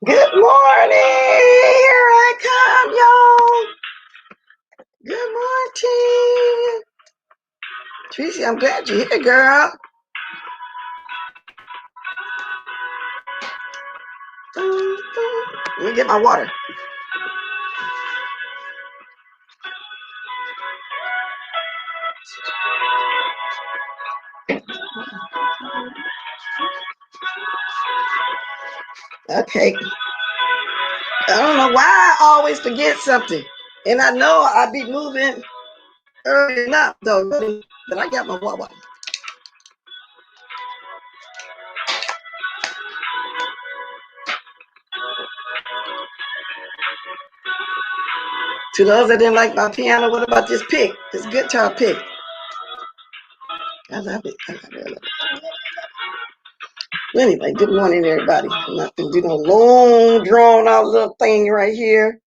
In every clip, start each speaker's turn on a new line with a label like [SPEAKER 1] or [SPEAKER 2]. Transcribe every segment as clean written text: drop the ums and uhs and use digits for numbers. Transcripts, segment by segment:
[SPEAKER 1] Good morning. Here I come, y'all. Good morning. Tracy, I'm glad you're here, girl. Let me get my water. Okay. I don't know why I always forget something. And I know I be moving early enough, though, but I got my water. To those that didn't like my piano, what about this pick? This guitar pick. I love it. I love it. I love it. Anyway, good morning, everybody. I'm not going to do no long, drawn out little thing right here.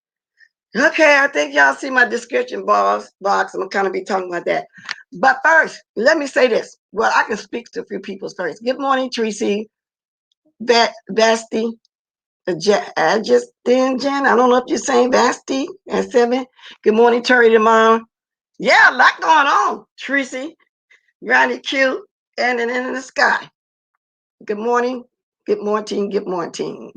[SPEAKER 1] Okay, I think y'all see my description box. I'm going to kind of be talking about that. But first, let me say this. Well, I can speak to a few people first. Good morning, Tracy, Basti, Jen. I don't know if you're saying Basti at 7. Good morning, Terry the mom. Yeah, a lot going on, Tracy. Granny Q, and then in the sky. Good morning, good morning, good morning.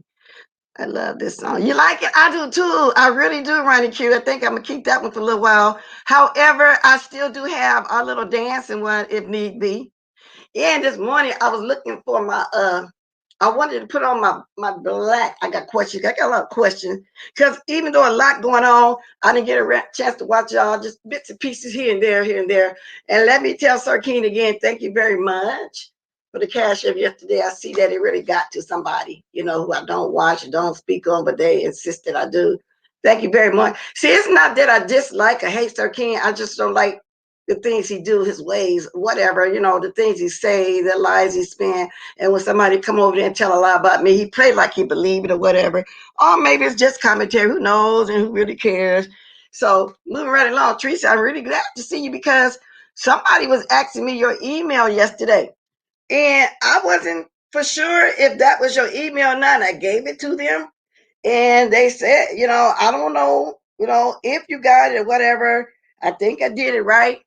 [SPEAKER 1] I love this song. You like it? I do too. I really do, Ronnie Q. I think I'm gonna keep that one for a little while. However, I still do have a little dancing one if need be. And this morning I was looking for my I wanted to put on my black. I got questions. I got a lot of questions because even though a lot going on, I didn't get a chance to watch y'all. Just bits and pieces here and there, here and there. And let me tell Sir Keen again, thank you very much for the cash of yesterday. I see that it really got to somebody, who I don't watch or don't speak on, but they insisted I do. Thank you very much. See, it's not that I dislike or hate Sir Keen. I just don't like the things he do, his ways, whatever, the things he say, the lies he spin. And when somebody come over there and tell a lie about me, he play like he believe it or whatever. Or maybe it's just commentary. Who knows and who really cares? So moving right along, Teresa, I'm really glad to see you because somebody was asking me your email yesterday. And I wasn't for sure if that was your email or not. I gave it to them. And they said, I don't know, if you got it or whatever. I think I did it right.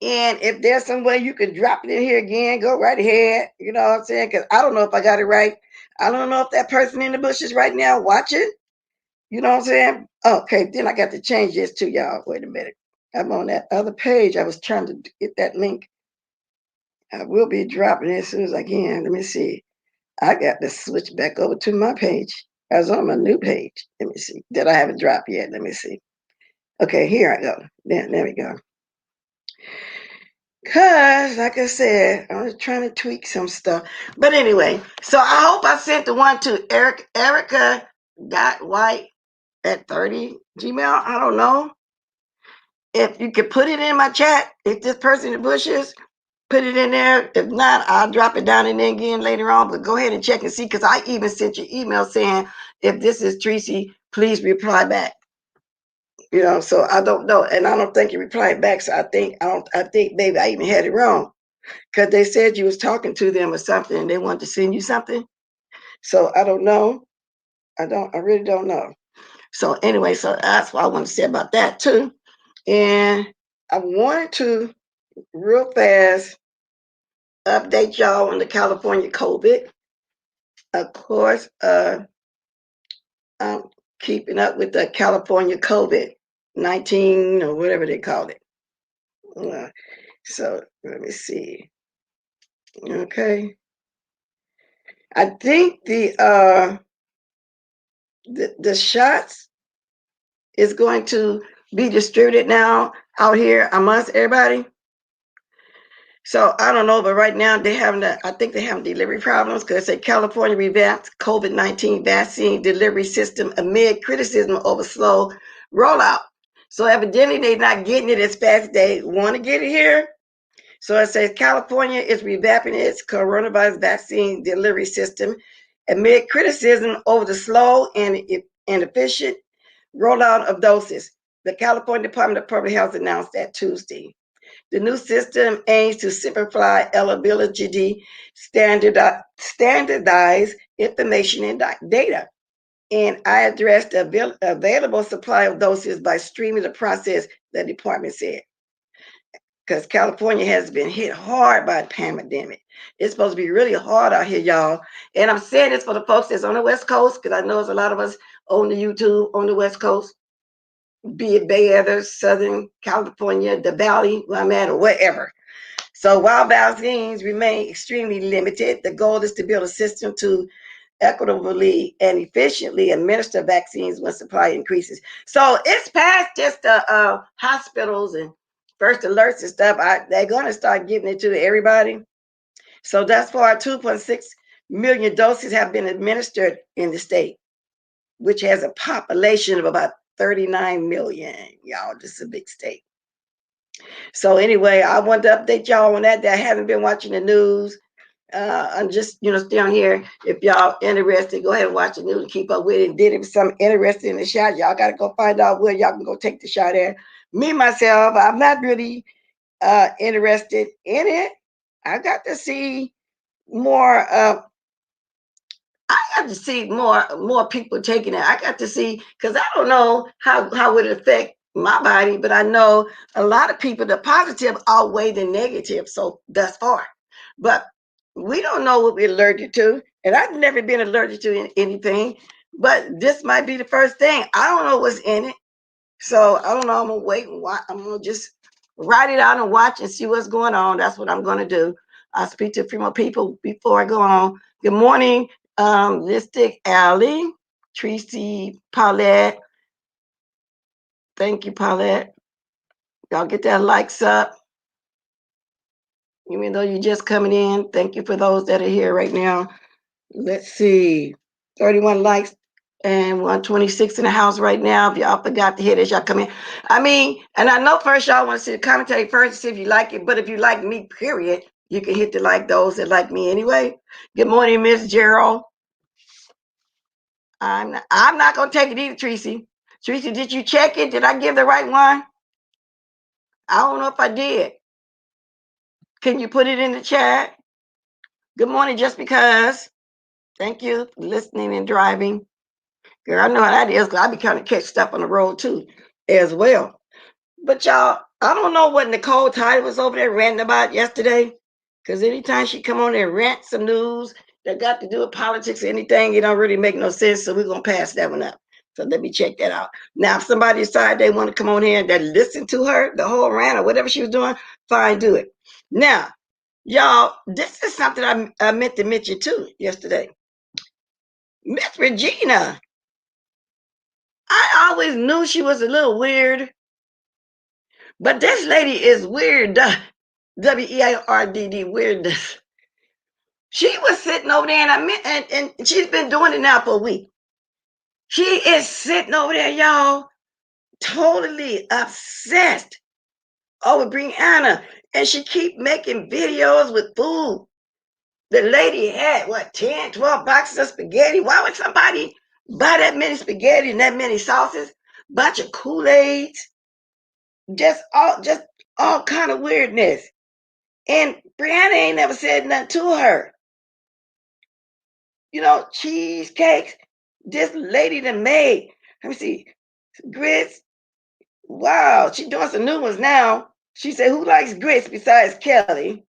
[SPEAKER 1] And if there's some way you could drop it in here again, go right ahead. You know what I'm saying? Because I don't know if I got it right. I don't know if that person in the bushes right now watching. You know what I'm saying? Okay, then I got to change this to y'all. Wait a minute. I'm on that other page. I was trying to get that link. I will be dropping it as soon as I can. Let me see. I got to switch back over to my page. I was on my new page. Let me see. That I haven't dropped yet. Let me see. Okay, here I go. There we go. Cause, like I said, I was trying to tweak some stuff. But anyway, so I hope I sent the one to Erica.white at 30 Gmail. I don't know. If you could put it in my chat, if this person in the bushes, put it in there. If not, I'll drop it down in there again later on. But go ahead and check and see, because I even sent you email saying, if this is Tracy, please reply back. So I don't know. And I don't think you replied back. So I think maybe I even had it wrong. Because they said you was talking to them or something and they wanted to send you something. So I don't know. I really don't know. So anyway, so that's what I want to say about that too. And I wanted to real fast update y'all on the California COVID. Of course, keeping up with the California COVID-19 or whatever they call it. So let me see. Okay. I think the shots is going to be distributed now out here amongst everybody. So I don't know, but right now I think they have delivery problems because they say California revamped COVID-19 vaccine delivery system amid criticism over slow rollout. So evidently they're not getting it as fast as they want to get it here. So it says California is revamping its coronavirus vaccine delivery system amid criticism over the slow and inefficient rollout of doses. The California Department of Public Health announced that Tuesday. The new system aims to simplify eligibility, standardize information and data, and I addressed the available supply of doses by streaming the process, the department said. Because California has been hit hard by the pandemic. It's supposed to be really hard out here, y'all. And I'm saying this for the folks that's on the West Coast, because I know there's a lot of us on the YouTube on the West Coast, be it Bay Area, Southern California, the Valley, where I'm at, or wherever. So while vaccines remain extremely limited, the goal is to build a system to equitably and efficiently administer vaccines when supply increases. So it's past just the hospitals and first alerts and stuff. They're going to start giving it to everybody. So thus far, 2.6 million doses have been administered in the state, which has a population of about 39 million. Y'all, this is a big state. So anyway, I wanted to update y'all on that. I haven't been watching the news. I'm just, down here. If y'all interested, go ahead and watch the news and keep up with it. And did if some interested in the shot, y'all got to go find out where y'all can go take the shot at. Me, myself, I'm not really interested in it. I got to see more. I got to see more people taking it. I got to see, because I don't know how it affect my body, but I know a lot of people, the positive outweigh the negative. So thus far, but we don't know what we're allergic to, and I've never been allergic to anything. But this might be the first thing. I don't know what's in it, so I don't know. I'm gonna wait and watch. I'm gonna just write it out and watch and see what's going on. That's what I'm gonna do. I'll speak to a few more people before I go on. Good morning, Lipstick Alley, Tracy, Paulette. Thank you, Paulette. Y'all get that likes up. Even though you're just coming in, thank you for those that are here right now. Let's see, 31 likes and 126 in the house right now. If y'all forgot to hit it, y'all come in. I mean, and I know first y'all want to see the commentary first to see if you like it, but if you like me, period, you can hit the like those that like me anyway. Good morning, Miss Gerald. I'm not gonna take it either, Tracy. Tracy, did you check it? Did I give the right one? I don't know if I did. Can you put it in the chat? Good morning, just because. Thank you for listening and driving. Girl, I know how that is because I be kind of catch stuff on the road too, as well. But y'all, I don't know what Nicole Tyler was over there ranting about yesterday. Because anytime she come on there and rant some news that got to do with politics or anything, it don't really make no sense. So we're gonna pass that one up. So let me check that out. Now, if somebody decide they want to come on here and that listen to her, the whole rant or whatever she was doing, fine, do it. Now, y'all, this is something I meant to mention too yesterday. Miss Regina, I always knew she was a little weird, but this lady is weird. W-E-I-R-D-D, weirdness. She was sitting over there, and she's been doing it now for a week. She is sitting over there, y'all, totally obsessed over Brianna, and she keep making videos with food. The lady had, 10, 12 boxes of spaghetti. Why would somebody buy that many spaghetti and that many sauces? Bunch of Kool-Aids, just all kind of weirdness. And Brianna ain't never said nothing to her. Cheesecakes. This lady that made, let me see, grits. Wow, she doing some new ones now. She said, who likes grits besides Kelly?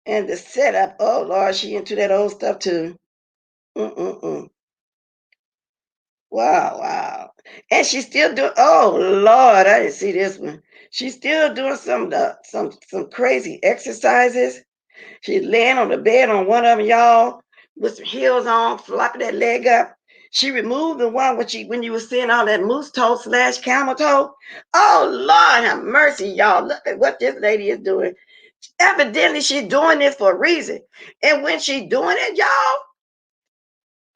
[SPEAKER 1] And the setup, oh Lord, she into that old stuff too. Wow, Wow, wow. And she's still doing, oh Lord, I didn't see this one. She's still doing some crazy exercises. She's laying on the bed on one of them, y'all, with some heels on, flopping that leg up. She removed the one when you were seeing all that moose toe slash camel toe. Oh Lord have mercy, y'all. Look at what this lady is doing. Evidently, she's doing this for a reason. And when she's doing it, y'all,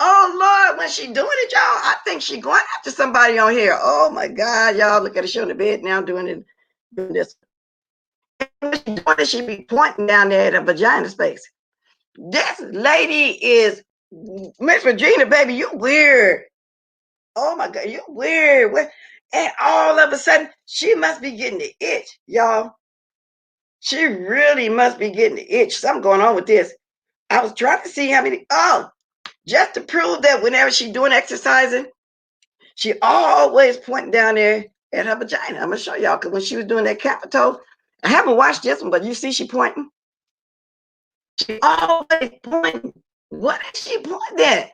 [SPEAKER 1] oh Lord, when she doing it, y'all, I think she going after somebody on here. Oh my God, y'all, look at her. She on the bed now doing it, doing this. When she doing it, she be pointing down there at her vagina space. This lady is Miss Regina, baby. You weird. Oh my God, you weird. And all of a sudden, she must be getting the itch, y'all. She really must be getting the itch. Something going on with this. I was trying to see how many. Oh, just to prove that whenever she's doing exercising, she always pointing down there at her vagina. I'm gonna show y'all because when she was doing that camel toe, I haven't watched this one, but you see she pointing. She always pointing. What is she pointing at?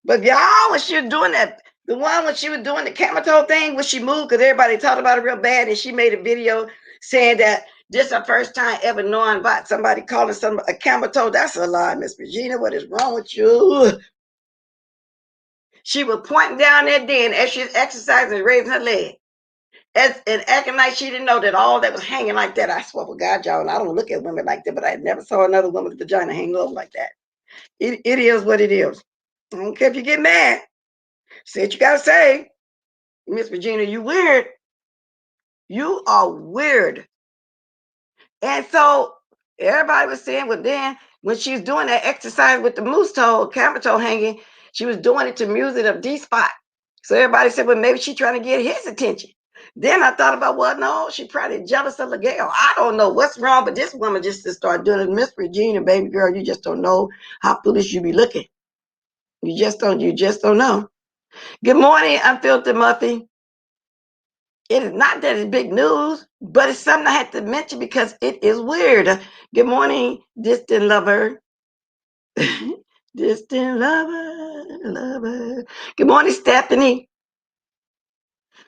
[SPEAKER 1] But y'all, when she was doing that, the one when she was doing the camel toe thing, when she moved, because everybody talked about it real bad, and she made a video saying that this is her first time ever knowing about somebody calling somebody a camel toe. That's a lie, Miss Regina. What is wrong with you? She was pointing down there then as she's exercising and raising her leg. And acting like she didn't know that all that was hanging like that. I swear for God, y'all, and I don't look at women like that, but I never saw another woman's vagina hang low like that. It is what it is. I don't care if you get mad. Say what you gotta say. Miss Regina, you weird. You are weird. And so everybody was saying, well, then when she was doing that exercise with the moose toe, camel toe hanging, she was doing it to music of D Spot. So everybody said, well, maybe she's trying to get his attention. Then I thought about, well, no, she probably jealous of the girl. I don't know what's wrong, but this woman just to start doing it. Miss Regina, baby girl, you just don't know how foolish you be looking. You just don't know. Good morning, Unfiltered Muffy. It is not that it's big news, but it's something I had to mention because it is weird. Good morning, distant lover. Distant lover. Good morning, Stephanie.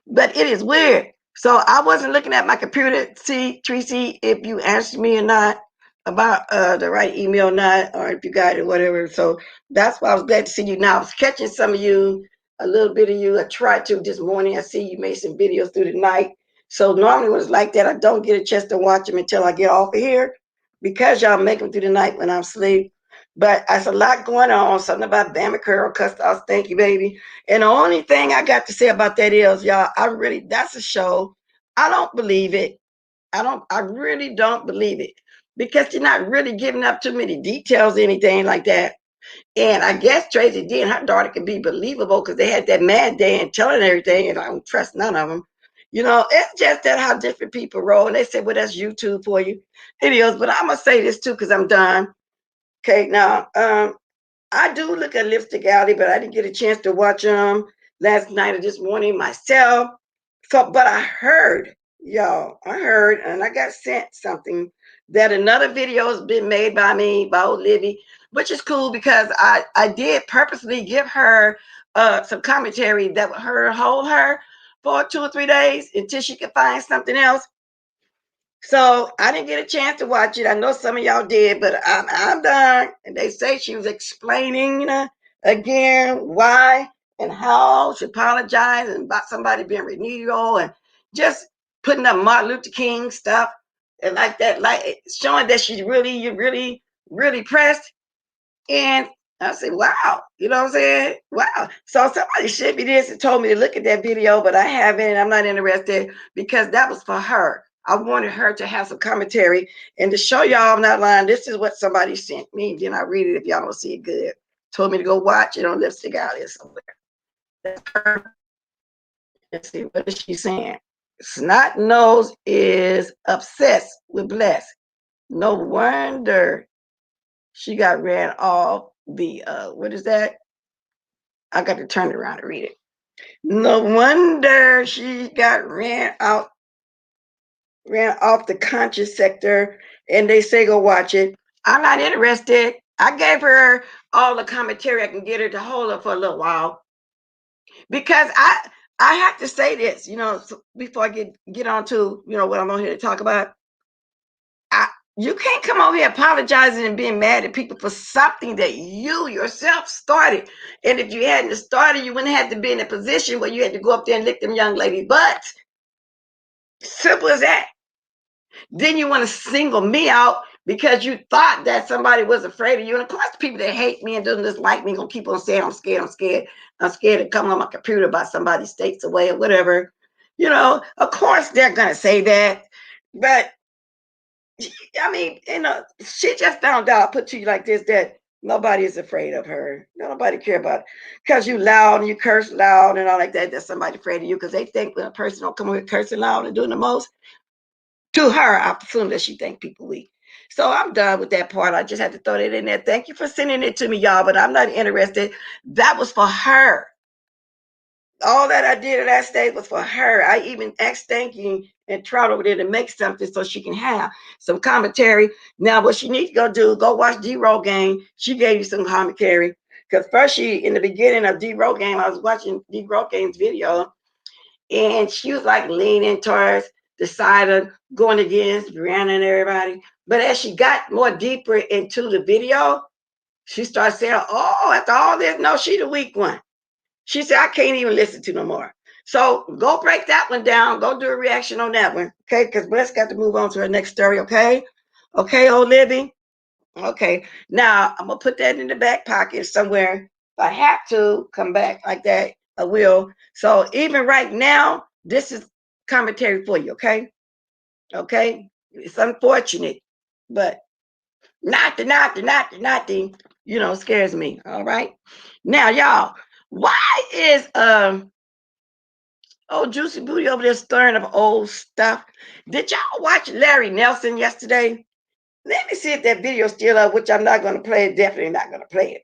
[SPEAKER 1] But it is weird. So I wasn't looking at my computer to see, Tracy, if you answered me or not about the right email or not, or if you got it, whatever. So that's why I was glad to see you now. I was catching some of you, a little bit of you. I tried to this morning. I see you made some videos through the night. So normally when it's like that, I don't get a chance to watch them until I get off of here because y'all make them through the night when I'm asleep. But there's a lot going on. Something about Bama Curl, cussed off, thank you, baby. And the only thing I got to say about that is, y'all, that's a show. I don't believe it. I really don't believe it because you're not really giving up too many details, anything like that. And I guess Tracy D and her daughter could be believable because they had that mad day and telling everything, and I don't trust none of them. It's just that how different people roll. And they say, well, that's YouTube for you. It is. But I'm going to say this too because I'm done. Okay, now, I do look at Lipstick Alley, but I didn't get a chance to watch them last night or this morning myself. So, but I heard, y'all, and I got sent something that another video has been made by me, by old Livy, which is cool because I did purposely give her some commentary that would hold her for 2 or 3 days until she could find something else. So I didn't get a chance to watch it. I know some of y'all did, but I'm done. And they say she was explaining again why and how she apologized and about somebody being remedial and just putting up Martin Luther King stuff and like that, like showing that she's really pressed. And I said, wow, you know what I'm saying? Wow. So somebody sent me this and told me to look at that video, but I haven't. I'm not interested because that was for her. I wanted her to have some commentary and to show y'all I'm not lying. This is what somebody sent me. Then I read it if y'all don't see it good. Told me to go watch it on Lipstick Alley somewhere. That's her. Let's see, what is she saying? Snot Nose is obsessed with Bless. No wonder she got ran off the what is that? I got to turn it around and read it. No wonder she got ran off the conscious sector, and they say go watch it. I'm not interested. I gave her all the commentary I can get her to hold her for a little while. Because I have to say this, before I get on to what I'm on here to talk about. You can't come over here apologizing and being mad at people for something that you yourself started. And if you hadn't started, you wouldn't have to be in a position where you had to go up there and lick them young ladies' butts. Simple as that. Then you want to single me out because you thought that somebody was afraid of you. And of course, the people that hate me and don't dislike me gonna keep on saying I'm scared, I'm scared, I'm scared to come on my computer about somebody states away or whatever. Of course they're gonna say that. But I mean, she just found out, put to you like this, that nobody is afraid of her. Nobody care about it. Because you loud and you curse loud and all like that, that somebody afraid of you because they think when a person don't come with cursing loud and doing the most, to her, I assume that she think people weak. So I'm done with that part. I just had to throw that in there. Thank you for sending it to me, y'all, but I'm not interested. That was for her. All that I did at that stage was for her. I even asked Stanky and Trout over there to make something so she can have some commentary. Now, what she needs to go do, go watch D-Rogaine. She gave you some commentary. Because first in the beginning of D-Rogaine, I was watching D-Rogaine's video, and she was like leaning towards the side of going against Brianna and everybody. But as she got more deeper into the video, she started saying, oh, after all this, no, she the weak one. She said, I can't even listen to no more. So go break that one down. Go do a reaction on that one. Okay. Because Bless got to move on to her next story. Okay. Okay, old Libby. Okay. Now I'm going to put that in the back pocket somewhere. If I have to come back like that, I will. So even right now, this is commentary for you. Okay. Okay. It's unfortunate, but nothing, scares me. All right. Now, y'all, why is Juicy Booty over there stirring up old stuff? Did y'all watch Larry Nelson yesterday? Let me see if that video's still up, which I'm not going to play it. Definitely not going to play it.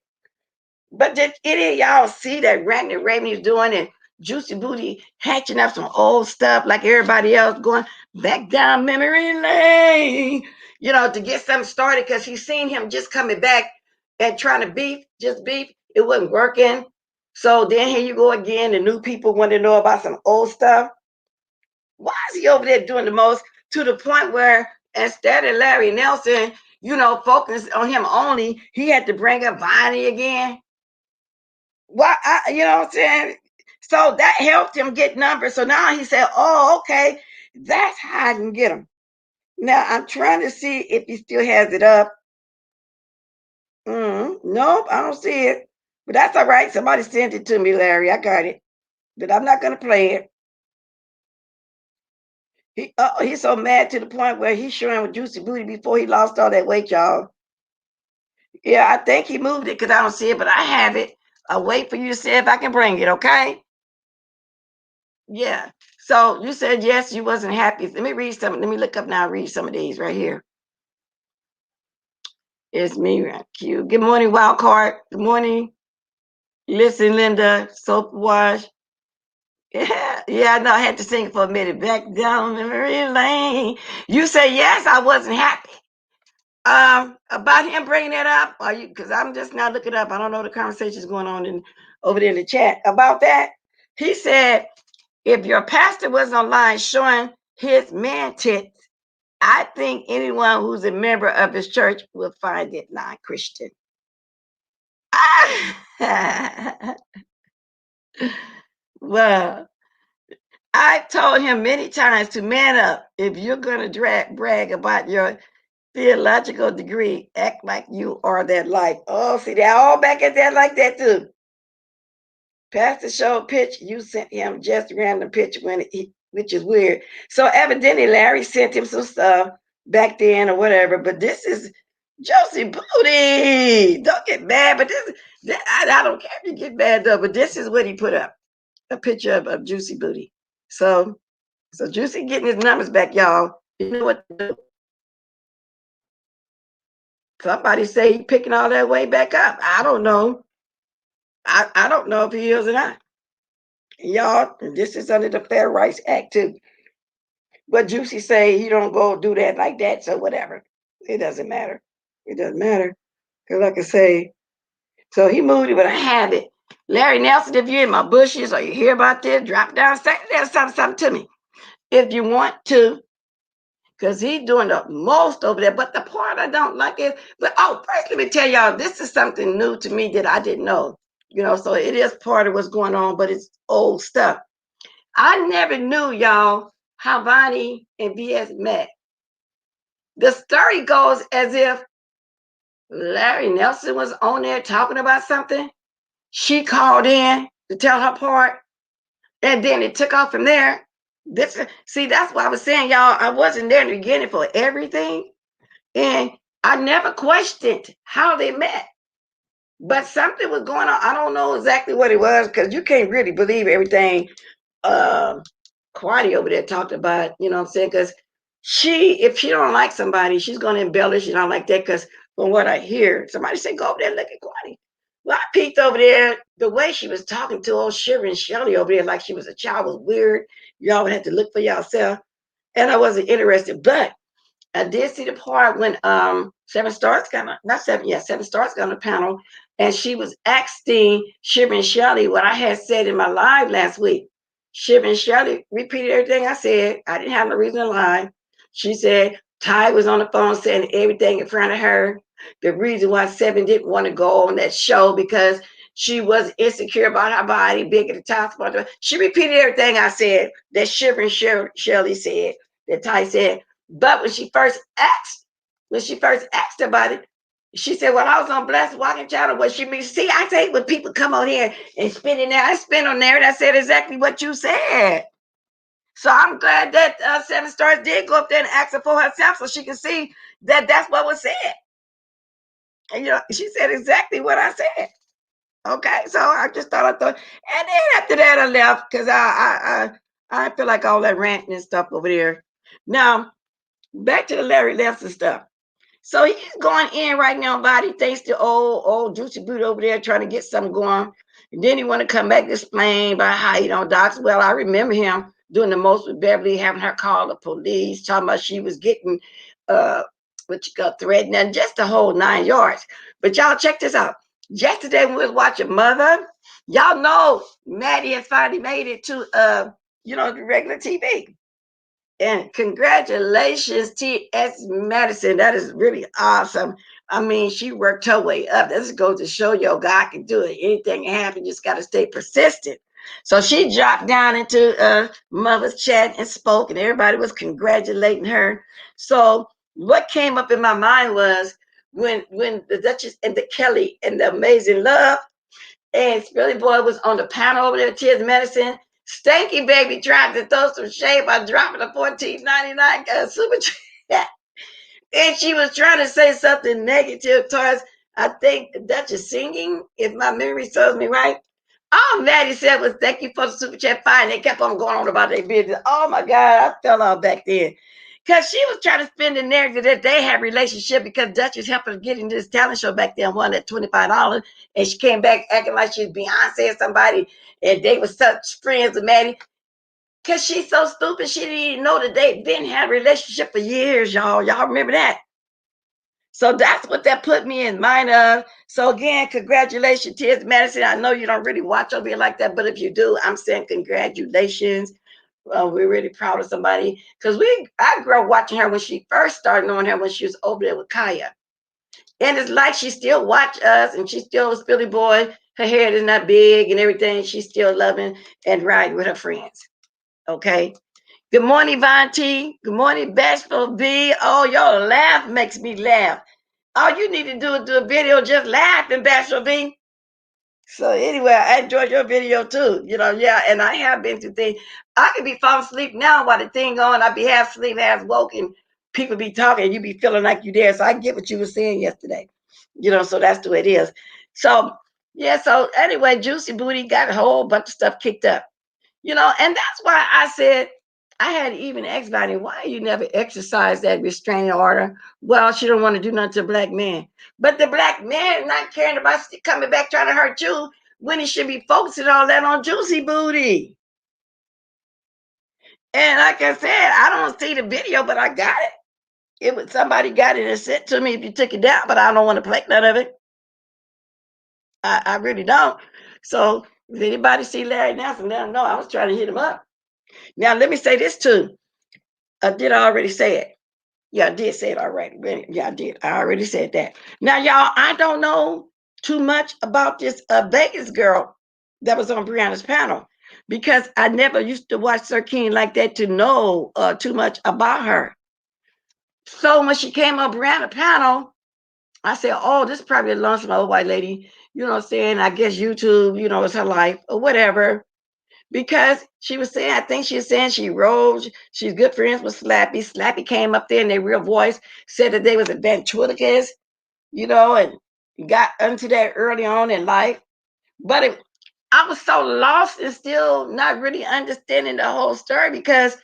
[SPEAKER 1] But did any of y'all see that ranting and raving he's doing and Juicy Booty hatching up some old stuff like everybody else going back down memory lane, to get something started because he's seen him just coming back and trying to beef, just beef. It wasn't working. So then here you go again. The new people want to know about some old stuff. Why is he over there doing the most to the point where instead of Larry Nelson, focus on him only, he had to bring up Vonnie again? Well, you know what I'm saying? So that helped him get numbers. So now he said, oh, okay, that's how I can get him. Now I'm trying to see if he still has it up. Nope, I don't see it. But that's all right. Somebody sent it to me, Larry. I got it. But I'm not going to play it. He's so mad to the point where he's showing with Juicy Booty before he lost all that weight, y'all. Yeah, I think he moved it because I don't see it, but I have it. I'll wait for you to see if I can bring it, okay? Yeah. So you said yes, you wasn't happy. Let me read some. Let me look up now. Read some of these right here. It's me, cute. Good morning, Wild Card. Good morning. Listen, Linda. Soap wash. Yeah. I know. I had to sing for a minute. Back down memory lane. You say yes. I wasn't happy. About him bringing that up. Are you? Because I'm just now looking up. I don't know the conversations going on over there in the chat about that. He said, if your pastor was online showing his man tits, I think anyone who's a member of his church will find it non-Christian. Well, I told him many times to man up. If you're going to brag about your theological degree, act like you are that life. Oh, see, they're all back at that like that too. Pastor showed pitch, you sent him just random pitch which is weird. So evidently Larry sent him some stuff back then or whatever, but this is Josie Booty. Don't get mad, but I don't care if you get mad though, but this is what he put up, a picture of Juicy Booty. So Juicy getting his numbers back, y'all. You know what to do. Somebody say he picking all that way back up. I don't know. I don't know if he is or not. Y'all, this is under the Fair Rights Act too. But Juicy say he don't go do that like that, so whatever. It doesn't matter. It doesn't matter. Because like I say, so he moved it, but I have it. Larry Nelson, if you're in my bushes or you hear about this, drop down, say something to me if you want to, because he's doing the most over there. But the part I don't like is, but first let me tell y'all, this is something new to me that I didn't know. So it is part of what's going on, but it's old stuff. I never knew, y'all, how Vonnie and VS met. The story goes as if Larry Nelson was on there talking about something. She called in to tell her part, and then it took off from there. See, that's why I was saying, y'all, I wasn't there in the beginning for everything, and I never questioned how they met. But something was going on. I don't know exactly what it was, because you can't really believe everything Quaddy over there talked about, you know what I'm saying? Because if she don't like somebody, she's going to embellish and all like that. Because from what I hear, somebody say, go over there and look at Quaddy. Well, I peeked over there. The way she was talking to old Shivering Shelly over there, like she was a child, was weird. Y'all would have to look for yourself. And I wasn't interested. But I did see the part when Seven Stars Seven Stars got on the panel, and she was asking Shivering Shelly what I had said in my live last week. Shivering Shelly repeated everything I said. I didn't have no reason to lie. She said Ty was on the phone saying everything in front of her. The reason why Seven didn't want to go on that show because she was insecure about her body, big at the top. She repeated everything I said that Shivering Shelly said, that Ty said. But when she first asked about it, she said, well, I was on Blessed Walking Channel. What she means, see, I say when people come on here and spin in there, I spin on there and I said exactly what you said. So I'm glad that Seven Stars did go up there and ask her for herself so she can see that that's what was said. And, she said exactly what I said. Okay, so I just thought, and then after that I left because I feel like all that ranting and stuff over there. Now, back to the Larry Nelson stuff. So he's going in right now, body, thanks to old Juicy Boot over there trying to get something going. And then he want to come back to explain about how he don't dox. Well, I remember him doing the most with Beverly, having her call the police, talking about she was getting what you got threatened and just the whole 9 yards. But y'all check this out. Yesterday when we was watching Mother, y'all know Maddie has finally made it to the regular TV. And congratulations, T.S. Madison. That is really awesome. I mean, she worked her way up. This goes to show you God can do it. Anything can happen. You just got to stay persistent. So she dropped down into Mother's chat and spoke, and everybody was congratulating her. So what came up in my mind was when the Duchess and the Kelly and the Amazing Love and Spilly Boy was on the panel over there, T.S. Madison. Stanky Baby tried to throw some shade by dropping a $14.99 super chat. And she was trying to say something negative towards, I think, the Duchess singing, if my memory serves me right. All Maddie said was, thank you for the super chat. Fine. They kept on going on about their business. Oh, my God. I fell off back then. Because she was trying to spin the narrative that they had a relationship because Duchess helped her get into this talent show back then, won at $25. And she came back acting like she was Beyonce or somebody. And they were such friends with Maddie. Because she's so stupid, she didn't even know that they'd been had a relationship for years, y'all. Y'all remember that? So that's what that put me in mind of. So again, congratulations, T.S. Madison. I know you don't really watch over here like that, but if you do, I'm saying congratulations. We're really proud of somebody because I grew up watching her when she first started knowing her when she was over there with Kaya. And it's like she still watch us and she still was Philly boy. Her hair is not big and everything. She's still loving and riding with her friends. Okay. Good morning, Von T. Good morning, Bashful B. Oh, your laugh makes me laugh. All you need to do is do a video just laughing, Bashful B. So anyway, I enjoyed your video too. Yeah, and I have been through things. I could be falling asleep now while the thing going. I be half asleep, half woke, and people be talking, and you be feeling like you there. So I get what you were saying yesterday. So that's the way it is. So yeah, so anyway, Juicy Booty got a whole bunch of stuff kicked up. And that's why I said I had even asked Bonnie, why you never exercise that restraining order? Well, she don't want to do nothing to a black man. But the black man not caring about coming back trying to hurt you when he should be focusing all that on Juicy Booty. And like I said, I don't see the video, but I got it. Somebody got it and sent to me if you took it down, but I don't want to play none of it. I really don't. So if anybody see Larry Nelson, let them know I was trying to hit him up. Now let me say this too. Did I already say it? Yeah, I did say it already. Yeah, I did. I already said that. Now, y'all, I don't know too much about this Vegas girl that was on Brianna's panel because I never used to watch Sir King like that to know too much about her. So when she came on Brianna's panel, I said, "Oh, this is probably a lonesome old white lady." You know what I'm saying? I guess YouTube, you know, is her life or whatever. Because she was saying, I think she was saying she rose, she's good friends with Slappy. Slappy came up there in their real voice, said that they was ventriloquists, you know, and got into that early on in life. But I was so lost and still not really understanding the whole story because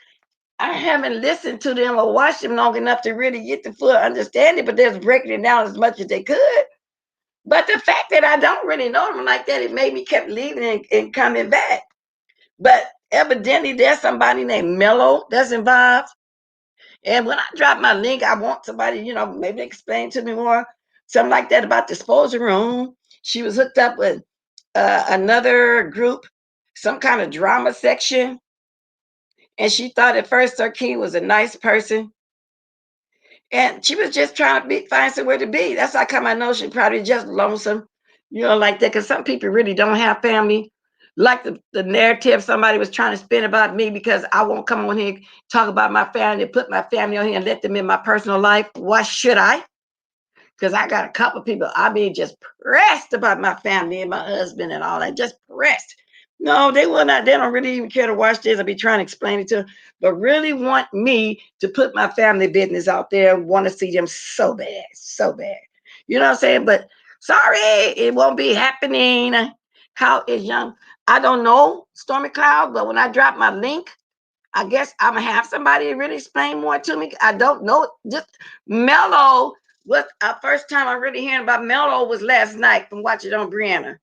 [SPEAKER 1] I haven't listened to them or watched them long enough to really get the full understanding, but they're breaking it down as much as they could. But the fact that I don't really know them like that, it made me kept leaving and coming back. But evidently, there's somebody named Mello that's involved. And when I drop my link, I want somebody, you know, maybe explain to me more, something like that about disposal room. She was hooked up with another group, some kind of drama section. And she thought at first Sir King was a nice person. And she was just trying to find somewhere to be. That's how come I know she probably just lonesome, you know, like that. Because some people really don't have family. Like the narrative somebody was trying to spin about me because I won't come on here talk about my family, put my family on here and let them in my personal life. Why should I? Because I got a couple of people, I mean, just pressed about my family and my husband and all that, just pressed. No, they will not. They don't really even care to watch this. I'll be trying to explain it to them, but really want me to put my family business out there and want to see them so bad, so bad. You know what I'm saying? But sorry, it won't be happening. How is young? I don't know, Stormy Cloud, but when I drop my link, I guess I'm gonna have somebody really explain more to me. I don't know. Just Mello was first time I really hearing about Mello was last night from watching on Brianna.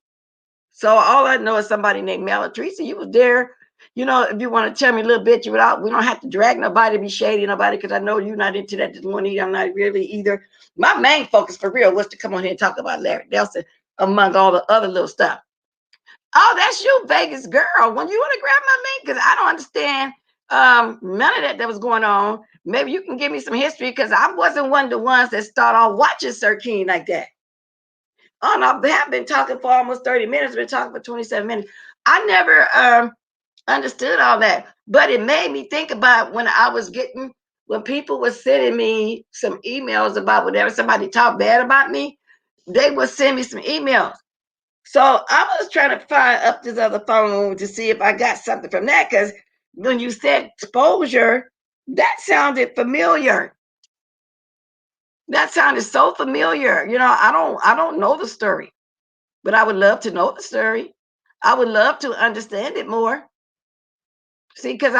[SPEAKER 1] So all I know is somebody named Mello. Teresa, you was there. You know, if you want to tell me a little bit, we don't have to drag nobody, be shady nobody, because I know you're not into that this morning. I'm not really either. My main focus for real was to come on here and talk about Larry Nelson among all the other little stuff. Oh, that's you, Vegas girl. When you want to grab my link, because I don't understand none of that was going on. Maybe you can give me some history because I wasn't one of the ones that started off watching Sir King like that. Oh no, they have been talking for almost 30 minutes, been talking for 27 minutes. I never understood all that, but it made me think about when people were sending me some emails about whenever somebody talked bad about me, they would send me some emails. So I was trying to find up this other phone to see if I got something from that because when you said exposure, that sounded familiar. That sounded so familiar. You know, I don't know the story, but I would love to know the story. I would love to understand it more. See, because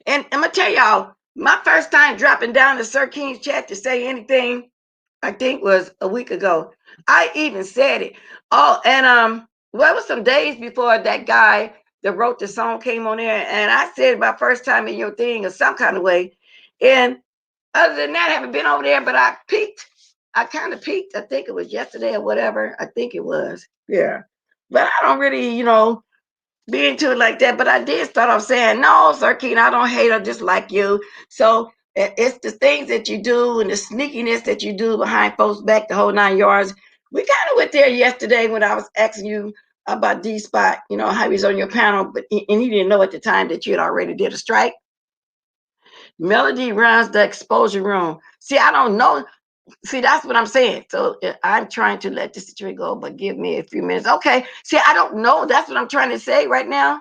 [SPEAKER 1] and I'm gonna tell y'all, my first time dropping down to Sir King's chat to say anything, I think was a week ago. I even said it. Oh, and well, it was some days before that guy that wrote the song came on there, and I said it my first time in your thing or some kind of way. And other than that, I haven't been over there, but I peeked. I kind of peeked. I think it was yesterday or whatever. I think it was. Yeah. But I don't really, be into it like that. But I did start off saying, no, Sir Keen, I don't hate or dislike you. So it's the things that you do and the sneakiness that you do behind folks' back, the whole 9 yards. We kind of went there yesterday when I was asking you about D Spot, how he was on your panel, and he didn't know at the time that you had already did a strike. Melody runs the exposure room. See, I don't know. See, that's what I'm saying. So I'm trying to let the situation go, but give me a few minutes. Okay. See, I don't know. That's what I'm trying to say right now.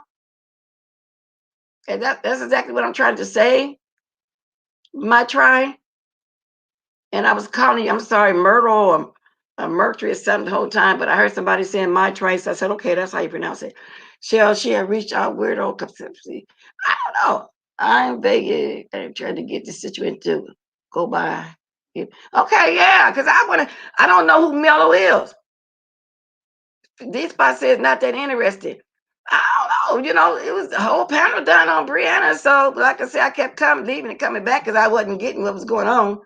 [SPEAKER 1] And that's exactly what I'm trying to say. My try. And I was calling you, I'm sorry, Myrtle or Mercury or something the whole time, but I heard somebody saying my try. So I said, okay, that's how you pronounce it. Shell, she had reached out weirdo. I don't know. I'm begging and trying to get the situation to go by. Okay, yeah, because I don't know who Mello is. This spot says not that interested. I don't know, it was the whole panel done on Brianna. So, like I said, I kept leaving and coming back because I wasn't getting what was going on.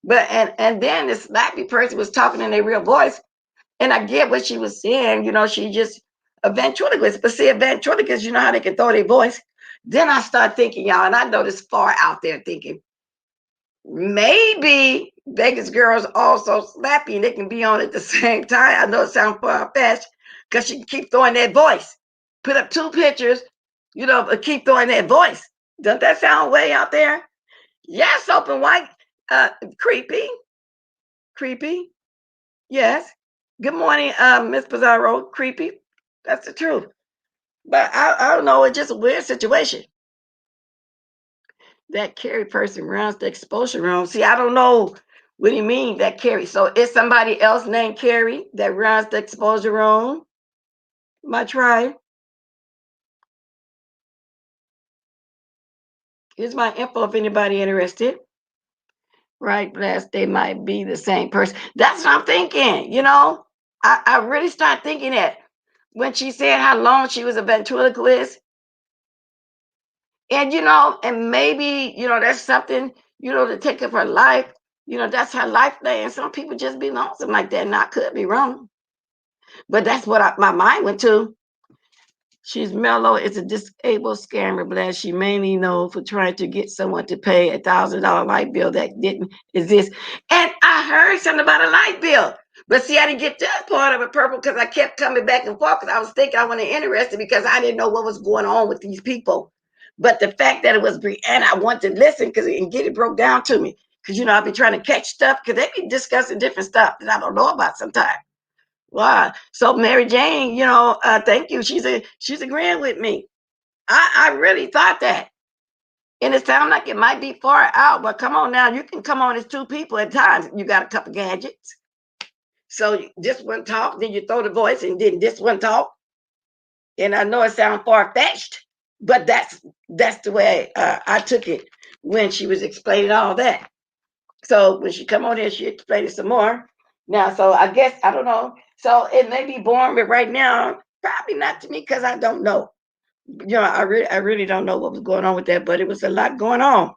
[SPEAKER 1] But and then this slappy person was talking in their real voice, and I get what she was saying. She just a ventriloquist. But see, a ventriloquist, you know how they can throw their voice. Then I start thinking, y'all, and I know this far out there thinking, maybe Vegas girls also slappy and they can be on at the same time. I know it sounds far-fetched because she can keep throwing that voice. Put up 2 pictures, you know, but keep throwing that voice. Doesn't that sound way out there? Yes, open white. Creepy. Creepy. Yes. Good morning, Miss Pizarro. Creepy. That's the truth. But I don't know. It's just a weird situation. That Carrie person runs the exposure room. See, I don't know what do you mean that Carrie. So it's somebody else named Carrie that runs the exposure room. My tribe. Here's my info if anybody interested. Right, blessed. They might be the same person. That's what I'm thinking. You know, I really start thinking that when she said how long she was a ventriloquist, and you know, and maybe you know that's something you know to take up her life. You know, that's her life thing. And some people just be lonesome like that, and I could be wrong, but that's what my mind went to. She's mellow. It's a disabled scammer, blast. She mainly known for trying to get someone to pay $1,000 light bill that didn't exist. And I heard something about a light bill. But see, I didn't get that part of it, Purple, because I kept coming back and forth because I was thinking I wasn't interested because I didn't know what was going on with these people. But the fact that it was Brianna, I wanted to listen because and get it broke down to me. Because, you know, I'll be trying to catch stuff because they be discussing different stuff that I don't know about sometimes. Wow. So Mary Jane, you know, thank you. She's agreeing with me. I really thought that. And it sounds like it might be far out, but come on now, you can come on as 2 people at times. You got a couple gadgets. So this one talk, then you throw the voice, and then this one talk. And I know it sounds far fetched, but that's the way I took it when she was explaining all that. So when she come on here, she explained it some more. Now, so I guess I don't know. So it may be boring, but right now, probably not to me because I don't know. You know, I really don't know what was going on with that, but it was a lot going on.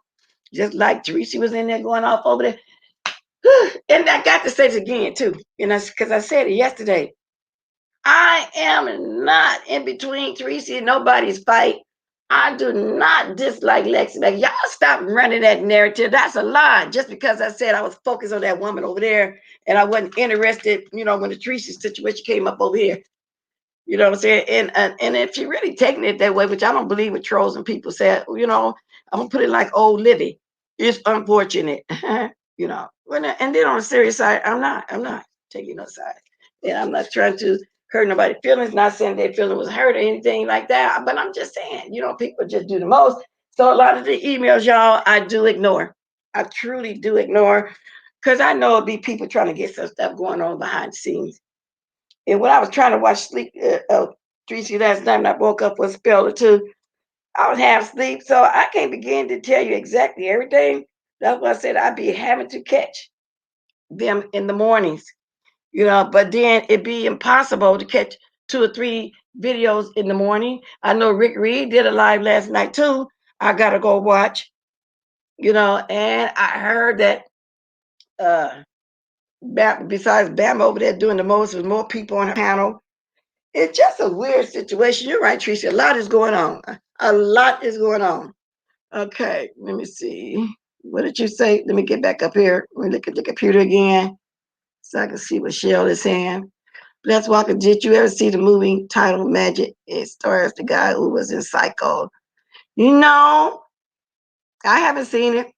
[SPEAKER 1] Just like Teresa was in there going off over there. And I got to say this again too, and that's because I said it yesterday. I am not in between Teresa and nobody's fight. I do not dislike Lexi. Like, y'all stop running that narrative. That's a lie. Just because I said I was focused on that woman over there and I wasn't interested, you know, when the Teresa situation came up over here. You know what I'm saying? And if you're really taking it that way, which I don't believe what trolls and people say, you know, I'm gonna put it like old Livy. It's unfortunate, you know. And then on a serious side, I'm not taking no side. And I'm not trying to hurt nobody's feelings, not saying their feeling was hurt or anything like that. But I'm just saying, you know, people just do the most. So a lot of the emails, y'all, I do ignore. I truly do ignore because I know it'll be people trying to get some stuff going on behind the scenes. And when I was trying to watch sleep, Tracy last night, and I woke up for a spell or two, I was half asleep, so I can't begin to tell you exactly everything. That's why I said I'd be having to catch them in the mornings, you know. But then it'd be impossible to catch 2 or 3 videos in the morning. I know Rick Reed did a live last night too. I gotta go watch, you know. And I heard that uh, besides Bam over there doing the most, there's more people on her panel. It's just a weird situation. You're right, Tricia. A lot is going on. A lot is going on. Okay, let me see. What did you say? Let me get back up here. Let me look at the computer again so I can see what Shell is saying. Let's Walker, did you ever see the movie titled Magic? It stars the guy who was in Psycho. You know, I haven't seen it,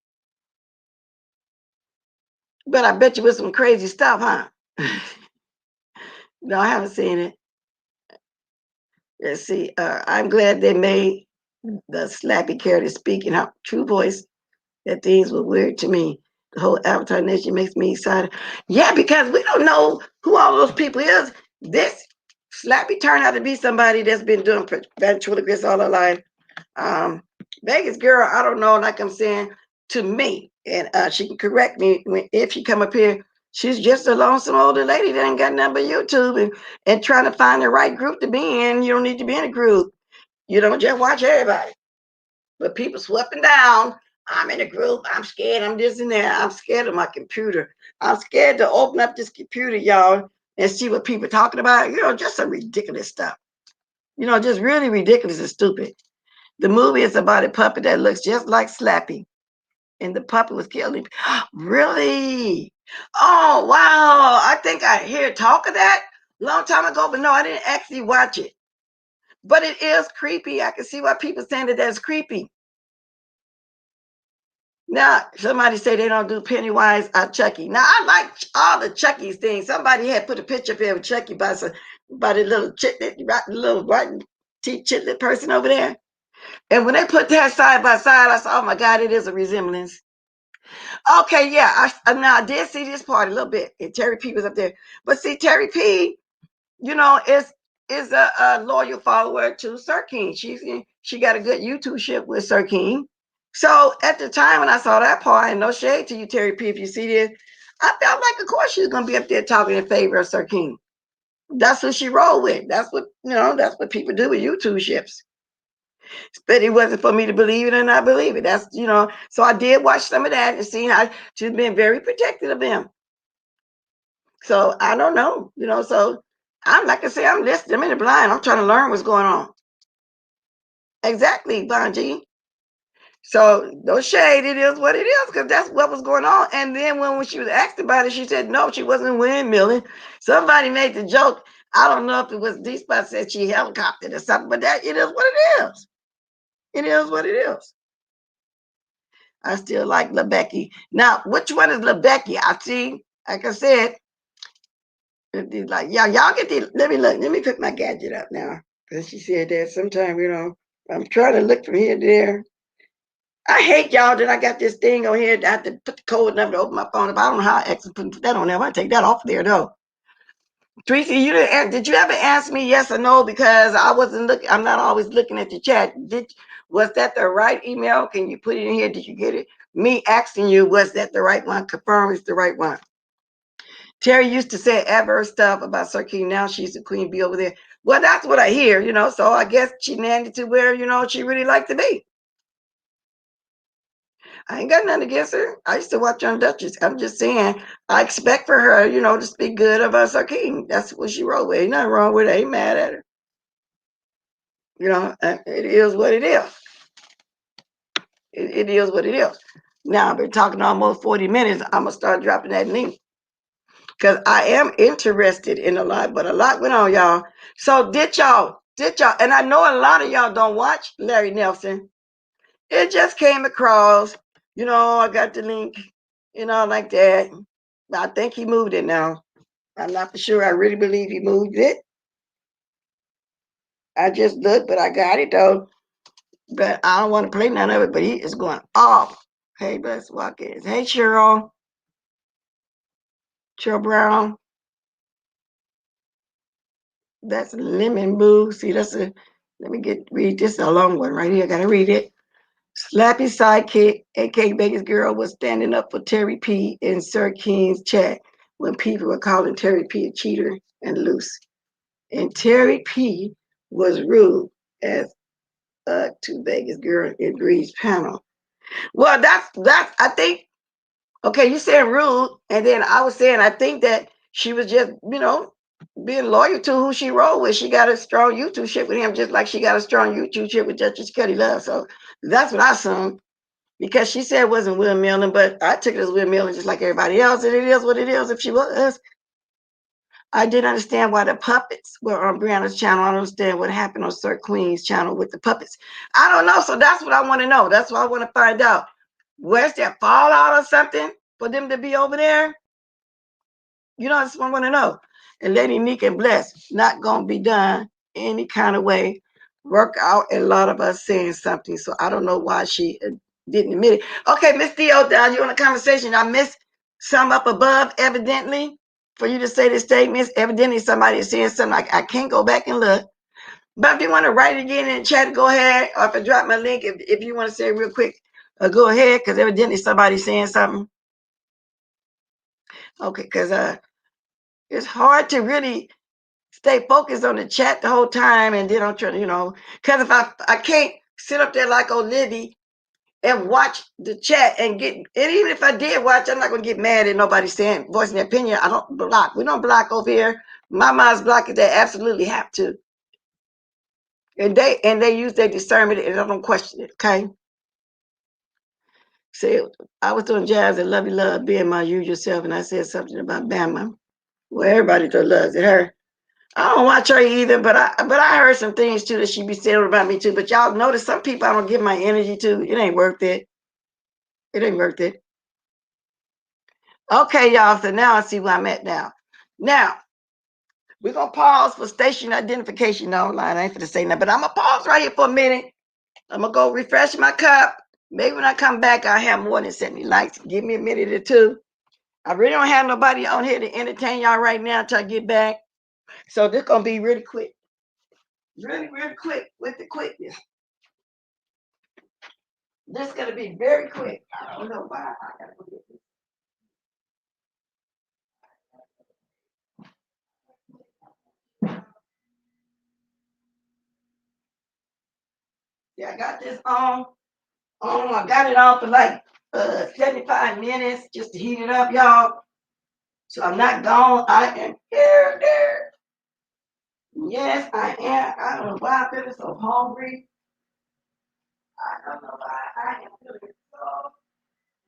[SPEAKER 1] but I bet you with some crazy stuff, huh? No, I haven't seen it. Let's see. I'm glad they made the slappy character speak in her true voice. That things were weird to me. The whole Avatar Nation makes me excited. Yeah, because we don't know who all those people is. This Slappy turned out to be somebody that's been doing ventriloquist all her life. Vegas girl, I don't know, like I'm saying, to me, and she can correct me if she come up here. She's just a lonesome older lady that ain't got nothing but YouTube and trying to find the right group to be in. You don't need to be in a group. You don't just watch everybody. But people sweeping down. I'm in a group. I'm scared. I'm this and that. I'm scared of my computer. I'm scared to open up this computer, y'all, and see what people talking about. You know, just some ridiculous stuff. You know, just really ridiculous and stupid. The movie is about a puppet that looks just like Slappy, and the puppet was killed. Really? Oh, wow. I think I hear talk of that a long time ago, but no, I didn't actually watch it. But it is creepy. I can see why people saying that that's creepy. Now, somebody say they don't do Pennywise or Chucky. Now, I like all the Chucky's things. Somebody had put a picture up here of Chucky by the little chitlet, little white teeth chitlet person over there. And when they put that side by side, I said, oh my God, it is a resemblance. Okay, yeah. Now, I did see this part a little bit. And Terry P was up there. But see, Terry P, you know, is a loyal follower to Sir King. She got a good YouTube ship with Sir King. So at the time when I saw that part, and no shade to you, Terry P, if you see this, I felt like, of course, she's gonna be up there talking in favor of Sir King. That's what she rolled with. That's what that's what people do with YouTube ships. But it wasn't for me to believe it or not believe it. That's So I did watch some of that and see how she's been very protective of him. So I don't know, So I'm like I say, I'm listening. I'm in the blind. I'm trying to learn what's going on. Exactly, Bonji. So no shade, it is what it is, because that's what was going on. And then when she was asked about it, she said no, she wasn't windmilling. Somebody made the joke. I don't know if it was D Spot said she helicoptered or something, but that it is what it is. It is what it is. I still like LeBecky. Now, which one is LeBecky? I see, like I said, like y'all get the. Let me look. Let me pick my gadget up now, because she said that sometime I'm trying to look from here to there. I hate y'all that I got this thing on here. I have to put the code number to open my phone up. I don't know how I actually put that on there. I want to take that off there though. Tracy, did you ever ask me yes or no? Because I wasn't looking. I'm not always looking at the chat. Was that the right email? Can you put it in here? Did you get it? Me asking you, was that the right one? Confirm it's the right one. Terry used to say adverse stuff about Sir King. Now she's the queen bee over there. Well, that's what I hear, So I guess she landed to where, she really liked to be. I ain't got nothing against her. I used to watch on Duchess. I'm just saying, I expect for her, to speak good about Sir King. That's what she wrote with. Ain't nothing wrong with it. I ain't mad at her. It is what it is. It is what it is. Now, I've been talking almost 40 minutes. I'm going to start dropping that link, because I am interested in a lot, but a lot went on, y'all. So did y'all, and I know a lot of y'all don't watch Larry Nelson. It just came across, I got the link, like that. I think he moved it now. I'm not for sure. I really believe he moved it. I just looked, but I got it though. But I don't want to play none of it, but he is going off. Hey, Bless Watkins. Hey, Cheryl. Cheryl Brown. That's Lemon Boo. See, let me read this, a long one right here. I gotta read it. Slappy sidekick, aka Vegas Girl, was standing up for Terry P in Sir King's chat when people were calling Terry P a cheater and loose. And Terry P was rude as to Vegas Girl in Bree's panel. Well, that's I think, okay, you saying rude, and then I was saying I think that she was just, being loyal to who she rolled with. She got a strong YouTube ship with him, just like she got a strong YouTube ship with Duchess Cuddy Love. So that's what I assumed, because she said it wasn't Will Millen, but I took it as Will Millen just like everybody else, and it is what it is. If she was, I didn't understand why the puppets were on Brianna's channel. I don't understand what happened on Sir Queen's channel with the puppets. I don't know. So that's what I want to know. That's what I want to find out. Where's that fallout or something for them to be over there? That's what I want to know. And Lady Nick and Bless, not going to be done any kind of way. Work out, and a lot of us saying something. So I don't know why she didn't admit it. Okay, Miss Theo, down you on the conversation. I missed some up above, evidently, for you to say the statements. Evidently, somebody is saying something. I can't go back and look. But if you want to write it again in the chat, go ahead. Or if I drop my link, if you want to say it real quick, go ahead, because evidently somebody's saying something. Okay, because it's hard to really stay focused on the chat the whole time, and then I'm trying, because if I can't sit up there like Olivia and watch the chat and even if I did watch, I'm not gonna get mad at nobody saying voicing their opinion. I don't block. We don't block over here. My mind's blocked. They absolutely have to. And they use their discernment and they don't question it, okay? See, I was doing jazz and Love You Love, being my usual self, and I said something about Bama. Well, everybody just loves it. Her. I don't watch her either, but I heard some things too that she be saying about me too. But y'all notice some people I don't give my energy to. It ain't worth it. It ain't worth it. Okay, y'all. So now I see where I'm at now. Now we're gonna pause for station identification. No line, I ain't gonna say nothing, but I'm gonna pause right here for a minute. I'm gonna go refresh my cup. Maybe when I come back, I'll have more than 70 likes. Give me a minute or two. I really don't have nobody on here to entertain y'all right now until I get back. So this gonna be really quick. Really, really quick with the quickness. This is gonna be very quick. I don't know why I gotta go get this. Yeah, I got this on. I got it on for like 75 minutes just to heat it up, y'all. So I'm not gone. I am here, there. Yes, I am. I don't know why I'm feeling so hungry. I don't know why I am feeling so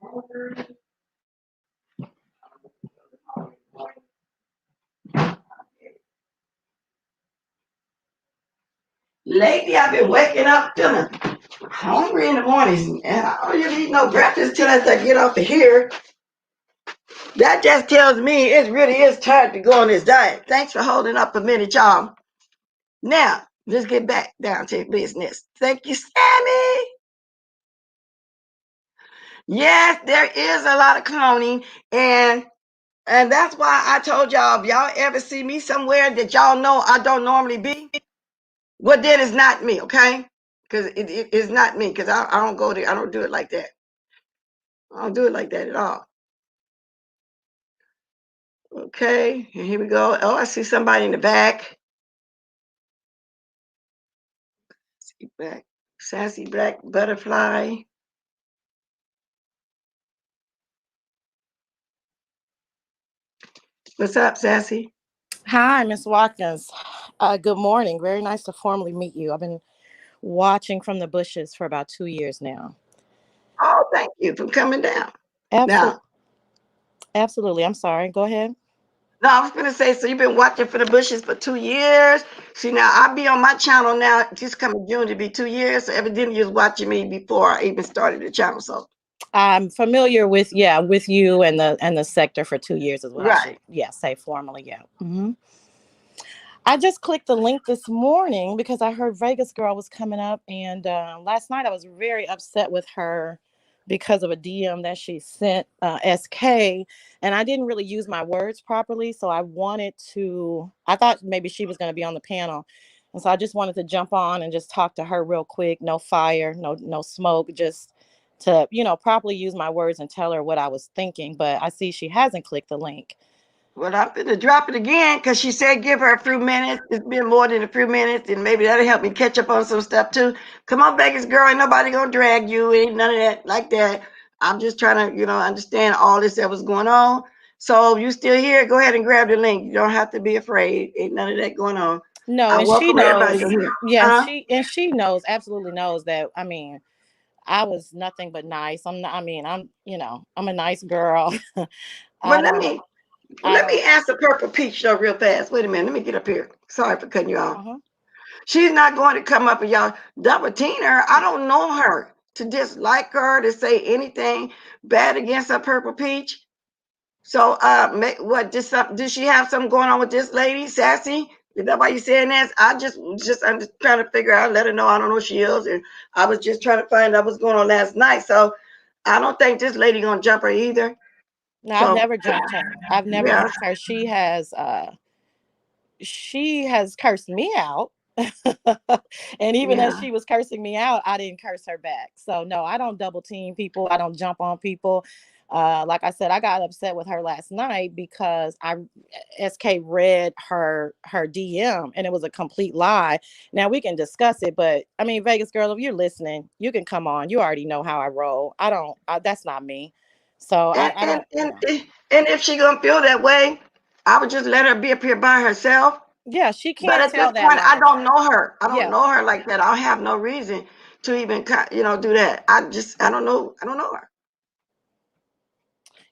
[SPEAKER 1] hungry. Lately, I've been waking up feeling hungry in the mornings, and I don't usually eat no breakfast till I get off of here. That just tells me it really is time to go on this diet. Thanks for holding up a minute, y'all. Now, let's get back down to business. Thank you, Sammy. Yes, there is a lot of cloning, and that's why I told y'all, if y'all ever see me somewhere that y'all know I don't normally be, well, then it's not me, okay? Because it's not me, because I don't go there. I don't do it like that. I don't do it like that at all. Okay, and here we go. Oh, I see somebody in the back. See back. Sassy Black Butterfly. What's up, Sassy?
[SPEAKER 2] Hi, Miss Watkins. Good morning. Very nice to formally meet you. I've been watching from the bushes for about 2 years now.
[SPEAKER 1] Oh, thank you for coming down.
[SPEAKER 2] Absolutely.
[SPEAKER 1] Now,
[SPEAKER 2] Absolutely. I'm sorry. Go ahead.
[SPEAKER 1] no, I was gonna say, so you've been watching for the bushes for 2 years. See, now I'll be on my channel now. Just coming June to be 2 years. So evidently, you was watching me before I even started the channel. So,
[SPEAKER 2] I'm familiar with with you and the sector for 2 years is what I should
[SPEAKER 1] right.
[SPEAKER 2] say formally. I just clicked the link this morning because I heard Vegas Girl was coming up, and last night I was very upset with her because of a DM that she sent SK, and I didn't really use my words properly, so I thought maybe she was going to be on the panel, and so I just wanted to jump on and just talk to her real quick. No fire, no smoke, just to properly use my words and tell her what I was thinking. But I see she hasn't clicked the link.
[SPEAKER 1] Well, I'm gonna drop it again because she said give her a few minutes. It's been more than a few minutes, and maybe that'll help me catch up on some stuff too. Come on, Vegas girl, ain't nobody gonna drag you. Ain't none of that like that. I'm just trying to, understand all this that was going on. So if you still here, go ahead and grab the link. You don't have to be afraid. Ain't none of that going on.
[SPEAKER 2] No,
[SPEAKER 1] I
[SPEAKER 2] and she
[SPEAKER 1] welcome everybody
[SPEAKER 2] knows.
[SPEAKER 1] in here.
[SPEAKER 2] Yeah,
[SPEAKER 1] Huh?
[SPEAKER 2] she knows, absolutely knows that. I mean, I was nothing but nice. I'm not. I mean, I'm a nice girl.
[SPEAKER 1] Well,
[SPEAKER 2] I don't. I
[SPEAKER 1] let me
[SPEAKER 2] don't.
[SPEAKER 1] answer Purple Peach though real fast. Wait a minute. Let me get up here. Sorry for cutting you off.
[SPEAKER 2] Uh-huh.
[SPEAKER 1] She's not going to come up and y'all double team her. I don't know her to dislike her, to say anything bad against her, Purple Peach. So, what? Does she have something going on with this lady, Sassy? Is that why you saying this? I'm just trying to figure out. Let her know I don't know who she is, and I was just trying to find out what's going on last night. So, I don't think this lady gonna jump her either.
[SPEAKER 2] No, I've
[SPEAKER 1] So,
[SPEAKER 2] never jumped her. I've never
[SPEAKER 1] yeah,
[SPEAKER 2] jumped her. She has cursed me out. And even as
[SPEAKER 1] yeah.
[SPEAKER 2] she was cursing me out, I didn't curse her back. So no, I don't double team people. I don't jump on people. Like I said, I got upset with her last night because SK read her DM and it was a complete lie. Now we can discuss it, but I mean, Vegas Girl, if you're listening, you can come on. You already know how I roll. That's not me. So
[SPEAKER 1] And
[SPEAKER 2] I don't.
[SPEAKER 1] and if she gonna feel that way, I would just let her be up here by herself.
[SPEAKER 2] Yeah, she
[SPEAKER 1] But
[SPEAKER 2] can't
[SPEAKER 1] at this
[SPEAKER 2] tell that
[SPEAKER 1] point, I
[SPEAKER 2] lie.
[SPEAKER 1] don't know her. I don't
[SPEAKER 2] Yeah.
[SPEAKER 1] know her like that. I have no reason to even, do that. I don't know. I don't know her.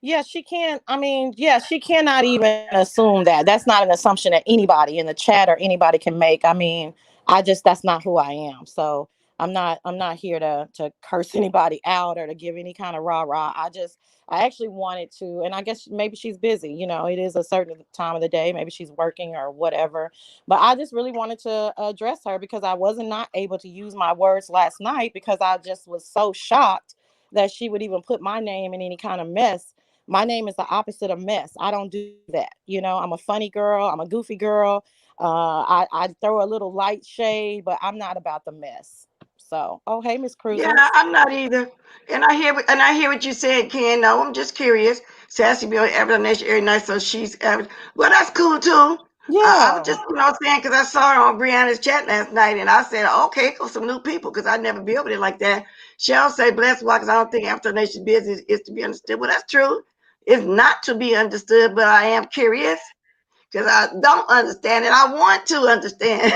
[SPEAKER 2] Yeah, she can't. I mean, yeah, she cannot even assume that. That's not an assumption that anybody in the chat or anybody can make. I mean, that's not who I am. So I'm not here to curse anybody out or to give any kind of rah rah. I actually wanted to, and I guess maybe she's busy. It is a certain time of the day. Maybe she's working or whatever. But I just really wanted to address her because I wasn't not able to use my words last night because I just was so shocked that she would even put my name in any kind of mess. My name is the opposite of mess. I don't do that. I'm a funny girl. I'm a goofy girl. I throw a little light shade, but I'm not about the mess. So, oh, hey, Miss
[SPEAKER 1] Yeah,
[SPEAKER 2] Cruiser.
[SPEAKER 1] I'm not either. And I hear what you said, Ken. No, I'm just curious. Sassy be on Average Nation every night, so she's average. Well, that's cool too. I was
[SPEAKER 2] Yeah.
[SPEAKER 1] just, saying because I saw her on Brianna's chat last night, and I said, okay, go some new people because I never be over there like that. She'll say, bless walk, because I don't think Average Nation business is to be understood. Well, that's true. It's not to be understood, but I am curious because I don't understand and I want to understand.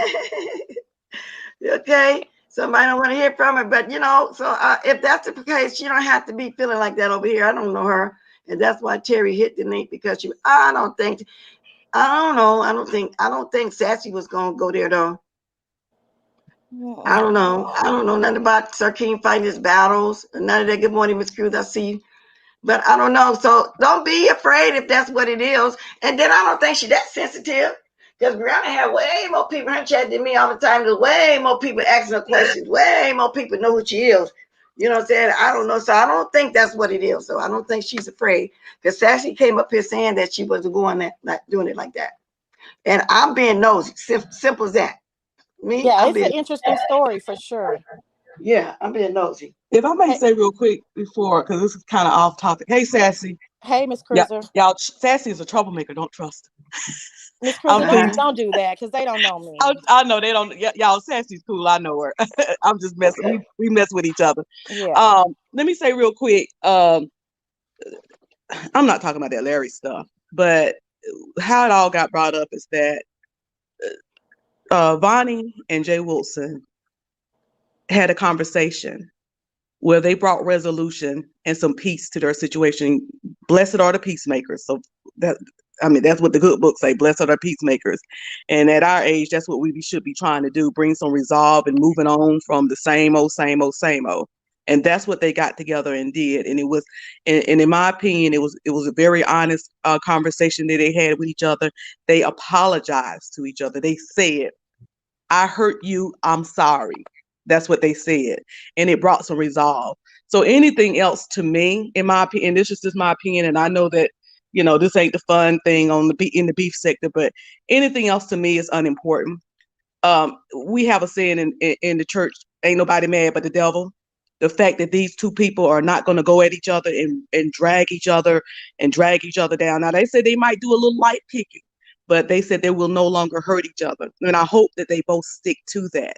[SPEAKER 1] Okay, somebody don't want to hear from her, but so if that's the case, she don't have to be feeling like that over here. I don't know her, and that's why Terry hit the link because she. I don't know. I don't think Sassy was gonna go there though. I don't know. I don't know nothing about Sir King fighting his battles. None of that. Good morning, Miss Cruz. I see. But I don't know. So don't be afraid if that's what it is. And then I don't think she that sensitive. Because Brianna had way more people in her chat than me all the time. There's way more people asking her questions. Way more people know who she is. You know what I'm saying? I don't know. So I don't think that's what it is. So I don't think she's afraid. Because Sassy came up here saying that she wasn't going that, like doing it like that. And I'm being nosy. Simple as that. Me,
[SPEAKER 2] Yeah,
[SPEAKER 1] I'm
[SPEAKER 2] it's an
[SPEAKER 1] being,
[SPEAKER 2] interesting story for sure.
[SPEAKER 1] yeah, I'm being nosy.
[SPEAKER 3] If I may
[SPEAKER 2] Hey,
[SPEAKER 3] say real quick before, because this is kind of off topic. Hey, Sassy.
[SPEAKER 2] hey, Miss
[SPEAKER 3] Yeah,
[SPEAKER 2] Cruiser.
[SPEAKER 3] y'all, Sassy is a troublemaker. Don't trust
[SPEAKER 2] Miss
[SPEAKER 3] her.
[SPEAKER 2] Cruiser, don't do that because they don't know me.
[SPEAKER 3] I know they don't. Y'all, Sassy's cool. I know her. I'm just messing.
[SPEAKER 1] Okay.
[SPEAKER 3] We mess with each other.
[SPEAKER 2] Yeah.
[SPEAKER 3] Let me say real quick. I'm not talking about that Larry stuff, but how it all got brought up is that Vonnie and Jay Wilson had a conversation where they brought resolution and some peace to their situation. Blessed are the peacemakers. So that that's what the good books say. Blessed are the peacemakers. And at our age, that's what we should be trying to do: bring some resolve and moving on from the same old, same old, same old. And that's what they got together and did. And it was, and in my opinion, it was a very honest conversation that they had with each other. They apologized to each other. They said, I hurt you. I'm sorry. That's what they said. And it brought some resolve. So anything else to me, in my opinion, this is just my opinion, and I know that, this ain't the fun thing in the beef sector, but anything else to me is unimportant. We have a saying in the church, ain't nobody mad but the devil. The fact that these two people are not going to go at each other and drag each other down. Now, they said they might do a little light picking, but they said they will no longer hurt each other. And I hope that they both stick to that.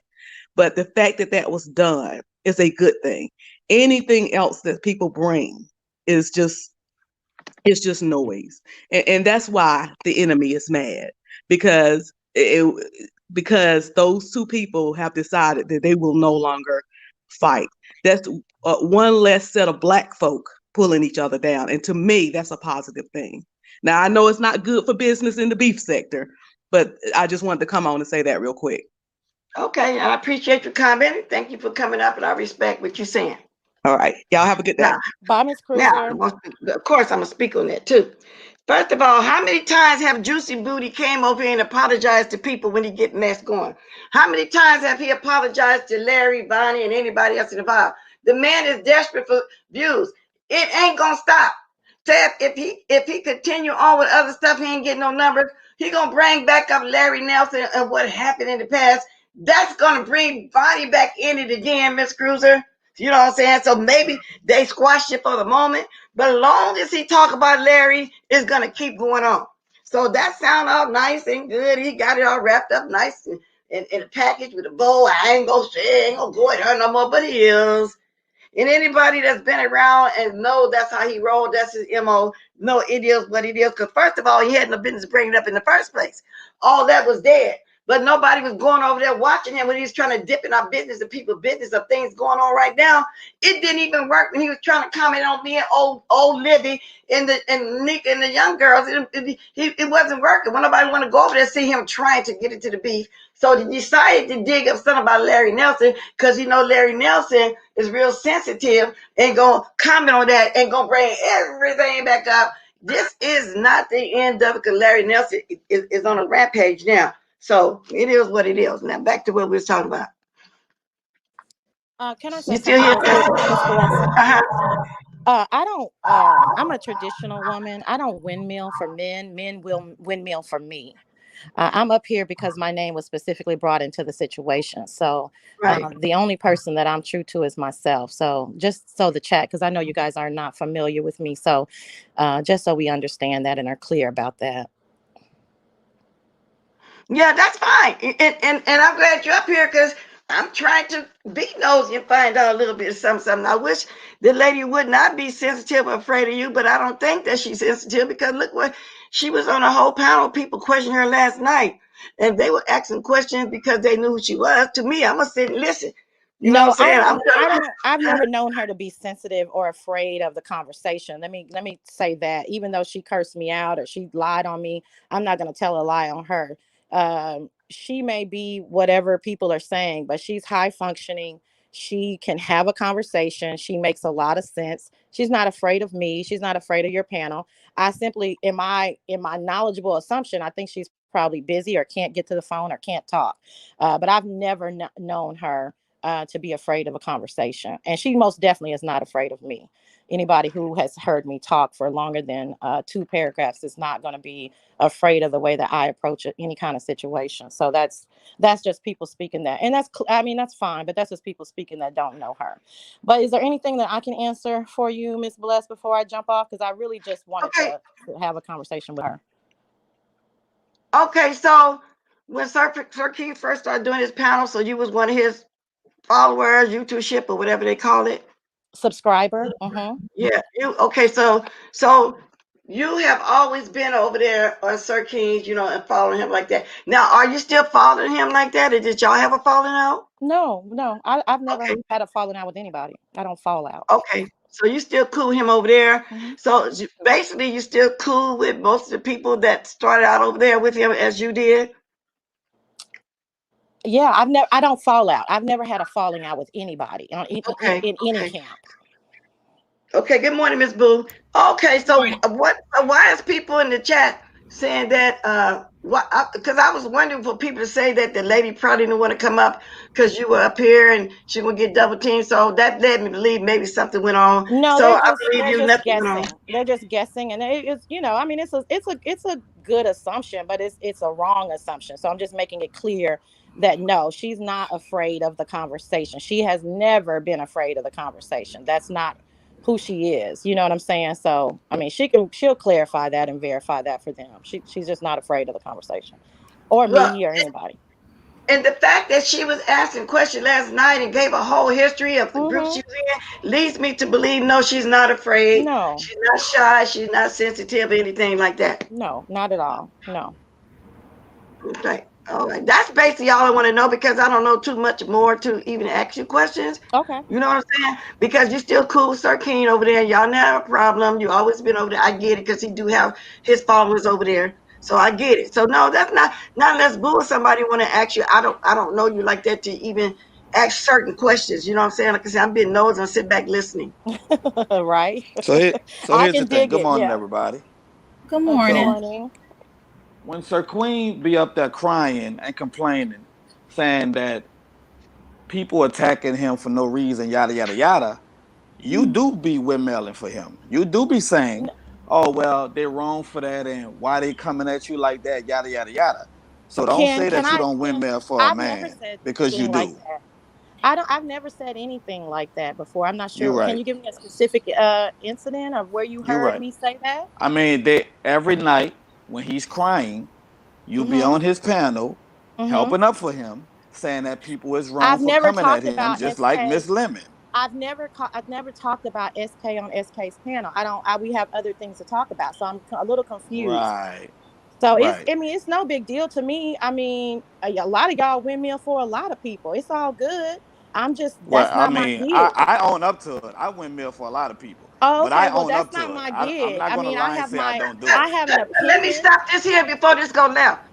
[SPEAKER 3] But the fact that that was done is a good thing. Anything else that people bring is just it's just noise, and that's why the enemy is mad because because those two people have decided that they will no longer fight. That's one less set of black folk pulling each other down, and to me, that's a positive thing. Now I know it's not good for business in the beef sector, but I just wanted to come on and say that real quick.
[SPEAKER 1] Okay, I appreciate your comment. Thank you for coming up, and I respect what you're saying.
[SPEAKER 3] All right, y'all have a good day.
[SPEAKER 1] Now,
[SPEAKER 2] Bye, Miss Cruiser.
[SPEAKER 1] of course, I'm gonna speak on that too. First of all, how many times have Juicy Booty came over here and apologized to people when he get mess going? How many times have he apologized to Larry, Bonnie, and anybody else involved? The man is desperate for views. It ain't gonna stop. Tab, if he continue on with other stuff, he ain't getting no numbers. He gonna bring back up Larry Nelson and what happened in the past. That's gonna bring Bonnie back in it again, Miss Cruiser. You know what I'm saying? So maybe they squash it for the moment, but long as he talk about Larry, it's gonna keep going on. So that sound all nice and good. He got it all wrapped up nice in a package with a bow. I ain't gonna go at her no more, but he is. And anybody that's been around and know that's how he rolled, that's his MO. no, it is what it is. Because first of all, he had no business bringing it up in the first place. All that was dead. But nobody was going over there watching him when he was trying to dip in our business and people's business of things going on right now. It didn't even work when he was trying to comment on me and old Livy and Nick and the young girls. It wasn't working. When nobody want to go over there see him trying to get into the beef. So he decided to dig up something about Larry Nelson because Larry Nelson is real sensitive and gonna comment on that and gonna bring everything back up. This is not the end of it because Larry Nelson is on a rampage now. So it is what it is. Now back to what we was talking about.
[SPEAKER 2] Can I
[SPEAKER 1] You
[SPEAKER 2] say
[SPEAKER 1] still
[SPEAKER 2] something
[SPEAKER 1] here?
[SPEAKER 2] real quick, Miss Blessing?
[SPEAKER 1] Uh-huh.
[SPEAKER 2] I'm a traditional woman. I don't windmill for men. Men will windmill for me. I'm up here because my name was specifically brought into the situation. So
[SPEAKER 1] Right.
[SPEAKER 2] the only person that I'm true to is myself. So just so the chat, because I know you guys are not familiar with me. So just so we understand that and are clear about that.
[SPEAKER 1] Yeah, that's fine. And I'm glad you're up here because I'm trying to be nosy and find out a little bit of something. I wish the lady would not be sensitive or afraid of you, but I don't think that she's sensitive because look what she was on a whole panel of people questioning her last night. And they were asking questions because they knew who she was. To me, I'm gonna sit and listen. You know
[SPEAKER 2] No,
[SPEAKER 1] what I'm saying?
[SPEAKER 2] I've never known her to be sensitive or afraid of the conversation. Let me say that. Even though she cursed me out or she lied on me, I'm not going to tell a lie on her. She may be whatever people are saying, but she's high functioning. She can have a conversation. She makes a lot of sense. She's not afraid of me. She's not afraid of your panel. I simply, in my knowledgeable assumption, I think she's probably busy or can't get to the phone or can't talk. But I've never known her to be afraid of a conversation. And she most definitely is not afraid of me. Anybody who has heard me talk for longer than 2 paragraphs is not going to be afraid of the way that I approach any kind of situation. So that's just people speaking that. And that's fine, but that's just people speaking that don't know her. But is there anything that I can answer for you, Miss Bless, before I jump off? Because I really just wanted
[SPEAKER 1] Okay.
[SPEAKER 2] to have a conversation with her.
[SPEAKER 1] Okay, so when Sir Keith first started doing his panel, so you was one of his followers, YouTubeship or whatever they call it.
[SPEAKER 2] Subscriber.
[SPEAKER 1] Yeah, okay, so you have always been over there on Sir King's, and following him like that. Now, are you still following him like that, or did y'all have a falling out?
[SPEAKER 2] No, I've never
[SPEAKER 1] Okay,
[SPEAKER 2] had a falling out with anybody. I don't fall out.
[SPEAKER 1] okay, so you still cool with him over there.
[SPEAKER 2] Mhm.
[SPEAKER 1] So basically, you still cool with most of the people that started out over there with him as you did.
[SPEAKER 2] Yeah, I don't fall out. I've never had a falling out with anybody
[SPEAKER 1] Okay,
[SPEAKER 2] in any
[SPEAKER 1] okay.
[SPEAKER 2] camp.
[SPEAKER 1] Okay, good morning, Miss Boo. Okay, so why is people in the chat saying that because I was wondering for people to say that the lady probably didn't want to come up because you were up here and she would get double teamed. So that led me to believe maybe something went on.
[SPEAKER 2] No,
[SPEAKER 1] So I believe
[SPEAKER 2] they're
[SPEAKER 1] you,
[SPEAKER 2] just
[SPEAKER 1] nothing went on.
[SPEAKER 2] guessing. They're just guessing, and it's I mean it's a good assumption, but it's a wrong assumption. So I'm just making it clear that no, she's not afraid of the conversation. She has never been afraid of the conversation. That's not who she is. You know what I'm saying? So I mean she'll clarify that and verify that for them. She's just not afraid of the conversation, or
[SPEAKER 1] Well,
[SPEAKER 2] me or anybody.
[SPEAKER 1] and the fact that she was asking questions last night and gave a whole history of the group she
[SPEAKER 2] Mm-hmm.
[SPEAKER 1] was in leads me to believe no, she's not afraid.
[SPEAKER 2] No,
[SPEAKER 1] She's not shy. She's not sensitive, anything like that.
[SPEAKER 2] no, not at all. No.
[SPEAKER 1] Okay. All right. That's basically all I want to know because I don't know too much more to even ask you questions.
[SPEAKER 2] Okay.
[SPEAKER 1] You know what I'm saying? Because you're still cool with Sir King over there. Y'all never have a problem. You always been over there. I get it because he do have his followers over there. So I get it. So no, that's not unless Boo or somebody want to ask you. I don't know you like that to even ask certain questions. You know what I'm saying? Like I said, I'm being nosy and sit back listening.
[SPEAKER 2] Right.
[SPEAKER 4] So
[SPEAKER 2] I
[SPEAKER 4] here's the
[SPEAKER 2] can
[SPEAKER 4] thing.
[SPEAKER 2] dig
[SPEAKER 4] Good
[SPEAKER 2] it.
[SPEAKER 4] morning,
[SPEAKER 2] Yeah.
[SPEAKER 4] everybody.
[SPEAKER 5] Good
[SPEAKER 2] Good
[SPEAKER 4] So
[SPEAKER 5] morning.
[SPEAKER 2] morning.
[SPEAKER 4] when Sir Queen be up there crying and complaining, saying that people attacking him for no reason, yada yada yada, you do be windmilling for him. You do be saying, "Oh well, they're wrong for that, and why they coming at you like that, yada yada yada." So don't say
[SPEAKER 2] Can
[SPEAKER 4] that you
[SPEAKER 2] I?
[SPEAKER 4] don't windmill for a
[SPEAKER 2] I've never
[SPEAKER 4] man
[SPEAKER 2] said
[SPEAKER 4] because you
[SPEAKER 2] anything like
[SPEAKER 4] do.
[SPEAKER 2] that. I've never said anything like that before. I'm not
[SPEAKER 4] You're
[SPEAKER 2] sure. Can
[SPEAKER 4] right.
[SPEAKER 2] you give me a specific incident of where you
[SPEAKER 4] You're
[SPEAKER 2] heard
[SPEAKER 4] right.
[SPEAKER 2] me say that?
[SPEAKER 4] I mean, they every night when he's crying, you be
[SPEAKER 2] Mm-hmm.
[SPEAKER 4] on his panel,
[SPEAKER 2] Mm-hmm.
[SPEAKER 4] helping up for him, saying that people is wrong
[SPEAKER 2] I've
[SPEAKER 4] for
[SPEAKER 2] never
[SPEAKER 4] coming at
[SPEAKER 2] talked
[SPEAKER 4] him,
[SPEAKER 2] about
[SPEAKER 4] just like
[SPEAKER 2] SK.
[SPEAKER 4] Miss Lemon.
[SPEAKER 2] I've never talked about SK on SK's panel. We have other things to talk about, so I'm a little confused.
[SPEAKER 4] Right.
[SPEAKER 2] So
[SPEAKER 4] Right.
[SPEAKER 2] it's no big deal to me. I mean, a lot of y'all windmill for a lot of people. It's all good. That's
[SPEAKER 4] Well, I
[SPEAKER 2] not my
[SPEAKER 4] mean,
[SPEAKER 2] gig.
[SPEAKER 4] I own up to it. I windmill for a lot of people,
[SPEAKER 2] Oh,
[SPEAKER 4] but
[SPEAKER 2] okay,
[SPEAKER 4] I
[SPEAKER 2] well,
[SPEAKER 4] own
[SPEAKER 2] that's
[SPEAKER 4] up to
[SPEAKER 2] not
[SPEAKER 4] it.
[SPEAKER 2] my
[SPEAKER 4] I'm
[SPEAKER 2] gig.
[SPEAKER 4] not
[SPEAKER 2] I
[SPEAKER 4] gonna
[SPEAKER 2] mean,
[SPEAKER 4] lie and say I don't do
[SPEAKER 2] I
[SPEAKER 4] it.
[SPEAKER 2] have an
[SPEAKER 1] Let me
[SPEAKER 2] opinion.
[SPEAKER 1] stop this here before this goes left.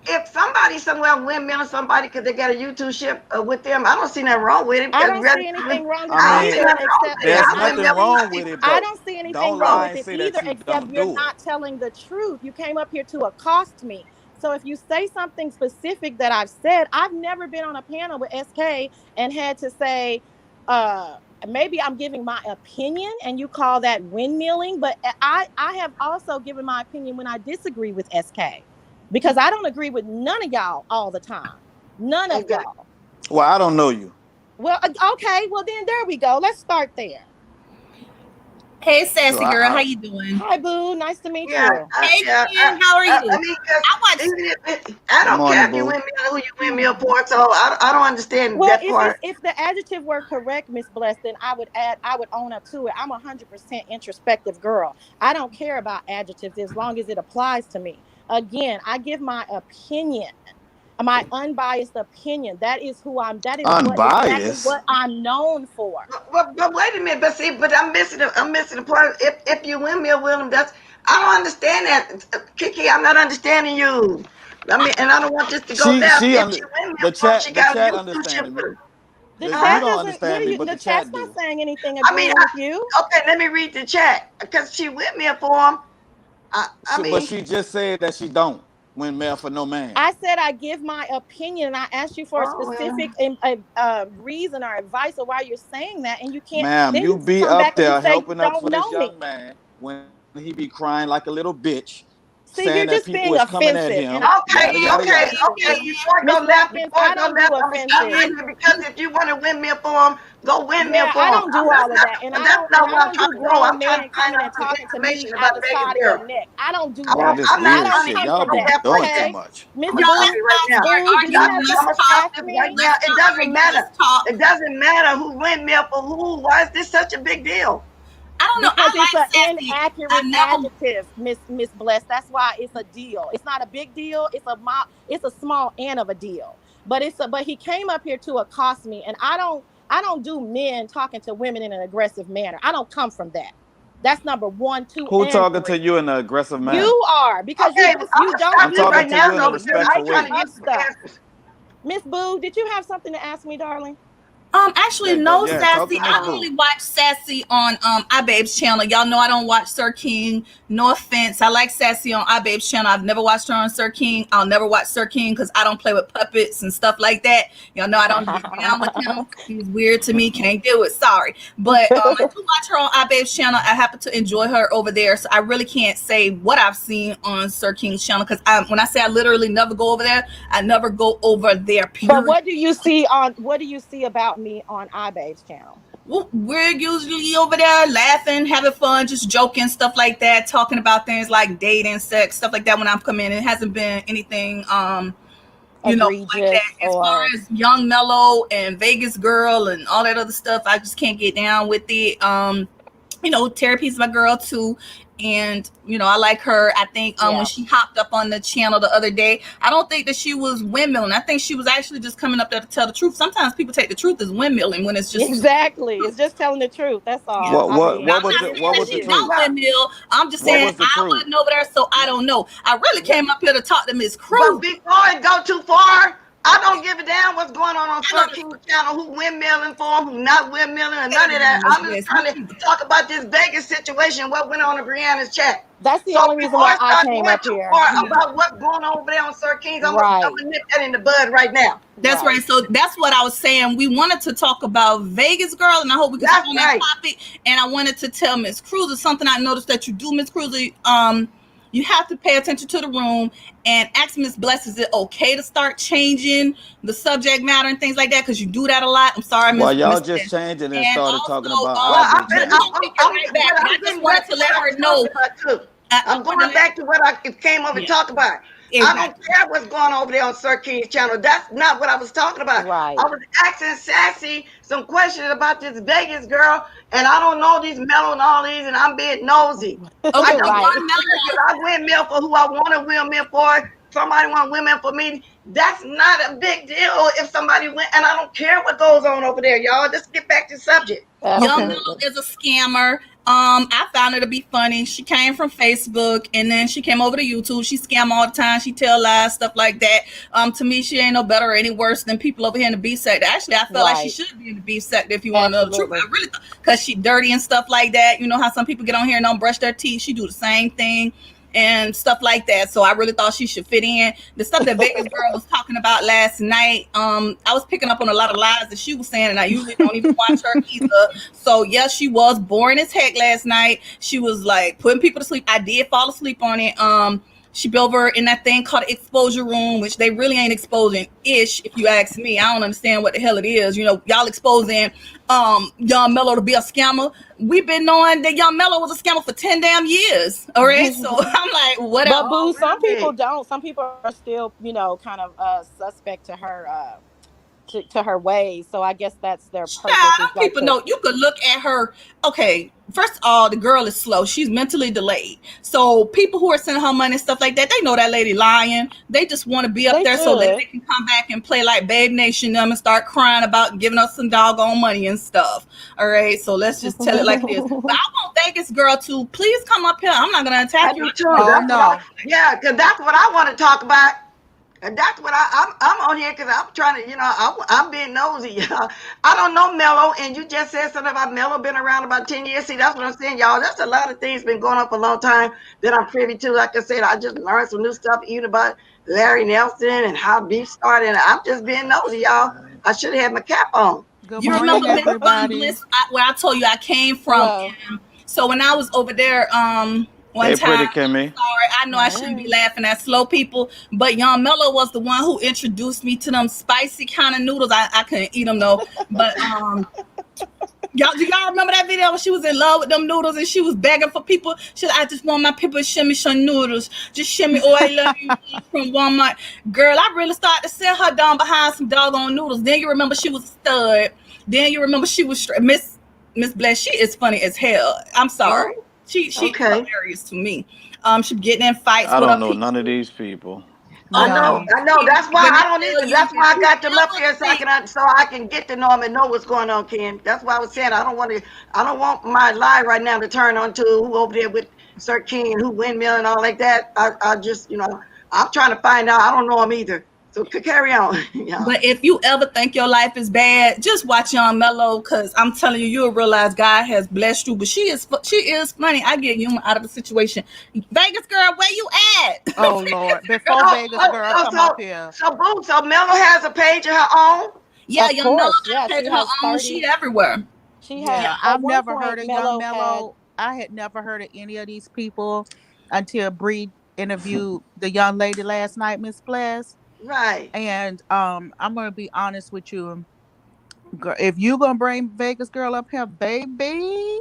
[SPEAKER 1] If somebody somewhere windmilling somebody because they got a YouTube ship with them, I don't see nothing wrong with it.
[SPEAKER 2] I don't see anything wrong with
[SPEAKER 4] I
[SPEAKER 2] it
[SPEAKER 4] mean,
[SPEAKER 2] either, except
[SPEAKER 4] there's
[SPEAKER 2] I
[SPEAKER 4] nothing
[SPEAKER 2] don't see
[SPEAKER 4] wrong with it,
[SPEAKER 2] I
[SPEAKER 4] but
[SPEAKER 2] don't see anything
[SPEAKER 4] don't
[SPEAKER 2] wrong
[SPEAKER 4] lie
[SPEAKER 2] with
[SPEAKER 4] and
[SPEAKER 2] it
[SPEAKER 4] say
[SPEAKER 2] either,
[SPEAKER 4] that you
[SPEAKER 2] except
[SPEAKER 4] don't
[SPEAKER 2] you're
[SPEAKER 4] do it.
[SPEAKER 2] not telling the truth. You came up here to accost me. So if you say something specific that I've said, I've never been on a panel with SK and had to say, maybe I'm giving my opinion and you call that windmilling, but I have also given my opinion when I disagree with SK, because I don't agree with none of y'all all the time. None of y'all.
[SPEAKER 4] Well, I don't know you.
[SPEAKER 2] Well, okay. Well, then there we go. Let's start there.
[SPEAKER 5] Hey, sassy
[SPEAKER 4] So
[SPEAKER 5] girl, how you doing?
[SPEAKER 2] Hi, boo. Nice to meet
[SPEAKER 1] Yeah,
[SPEAKER 2] you.
[SPEAKER 5] Hey, Ken, how are you?
[SPEAKER 1] I mean, 'cause
[SPEAKER 5] I watched.
[SPEAKER 1] even I don't
[SPEAKER 4] Morning,
[SPEAKER 1] care if you
[SPEAKER 4] boo.
[SPEAKER 1] windmill who you windmill for, so I don't understand
[SPEAKER 2] Well,
[SPEAKER 1] that part.
[SPEAKER 2] if the adjective were correct, Miss Blessed, then I would own up to it. I'm 100% introspective girl. I don't care about adjectives as long as it applies to me. Again, I give my opinion, my unbiased opinion. That is exactly
[SPEAKER 4] Unbiased.
[SPEAKER 2] what I'm known for.
[SPEAKER 1] But wait a minute, but I'm missing the part. If you windmill with them, I don't understand that, Kiki. I'm not understanding you. I mean, and I don't want this to go left. If she windmill
[SPEAKER 4] The
[SPEAKER 1] for them, she got
[SPEAKER 4] chat
[SPEAKER 1] a YouTube ship
[SPEAKER 4] understanding
[SPEAKER 1] with
[SPEAKER 4] me.
[SPEAKER 1] her.
[SPEAKER 2] The
[SPEAKER 4] You
[SPEAKER 2] chat
[SPEAKER 4] don't
[SPEAKER 2] doesn't.
[SPEAKER 4] understand me, but
[SPEAKER 2] The
[SPEAKER 4] the
[SPEAKER 2] chat's
[SPEAKER 4] chat
[SPEAKER 2] not
[SPEAKER 4] do.
[SPEAKER 2] saying anything
[SPEAKER 1] I mean,
[SPEAKER 2] agreeing with you.
[SPEAKER 1] okay, let me read the chat because she windmill for them. I
[SPEAKER 4] But
[SPEAKER 1] mean,
[SPEAKER 4] she just said that she don't windmill for no man.
[SPEAKER 2] I said I give my opinion, and I asked you for a
[SPEAKER 1] oh,
[SPEAKER 2] specific reason or advice of why you're saying that, and you can't.
[SPEAKER 4] Ma'am,
[SPEAKER 2] Then
[SPEAKER 4] you
[SPEAKER 2] you
[SPEAKER 4] be
[SPEAKER 2] come back
[SPEAKER 4] up
[SPEAKER 2] and you
[SPEAKER 4] there
[SPEAKER 2] say you
[SPEAKER 4] helping up
[SPEAKER 2] don't
[SPEAKER 4] for this
[SPEAKER 2] know me.
[SPEAKER 4] young man when he be crying like a little bitch,
[SPEAKER 2] See, you're
[SPEAKER 4] saying that
[SPEAKER 2] just
[SPEAKER 4] people
[SPEAKER 2] being
[SPEAKER 4] is coming at
[SPEAKER 2] offensive, and
[SPEAKER 4] him,
[SPEAKER 1] okay,
[SPEAKER 4] yada yada
[SPEAKER 1] okay,
[SPEAKER 4] yada.
[SPEAKER 1] okay. Before I
[SPEAKER 2] Miss
[SPEAKER 1] go left,
[SPEAKER 2] Watkins, I don't do
[SPEAKER 1] I'm gonna stop
[SPEAKER 2] offensive.
[SPEAKER 1] right here because if you want to windmill for them, go windmill
[SPEAKER 2] Yeah,
[SPEAKER 1] for
[SPEAKER 2] I
[SPEAKER 1] them.
[SPEAKER 2] don't do all of that, and
[SPEAKER 1] That's not
[SPEAKER 2] I
[SPEAKER 1] where I'm
[SPEAKER 2] don't
[SPEAKER 1] trying
[SPEAKER 2] do
[SPEAKER 1] to go.
[SPEAKER 2] grown
[SPEAKER 1] I'm trying to
[SPEAKER 2] men
[SPEAKER 1] find
[SPEAKER 2] coming
[SPEAKER 1] out
[SPEAKER 2] and
[SPEAKER 1] some
[SPEAKER 2] talking to me
[SPEAKER 1] information
[SPEAKER 2] out
[SPEAKER 1] about
[SPEAKER 2] the
[SPEAKER 1] Vegas
[SPEAKER 2] side of your
[SPEAKER 1] girl.
[SPEAKER 2] neck. I don't do that.
[SPEAKER 4] Man, this
[SPEAKER 1] I'm not
[SPEAKER 4] weird
[SPEAKER 2] I don't
[SPEAKER 1] trying to
[SPEAKER 4] shit.
[SPEAKER 2] come
[SPEAKER 4] Y'all
[SPEAKER 2] from
[SPEAKER 4] be
[SPEAKER 1] go
[SPEAKER 2] that.
[SPEAKER 1] that
[SPEAKER 4] doing
[SPEAKER 1] part
[SPEAKER 4] too
[SPEAKER 2] Okay,
[SPEAKER 1] there.
[SPEAKER 4] much.
[SPEAKER 2] Miss
[SPEAKER 1] I'm
[SPEAKER 5] Y'all,
[SPEAKER 1] gonna
[SPEAKER 5] let's
[SPEAKER 1] tell
[SPEAKER 2] Boo,
[SPEAKER 1] you right
[SPEAKER 5] not
[SPEAKER 1] now.
[SPEAKER 5] start
[SPEAKER 2] Boo, do you
[SPEAKER 5] arguing.
[SPEAKER 2] have
[SPEAKER 5] Let's
[SPEAKER 2] something to
[SPEAKER 5] talk.
[SPEAKER 2] ask
[SPEAKER 1] This right
[SPEAKER 2] me?
[SPEAKER 1] now.
[SPEAKER 5] Let's
[SPEAKER 1] It
[SPEAKER 5] not
[SPEAKER 1] doesn't
[SPEAKER 5] argue.
[SPEAKER 1] matter.
[SPEAKER 5] Let's talk.
[SPEAKER 1] It doesn't matter who windmill for who. Why is this such a big deal?
[SPEAKER 5] I don't know.
[SPEAKER 2] Because
[SPEAKER 5] I
[SPEAKER 2] it's
[SPEAKER 5] like
[SPEAKER 2] an
[SPEAKER 5] sassy.
[SPEAKER 2] inaccurate
[SPEAKER 5] I never.
[SPEAKER 2] adjective, Miss Bless. That's why it's a deal. It's not a big deal. It's a small end of a deal. But but he came up here to accost me, and I don't do men talking to women in an aggressive manner. I don't come from that. That's number 1, 2,
[SPEAKER 4] Who
[SPEAKER 2] and
[SPEAKER 4] talking
[SPEAKER 2] 3.
[SPEAKER 4] to you in an aggressive manner?
[SPEAKER 2] You are, because
[SPEAKER 1] Okay, I'm
[SPEAKER 2] you
[SPEAKER 1] gonna
[SPEAKER 2] don't
[SPEAKER 1] stop
[SPEAKER 4] I'm
[SPEAKER 1] this
[SPEAKER 4] talking
[SPEAKER 1] right
[SPEAKER 4] to
[SPEAKER 1] now
[SPEAKER 4] you in a
[SPEAKER 1] though
[SPEAKER 2] listen.
[SPEAKER 1] because
[SPEAKER 2] You're
[SPEAKER 1] I
[SPEAKER 4] respectful
[SPEAKER 1] ain't trying
[SPEAKER 2] making
[SPEAKER 1] to
[SPEAKER 4] way.
[SPEAKER 2] up
[SPEAKER 1] use
[SPEAKER 2] stuff.
[SPEAKER 1] answers.
[SPEAKER 2] Miss Boo, did you have something to ask me, darling?
[SPEAKER 5] Actually, no,
[SPEAKER 4] Yeah, talk
[SPEAKER 5] Sassy.
[SPEAKER 4] to Miss
[SPEAKER 5] I
[SPEAKER 4] Boo.
[SPEAKER 5] only watch Sassy on iBabe's channel. Y'all know I don't watch Sir King. No offense. I like Sassy on iBabe's channel. I've never watched her on Sir King. I'll never watch Sir King because I don't play with puppets and stuff like that. Y'all know I don't get down with him. He's weird to me. Can't do it. Sorry. But I do watch her on iBabe's channel. I happen to enjoy her over there. So I really can't say what I've seen on Sir King's channel because when I say I literally never go over there, I never go over there, period.
[SPEAKER 2] But what do you see about me on iBabe's channel?
[SPEAKER 5] Well, we're usually over there laughing, having fun, just joking, stuff like that, talking about things like dating, sex, stuff like that when I've come in. It hasn't been anything like
[SPEAKER 2] Egregious
[SPEAKER 5] that. As far
[SPEAKER 2] or
[SPEAKER 5] as Young Mellow and Vegas Girl and all that other stuff, I just can't get down with it. Therapy's my girl too. And I like her. I think when she hopped up on the channel the other day, I don't think that she was windmilling. I think she was actually just coming up there to tell the truth. Sometimes people take the truth as windmilling when it's just
[SPEAKER 2] exactly. It's just telling the truth. That's all.
[SPEAKER 5] Yeah.
[SPEAKER 4] What
[SPEAKER 2] I mean,
[SPEAKER 4] what
[SPEAKER 5] I'm
[SPEAKER 4] was
[SPEAKER 5] not
[SPEAKER 4] the
[SPEAKER 5] saying
[SPEAKER 4] what
[SPEAKER 5] that
[SPEAKER 4] was the
[SPEAKER 5] she
[SPEAKER 4] truth?
[SPEAKER 5] don't windmill. I'm just
[SPEAKER 4] What
[SPEAKER 5] saying
[SPEAKER 4] was the
[SPEAKER 5] I
[SPEAKER 4] truth?
[SPEAKER 5] wasn't over there, so I don't know. I really came up here to talk to Miss
[SPEAKER 1] But
[SPEAKER 5] Cruz.
[SPEAKER 1] before it go too far, I don't give a damn what's going on Sir King's channel, who windmilling for him, who not windmilling, and none of that. I'm just trying to talk about this Vegas situation, what went on in Brianna's chat.
[SPEAKER 2] that's the
[SPEAKER 1] So
[SPEAKER 2] only reason
[SPEAKER 1] before
[SPEAKER 2] why
[SPEAKER 1] I
[SPEAKER 2] I
[SPEAKER 1] start
[SPEAKER 2] came
[SPEAKER 1] going
[SPEAKER 2] up
[SPEAKER 1] too
[SPEAKER 2] here.
[SPEAKER 1] far about what's going on over there on Sir King's, I'm gonna nip that in the bud right now.
[SPEAKER 5] That's right. So that's what I was saying. We wanted to talk about Vegas Girl, and I hope we can stay on that topic. And I wanted to tell Miss Cruz something I noticed that you do, Miss Cruz. You have to pay attention to the room and ask Miss Bless, is it okay to start changing the subject matter and things like that? Because you do that a lot. I'm sorry, Miss.
[SPEAKER 4] Well, y'all just changed it and started talking about
[SPEAKER 1] I'm
[SPEAKER 5] I just wanted to let her know.
[SPEAKER 1] I'm going back to what I came over to talk about. I don't care what's going on over there on Sir King's channel. That's not what I was talking about.
[SPEAKER 2] Right.
[SPEAKER 1] I was asking Sassy some questions about this Vegas girl, and I don't know these Mellow and all these, and I'm being nosy. I
[SPEAKER 5] Okay,
[SPEAKER 1] just
[SPEAKER 2] right.
[SPEAKER 1] want to because I windmill for who I want to windmill for. Somebody want women for me. That's not a big deal if somebody went, and I don't care what goes on over there, y'all. Just get back to the subject.
[SPEAKER 5] Young
[SPEAKER 2] Absolutely.
[SPEAKER 5] Mellow is a scammer. I found her to be funny. She came from Facebook and then she came over to YouTube. She scam all the time. She tell lies, stuff like that. To me, she ain't no better or any worse than people over here in the beef sector. Actually, I feel like she
[SPEAKER 2] Right.
[SPEAKER 5] should be in the beef sector if you want to know the truth.
[SPEAKER 2] Absolutely.
[SPEAKER 5] I really because she dirty and stuff like that. You know how some people get on here and don't brush their teeth. She do the same thing and stuff like that. So I really thought she should fit in. The stuff that Vegas girl was talking about last night, I was picking up on a lot of lies that she was saying, and I usually don't even watch her either. So yes, she was boring as heck last night. She was like putting people to sleep. I did fall asleep on it. She be over in that thing called the exposure room, which they really ain't exposing ish, if you ask me. I don't understand what the hell it is. You know, y'all exposing Young Mellow to be a scammer. We've been knowing that Young Mellow was a scammer for 10 damn years. All right. So I'm like, whatever.
[SPEAKER 2] But boo, some
[SPEAKER 1] really?
[SPEAKER 2] people don't. Some people are still, kind of suspect to her to her ways. So I guess that's their purpose.
[SPEAKER 5] Child,
[SPEAKER 2] is like
[SPEAKER 5] people
[SPEAKER 2] to-
[SPEAKER 5] know you could look at her. Okay, first of all, the girl is slow. She's mentally delayed. So people who are sending her money and stuff like that, they know that lady lying. They just want to be up
[SPEAKER 2] They
[SPEAKER 5] there so that
[SPEAKER 2] should.
[SPEAKER 5] they can come back and play like Babe Nation them and start crying about giving us some doggone money and stuff. All right, so let's just tell it like it is. But I want Vegas girl to please come up here. I'm not gonna
[SPEAKER 1] I
[SPEAKER 5] attack you.
[SPEAKER 1] do too.
[SPEAKER 6] Oh,
[SPEAKER 1] That's
[SPEAKER 6] no.
[SPEAKER 1] what yeah, because that's what I want to talk about. And that's what I'm on here because I'm trying to, I'm being nosy, y'all. I don't know Mellow, and you just said something about Mellow been around about 10 years. See, that's what I'm saying, y'all. There's a lot of things been going on for a long time that I'm privy to. Like I said, I just learned some new stuff even about Larry Nelson and how beef started. And I'm just being nosy, y'all. I should have had my cap on.
[SPEAKER 6] Good
[SPEAKER 5] You
[SPEAKER 6] morning,
[SPEAKER 5] remember Miss
[SPEAKER 6] everybody.
[SPEAKER 5] Bliss, where I told you I came from?
[SPEAKER 2] Hello.
[SPEAKER 5] So when I was over there, one
[SPEAKER 4] Hey,
[SPEAKER 5] time,
[SPEAKER 4] pretty Kimmy.
[SPEAKER 5] sorry, I know I shouldn't be laughing at slow people, but Young Mellow was the one who introduced me to them spicy kind of noodles. I couldn't eat them though, but y'all, do y'all remember that video when she was in love with them noodles and she was begging for people? I just want my people to shimmy some noodles, just shimmy. Oh, I love you from Walmart, girl. I really started to send her down behind some doggone noodles. Then you remember she was a stud. Then you remember she was Miss Bless. She is funny as hell. I'm sorry. She's
[SPEAKER 1] Okay.
[SPEAKER 5] hilarious to me. She getting in fights
[SPEAKER 4] I
[SPEAKER 5] with
[SPEAKER 4] don't
[SPEAKER 5] her
[SPEAKER 4] know
[SPEAKER 5] people.
[SPEAKER 4] none of these people.
[SPEAKER 1] I
[SPEAKER 6] No.
[SPEAKER 1] know. That's why I don't either.
[SPEAKER 5] You-
[SPEAKER 1] That's why I got them
[SPEAKER 5] you
[SPEAKER 1] up here so I can get to know them and know what's going on, Ken. That's why I was saying I don't want my live right now to turn on to who over there with Sir King and who windmill and all like that. I just, I'm trying to find out. I don't know them either. So carry on. Yeah.
[SPEAKER 5] But if you ever think your life is bad, just watch Young Mellow, because I'm telling you, you'll realize God has blessed you. But she is funny. I get humor out of the situation. Vegas girl, where you at?
[SPEAKER 6] Oh, Lord. Before Vegas girl come up here.
[SPEAKER 1] So Mello has a page of her own.
[SPEAKER 5] Yeah,
[SPEAKER 2] Of
[SPEAKER 5] Young Mellow
[SPEAKER 2] course,
[SPEAKER 5] got
[SPEAKER 2] yeah,
[SPEAKER 5] a page
[SPEAKER 2] she
[SPEAKER 5] of her
[SPEAKER 2] has
[SPEAKER 5] own.
[SPEAKER 2] 30.
[SPEAKER 5] She everywhere.
[SPEAKER 2] She
[SPEAKER 6] Yeah,
[SPEAKER 2] had. at
[SPEAKER 6] I've
[SPEAKER 2] one
[SPEAKER 6] never
[SPEAKER 2] point,
[SPEAKER 6] heard of Young Mellow. I had never heard of any of these people until Bree interviewed the young lady last night, Miss Bless.
[SPEAKER 1] Right.
[SPEAKER 6] And I'm gonna be honest with you, girl, if you gonna bring Vegas girl up here, baby,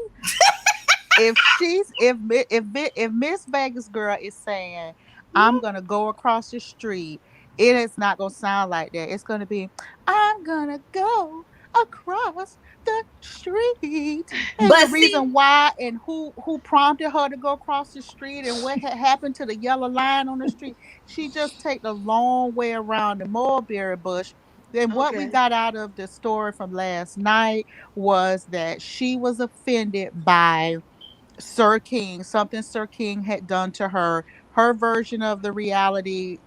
[SPEAKER 6] if Miss Vegas girl is saying I'm gonna go across the street, it is not gonna sound like that. It's gonna be I'm gonna go across the street. And
[SPEAKER 5] But
[SPEAKER 6] the reason why and who prompted her to go across the street and what had happened to the yellow line on the street, she just take the long way around the mulberry bush. Then what we
[SPEAKER 1] Okay.
[SPEAKER 6] got out of the story from last night was that she was offended by Sir King, something Sir King had done to her. Her version of the reality,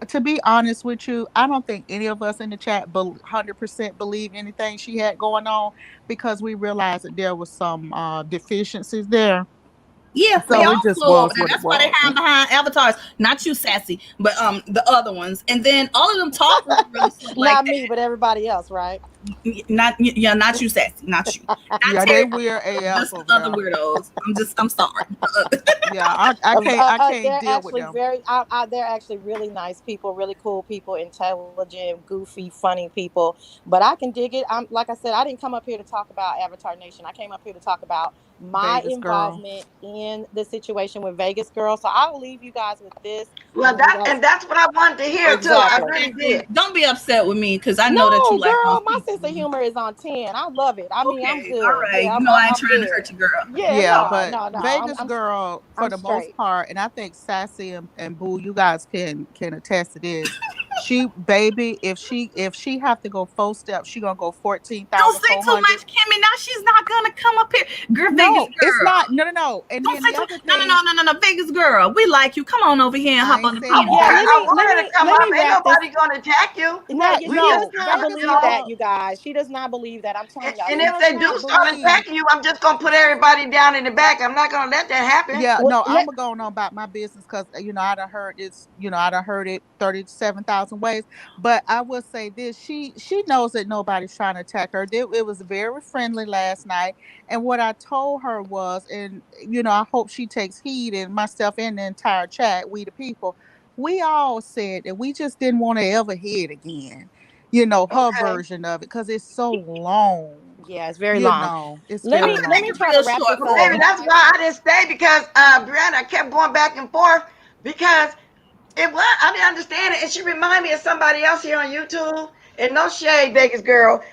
[SPEAKER 6] to be honest with you, I don't think any of us in the chat 100% believe anything she had going on, because we realized that there was some deficiencies there.
[SPEAKER 5] yeah,
[SPEAKER 6] So
[SPEAKER 5] they all
[SPEAKER 6] it just
[SPEAKER 5] slow over
[SPEAKER 6] was
[SPEAKER 5] there.
[SPEAKER 6] what it
[SPEAKER 5] That's why they
[SPEAKER 6] was.
[SPEAKER 5] hide behind avatars. Not you, Sassy, but the other ones. And then all of them talk really slow like
[SPEAKER 2] Not
[SPEAKER 5] that.
[SPEAKER 2] me, but everybody else, right?
[SPEAKER 5] Not not you, Sassy, not you. Not
[SPEAKER 6] Yeah, they
[SPEAKER 5] Terry,
[SPEAKER 6] weird AF
[SPEAKER 5] just the
[SPEAKER 6] over
[SPEAKER 5] other
[SPEAKER 6] there.
[SPEAKER 5] weirdos. I'm sorry.
[SPEAKER 6] Yeah, I can't
[SPEAKER 2] They're
[SPEAKER 6] deal with
[SPEAKER 2] actually
[SPEAKER 6] them.
[SPEAKER 2] they're actually really nice people, really cool people, intelligent, goofy, funny people. But I can dig it. I'm like I said, I didn't come up here to talk about Avatar Nation. I came up here to talk about my
[SPEAKER 6] Vegas girl.
[SPEAKER 2] involvement in the situation with Vegas Girl. So I'll leave you guys with this.
[SPEAKER 1] Well,
[SPEAKER 2] You guys,
[SPEAKER 1] that's what I wanted to hear too. I
[SPEAKER 2] exactly.
[SPEAKER 1] really did.
[SPEAKER 5] Don't be upset with me because I know that you
[SPEAKER 2] No,
[SPEAKER 5] like those
[SPEAKER 2] girl, my sense of
[SPEAKER 5] people.
[SPEAKER 2] humor is on 10. I love it. I mean, I'm
[SPEAKER 5] Okay, all
[SPEAKER 2] good.
[SPEAKER 5] right.
[SPEAKER 2] Yeah,
[SPEAKER 5] You know I ain't
[SPEAKER 2] I'm
[SPEAKER 5] trying to
[SPEAKER 2] good.
[SPEAKER 5] hurt you, girl.
[SPEAKER 2] Yeah,
[SPEAKER 6] Yeah,
[SPEAKER 2] no,
[SPEAKER 6] but
[SPEAKER 2] no, no.
[SPEAKER 6] Vegas girl, for
[SPEAKER 2] I'm
[SPEAKER 6] the most
[SPEAKER 2] straight.
[SPEAKER 6] part, and I think Sassy and Boo, you guys can attest to this. She, baby, if she have to go 4 steps, she gonna go
[SPEAKER 5] Don't say too
[SPEAKER 6] 14,400.
[SPEAKER 5] much, Kimmy. Now she's not gonna come up here. Girl, Vegas
[SPEAKER 6] No, it's
[SPEAKER 5] girl.
[SPEAKER 6] not. No. And
[SPEAKER 5] Don't
[SPEAKER 6] then
[SPEAKER 5] say
[SPEAKER 6] the
[SPEAKER 5] too.
[SPEAKER 6] other
[SPEAKER 5] No, no,
[SPEAKER 6] thing,
[SPEAKER 5] no, no, no, no. Vegas girl. We like you. Come on over here and
[SPEAKER 6] I
[SPEAKER 5] hop
[SPEAKER 6] ain't
[SPEAKER 5] on the
[SPEAKER 6] saying
[SPEAKER 2] Yeah,
[SPEAKER 5] podcast.
[SPEAKER 6] that.
[SPEAKER 1] I want her to come
[SPEAKER 2] let
[SPEAKER 1] up.
[SPEAKER 2] me
[SPEAKER 1] Ain't
[SPEAKER 2] wrap this.
[SPEAKER 1] nobody gonna attack you.
[SPEAKER 2] No,
[SPEAKER 6] Right?
[SPEAKER 1] We
[SPEAKER 2] she
[SPEAKER 1] just,
[SPEAKER 2] does
[SPEAKER 6] No,
[SPEAKER 2] not
[SPEAKER 6] Vegas
[SPEAKER 1] you
[SPEAKER 2] believe
[SPEAKER 1] know,
[SPEAKER 2] that,
[SPEAKER 6] girl.
[SPEAKER 2] you guys. She does not believe that. I'm telling y'all,
[SPEAKER 1] and
[SPEAKER 6] She
[SPEAKER 2] she
[SPEAKER 1] if
[SPEAKER 6] does
[SPEAKER 1] they
[SPEAKER 2] doesn't.
[SPEAKER 1] do
[SPEAKER 6] not
[SPEAKER 1] start
[SPEAKER 6] believe.
[SPEAKER 1] attacking you, I'm just gonna put everybody down in the back. I'm not gonna let that happen.
[SPEAKER 6] Yeah,
[SPEAKER 2] What
[SPEAKER 6] no, I'm
[SPEAKER 2] let
[SPEAKER 6] gonna go on about my business because I done heard this. I done heard it 37,000 ways. But I will say this: she knows that nobody's trying to attack her. It was very friendly last night, and what I told her was, and I hope she takes heed, and myself and the entire chat, we the people, we all said that we just didn't want to ever hear it again. Her
[SPEAKER 1] Okay.
[SPEAKER 6] version of it because it's so long.
[SPEAKER 2] Yeah, it's very long.
[SPEAKER 6] It's
[SPEAKER 2] Let
[SPEAKER 6] very
[SPEAKER 2] me let
[SPEAKER 5] Make
[SPEAKER 2] me
[SPEAKER 5] it
[SPEAKER 6] long.
[SPEAKER 2] try to
[SPEAKER 5] real
[SPEAKER 2] wrap
[SPEAKER 5] short
[SPEAKER 2] this
[SPEAKER 1] Well,
[SPEAKER 2] up.
[SPEAKER 5] for
[SPEAKER 1] baby,
[SPEAKER 2] You
[SPEAKER 5] her.
[SPEAKER 1] that's
[SPEAKER 2] guys,
[SPEAKER 1] why I didn't stay because Brianna kept going back and forth because I didn't understand it, and she reminded me of somebody else here on YouTube. And no shade, Vegas girl.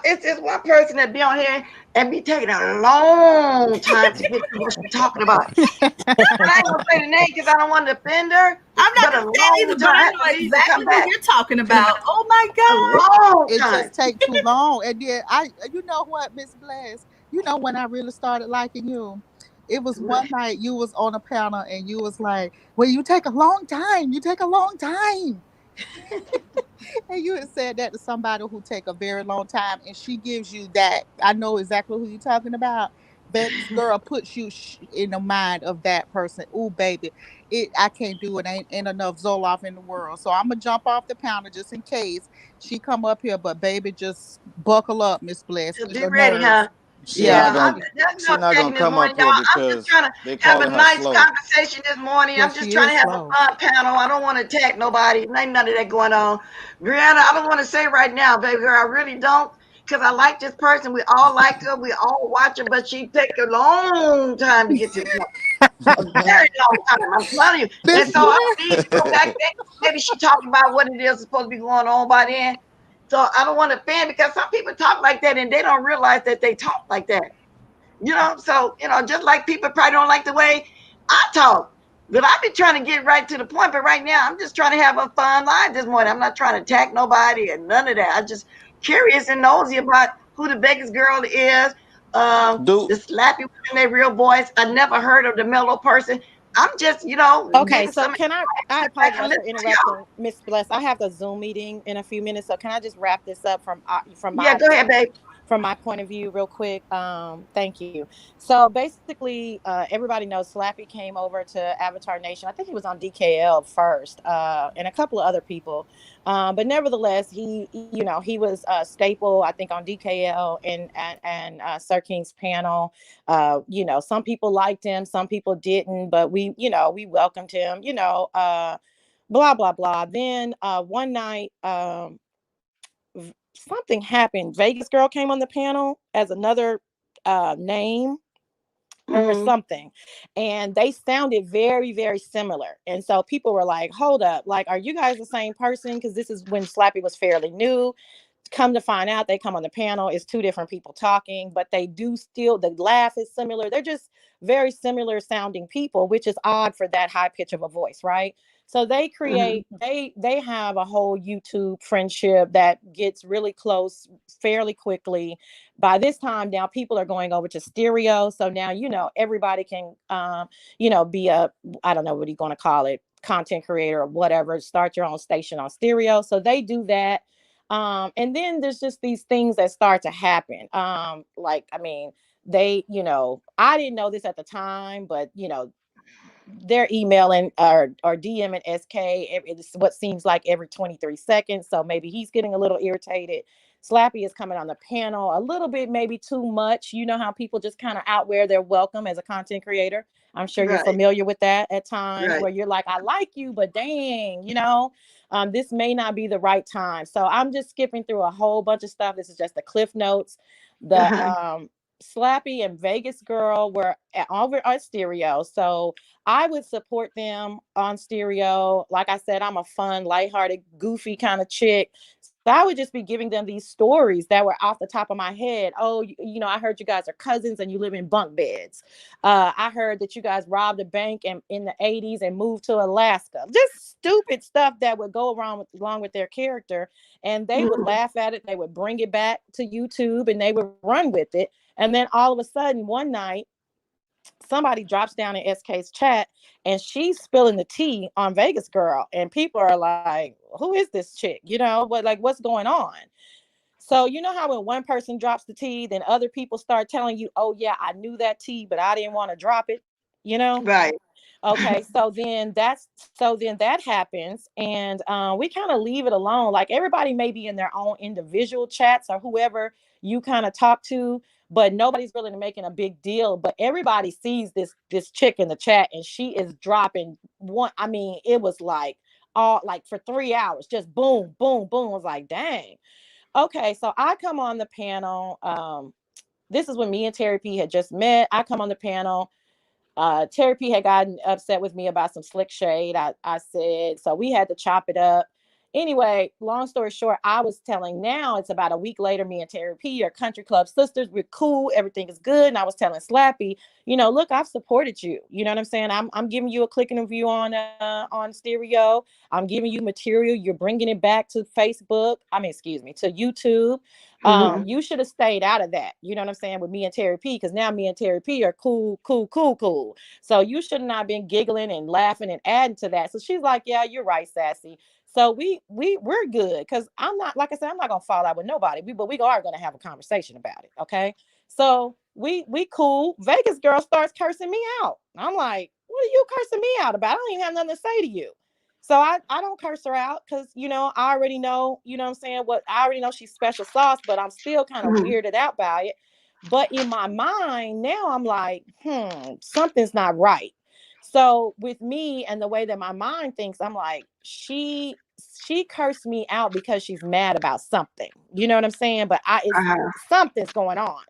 [SPEAKER 1] It's one person that be on here and be taking a long time to get to what she's talking about. And I ain't gonna say the name because I don't want to offend her,
[SPEAKER 5] I'm not
[SPEAKER 1] but a
[SPEAKER 5] gonna say it
[SPEAKER 1] long
[SPEAKER 5] either, but
[SPEAKER 1] time. I
[SPEAKER 5] I
[SPEAKER 1] had to
[SPEAKER 5] know
[SPEAKER 1] leave and come
[SPEAKER 5] exactly who
[SPEAKER 1] back.
[SPEAKER 5] you're talking about. Oh my
[SPEAKER 1] A
[SPEAKER 5] god.
[SPEAKER 1] long
[SPEAKER 6] It
[SPEAKER 1] time.
[SPEAKER 6] just take too long. And then you know what, Miss Bless, when I really started liking you, it was one night you was on a panel and you was like, well, you take a long time. You take a long time. And you had said that to somebody who take a very long time, and she gives you that. I know exactly who you're talking about. Vegas girl puts you in the mind of that person. Ooh, baby, I can't do it. Ain't enough Zoloft in the world. So I'm gonna jump off the counter just in case she come up here. But baby, just buckle up, Miss Bless,
[SPEAKER 1] Just
[SPEAKER 6] because
[SPEAKER 1] be
[SPEAKER 6] your
[SPEAKER 1] ready, huh?
[SPEAKER 6] nerves.
[SPEAKER 4] She
[SPEAKER 6] Yeah,
[SPEAKER 4] not
[SPEAKER 1] Yeah,
[SPEAKER 4] gonna
[SPEAKER 1] there's
[SPEAKER 4] she
[SPEAKER 1] no
[SPEAKER 4] not gonna
[SPEAKER 1] taking this
[SPEAKER 4] come
[SPEAKER 1] morning,
[SPEAKER 4] up
[SPEAKER 1] y'all.
[SPEAKER 4] here
[SPEAKER 1] I'm just
[SPEAKER 4] because
[SPEAKER 1] trying to
[SPEAKER 4] they
[SPEAKER 1] have a
[SPEAKER 4] calling her
[SPEAKER 1] nice
[SPEAKER 4] slow.
[SPEAKER 1] conversation this morning.
[SPEAKER 6] yeah,
[SPEAKER 1] I'm just
[SPEAKER 6] she
[SPEAKER 1] trying
[SPEAKER 6] is
[SPEAKER 1] to have a
[SPEAKER 6] slow.
[SPEAKER 1] fun panel. I don't want to attack nobody. Ain't none of that going on. Brianna, I don't want to say right now, baby girl. I really don't. Because I like this person. We all like her. We all watch her. But she take a long time to get to the point. A very long time. I'm telling you. And
[SPEAKER 6] Miss
[SPEAKER 1] so I
[SPEAKER 6] Bless.
[SPEAKER 1] don't need to go back there. Maybe she talking about what it is supposed to be going on by then. So I don't want to offend because some people talk like that and they don't realize that they talk like that. So just like people probably don't like the way I talk. But I've been trying to get right to the point. But right now, I'm just trying to have a fun life this morning. I'm not trying to attack nobody and none of that. I'm just curious and nosy about who the Vegas girl is. The
[SPEAKER 4] Do
[SPEAKER 1] slappy in their real voice. I never heard of the mellow person. I'm just,
[SPEAKER 2] okay,
[SPEAKER 1] getting
[SPEAKER 2] so
[SPEAKER 1] some
[SPEAKER 2] can I
[SPEAKER 1] sit back and
[SPEAKER 2] apologize
[SPEAKER 1] listen
[SPEAKER 2] for
[SPEAKER 1] to y'all.
[SPEAKER 2] interrupting, Miss Bless. I have a Zoom meeting in a few minutes, so can I just wrap this up from
[SPEAKER 1] Yeah,
[SPEAKER 2] my
[SPEAKER 1] go ahead, babe.
[SPEAKER 2] point of view real quick? Thank you. So basically, everybody knows Slappy came over to Avatar Nation. I think he was on DKL first, and a couple of other people. But nevertheless, he was a staple, I think, on DKL and Sir King's panel. Some people liked him, some people didn't, but we welcomed him. Blah blah blah. Then one night, something happened. Vegas Girl came on the panel as another name or
[SPEAKER 1] Mm-hmm.
[SPEAKER 2] something, and they sounded very very similar, and so people were like, hold up, like, are you guys the same person? Because this is when Slappy was fairly new. Come to find out, they come on the panel, it's two different people talking, but they do still, the laugh is similar. They're just very similar sounding people, which is odd for that high pitch of a voice, right? So
[SPEAKER 1] Mm-hmm.
[SPEAKER 2] they have a whole YouTube friendship that gets really close fairly quickly. By this time now, people are going over to stereo, so now everybody can be a, I don't know what you're going to call it, content creator or whatever, start your own station on stereo. So they do that. And then there's just these things that start to happen. Like, I mean, I didn't know this at the time, but they're emailing or DMing SK. It's what seems like every 23 seconds. So maybe he's getting a little irritated. Slappy is coming on the panel a little bit, maybe too much. You know how people just kind of out where they're welcome as a content creator. I'm sure you're
[SPEAKER 1] Right.
[SPEAKER 2] familiar with that at times
[SPEAKER 1] Right.
[SPEAKER 2] where you're like, I like you, but dang, this may not be the right time. So I'm just skipping through a whole bunch of stuff. This is just the cliff notes. The Slappy and Vegas Girl were over on Stereo. So I would support them on Stereo. Like I said, I'm a fun, lighthearted, goofy kind of chick. So I would just be giving them these stories that were off the top of my head. Oh, I heard you guys are cousins and you live in bunk beds. I heard that you guys robbed a bank in the 80s and moved to Alaska. Just stupid stuff that would go along with their character. And they would laugh at it. They would bring it back to YouTube and they would run with it. And then all of a sudden, one night, somebody drops down in SK's chat and she's spilling the tea on Vegas Girl. And people are like, who is this chick? What's going on? So you know how when one person drops the tea, then other people start telling you, oh yeah, I knew that tea, but I didn't want to drop it,
[SPEAKER 1] Right.
[SPEAKER 2] Okay, so then that happens, and we kind of leave it alone. Like everybody may be in their own individual chats or whoever you kind of talk to, but nobody's really making a big deal. But everybody sees this chick in the chat, and she is dropping one. I mean, it was like all like for 3 hours, just boom, boom, boom. I was like, dang. Okay, so I come on the panel. This is when me and Terry P had just met. I come on the panel. Terry P had gotten upset with me about some slick shade. I said, so we had to chop it up. Anyway, long story short, I was telling now it's about a week later, me and Terry P are country club sisters. We're cool. Everything is good. And I was telling Slappy, look, I've supported you. You know what I'm saying? I'm giving you a clicking review on Stereo. I'm giving you material. You're bringing it back to Facebook. To YouTube. You should have stayed out of that. You know what I'm saying? With me and Terry P, because now me and Terry P are cool. So you should not have been giggling and laughing and adding to that. So she's like, yeah, you're right, Sassy. So we're good because I'm not, like I said, I'm not gonna fall out with nobody. But we are gonna have a conversation about it. Okay. So we cool. Vegas Girl starts cursing me out. I'm like, what are you cursing me out about? I don't even have nothing to say to you. So I don't curse her out because I already know, what I'm saying, I already know she's special sauce, but I'm still kind of weirded out by it. But in my mind now I'm like, something's not right. So with me and the way that my mind thinks, I'm like, she cursed me out because she's mad about something. You know what I'm saying? But something's going on.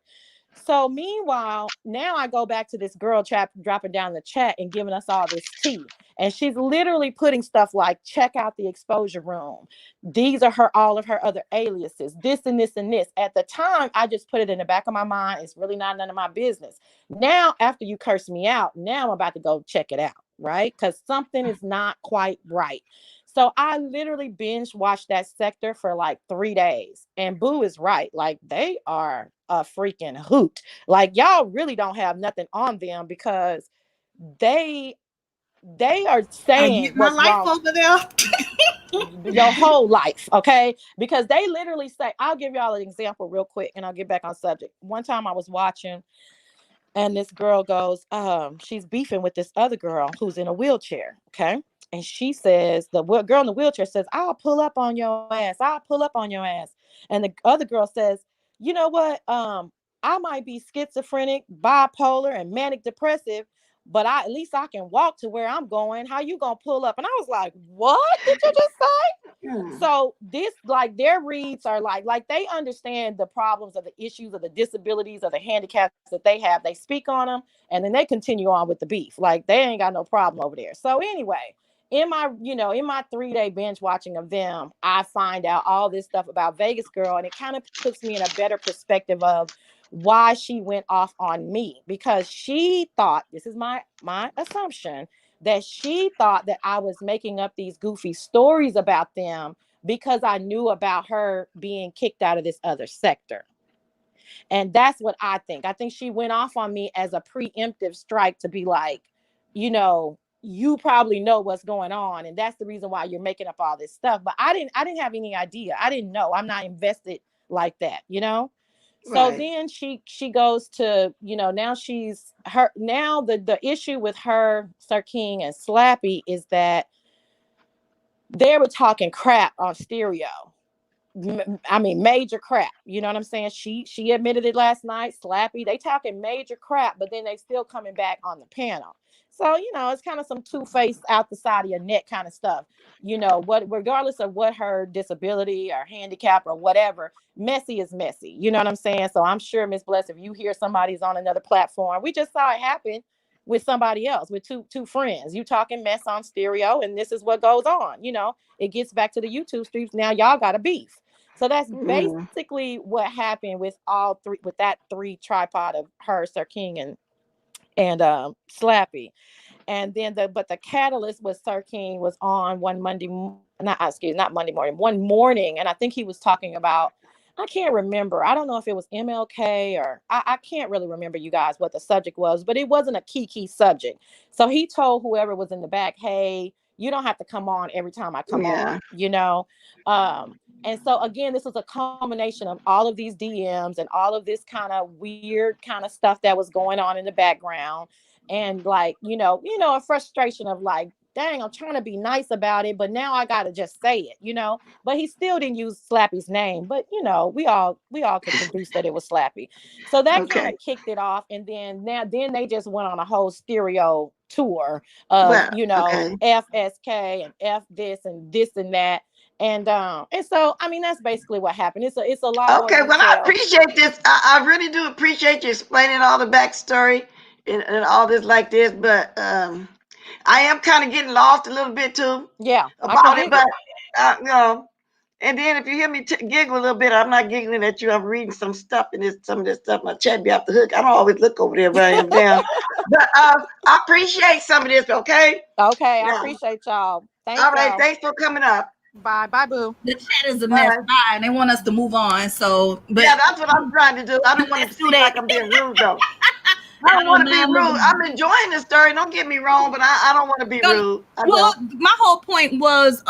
[SPEAKER 2] So meanwhile, now I go back to this girl dropping down the chat and giving us all this tea. And she's literally putting stuff like, check out the exposure room. These are all of her other aliases, this and this and this. At the time, I just put it in the back of my mind. It's really not none of my business. Now, after you curse me out, now I'm about to go check it out, right? Because something is not quite right. So I literally binge watched that sector for like 3 days. And Boo is right. Like they are a freaking hoot. Like y'all really don't have nothing on them because they are
[SPEAKER 5] I
[SPEAKER 2] saying
[SPEAKER 5] get my
[SPEAKER 2] what's
[SPEAKER 5] life
[SPEAKER 2] wrong
[SPEAKER 5] over there.
[SPEAKER 2] your whole life, okay? Because they literally say, I'll give y'all an example real quick and I'll get back on subject. One time I was watching and this girl goes, she's beefing with this other girl who's in a wheelchair, okay? And she says, the girl in the wheelchair says, I'll pull up on your ass. I'll pull up on your ass. And the other girl says, you know what? I might be schizophrenic, bipolar, and manic depressive, but at least I can walk to where I'm going. How you gonna pull up? And I was like, what did you just say? So this, like, their reads are like they understand the problems of the issues of the disabilities of the handicaps that they have. They speak on them and then they continue on with the beef. Like they ain't got no problem over there. So anyway, in my 3-day binge watching of them, I find out all this stuff about Vegas Girl, and it kind of puts me in a better perspective of why she went off on me, because she thought, this is my assumption, that she thought that I was making up these goofy stories about them because I knew about her being kicked out of this other sector. And that's what I think. I think she went off on me as a preemptive strike to be like, you probably know what's going on, and that's the reason why you're making up all this stuff. But I didn't have any idea. I didn't know. I'm not invested like that, So
[SPEAKER 1] Right.
[SPEAKER 2] then she goes to, now the issue with her, Sir King and Slappy, is that they were talking crap on Stereo. I mean, major crap. You know what I'm saying? She admitted it last night. Slappy, they talking major crap, but then they still coming back on the panel. So, it's kind of some two-faced out the side of your neck kind of stuff. What, regardless of what her disability or handicap or whatever, messy is messy. You know what I'm saying? So I'm sure, Miss Bless, if you hear somebody's on another platform, we just saw it happen with somebody else, with two friends. You talking mess on stereo, and this is what goes on. It gets back to the YouTube streams. Now y'all got a beef. So that's basically what happened with that three tripod of her, Sir King, and Slappy. And then the catalyst was Sir King was on one morning, and I think he was talking about, I can't remember. I don't know if it was MLK or I can't really remember, you guys, what the subject was, but it wasn't a key subject. So he told whoever was in the back, hey, you don't have to come on every time I come on, and so again, this was a culmination of all of these DMs and all of this kind of weird kind of stuff that was going on in the background. And like, a frustration of like, dang, I'm trying to be nice about it, but now I got to just say it, but he still didn't use Slappy's name, but we all could deduce that it was Slappy. So that kind of kicked it off. And then they just went on a whole stereo tour of, FSK and F this and this and that. And so, I mean, that's basically what happened. It's a lot.
[SPEAKER 1] Okay, well, I appreciate this. I really do appreciate you explaining all the backstory and all this like this. But I am kind of getting lost a little bit too.
[SPEAKER 2] Yeah,
[SPEAKER 1] about it. But and then if you hear me giggle a little bit, I'm not giggling at you. I'm reading some stuff and some of this stuff. My chat be off the hook. I don't always look over there where I am down. But I appreciate some of this. Okay.
[SPEAKER 2] Okay, I appreciate y'all. Thanks.
[SPEAKER 1] All right, thanks for coming up.
[SPEAKER 6] Bye, boo.
[SPEAKER 5] The chat is a mess. Bye. And they want us to move on. So, but
[SPEAKER 1] yeah, that's what I'm trying to do. I don't want to seem like I'm being rude though. I don't want to be rude. I'm enjoying the story. Don't get me wrong, but I don't want to be rude.
[SPEAKER 5] My whole point was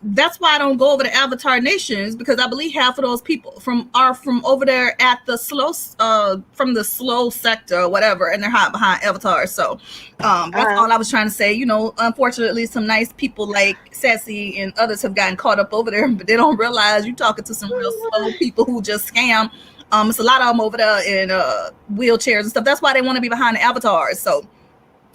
[SPEAKER 5] that's why I don't go over to Avatar Nations, because I believe half of those people are from over there at the from the slow sector or whatever, and they're hiding behind Avatar. So that's all I was trying to say. Unfortunately, some nice people like Sassy and others have gotten caught up over there, but they don't realize you're talking to some real slow people who just scam. It's a lot of them over there in wheelchairs and stuff. That's why they want to be behind the avatars. So,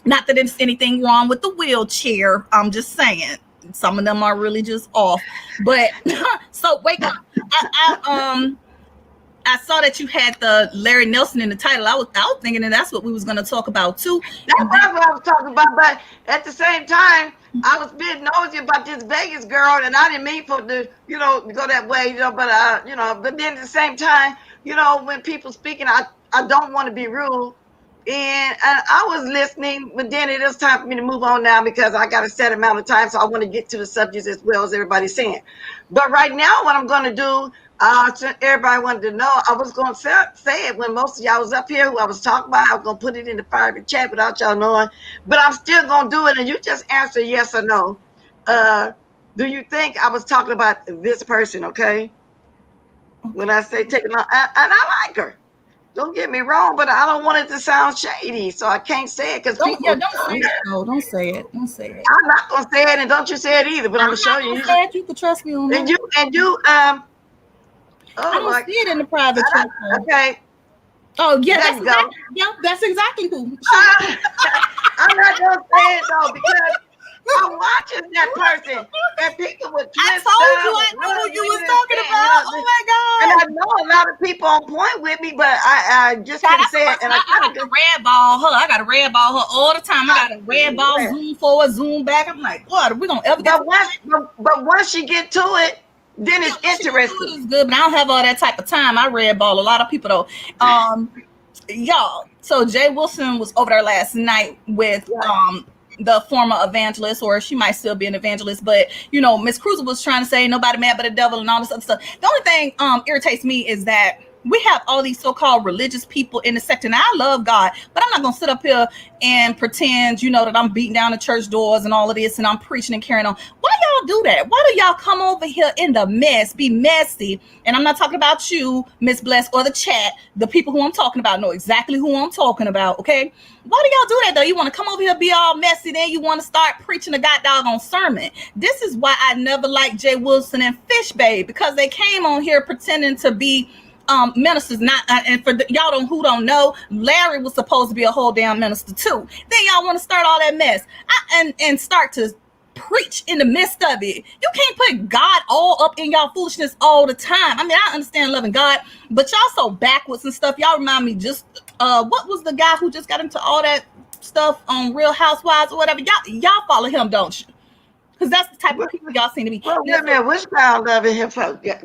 [SPEAKER 5] not that there's anything wrong with the wheelchair. I'm just saying some of them are really just off. But so wake up. I saw that you had the Larry Nelson in the title. I was thinking that that's what we was going to talk about too.
[SPEAKER 1] That's what I was talking about. But at the same time, I was being nosy about this Vegas girl, and I didn't mean for the go that way. But then at the same time, when people speaking, I don't want to be rude. And I was listening, but then it is time for me to move on now because I got a set amount of time. So I want to get to the subjects as well as everybody's saying. But right now, what I'm going to do, everybody wanted to know, I was going to say it when most of y'all was up here who I was talking about. I was going to put it in the private chat without y'all knowing. But I'm still going to do it. And you just answer yes or no. Do you think I was talking about this person, okay? When I say take it on, and I like her. Don't get me wrong, but I don't want it to sound shady, so I can't say it because
[SPEAKER 5] don't say it. No, don't say it. Don't say it.
[SPEAKER 1] I'm not gonna say it, and don't you say it either. But I'm gonna show you.
[SPEAKER 5] You can trust me on that.
[SPEAKER 1] And you I
[SPEAKER 5] don't see it in the private chat.
[SPEAKER 1] Okay.
[SPEAKER 5] Oh yeah, that's exactly who.
[SPEAKER 1] I'm not gonna say it though because I'm watching that person, and people would twist.
[SPEAKER 5] I know who you was talking about. Oh my God!
[SPEAKER 1] And I know a lot of people on point with me, but I just couldn't say it. And I
[SPEAKER 5] got a red ball her. I got a red ball her all the time. I got a red ball zoom forward, zoom back. I'm like, what? Are we gonna ever get?
[SPEAKER 1] But once you get to it, then it's interesting.
[SPEAKER 5] It's good, but I don't have all that type of time. I red ball a lot of people though. Y'all. So Jay Wilson was over there last night with the former evangelist, or she might still be an evangelist, but Miss Cruiser was trying to say nobody mad but the devil and all this other stuff. The only thing irritates me is that we have all these so-called religious people in the sector. Now, I love God, but I'm not gonna sit up here and pretend that I'm beating down the church doors and all of this and I'm preaching and carrying on. Why y'all do that? Why do y'all come over here in the mess, be messy? And I'm not talking about you, Miss Bless, or the chat. The people who I'm talking about know exactly who I'm talking about, okay? Why do y'all do that, though? You want to come over here, be all messy, then you want to start preaching a goddamn sermon. This is why I never liked Jay Wilson and Fish Babe, because they came on here pretending to be ministers. Not and for y'all who don't know, Larry was supposed to be a whole damn minister too. Then y'all want to start all that mess and start to preach in the midst of it. You can't put God all up in y'all foolishness all the time. I mean, I understand loving God, but y'all so backwards and stuff. Y'all remind me just what was the guy who just got into all that stuff on Real Housewives or whatever? Y'all follow him, don't you? Because that's the type of people y'all seem to be.
[SPEAKER 1] Well, wait a minute, which guy loving him for? Yeah.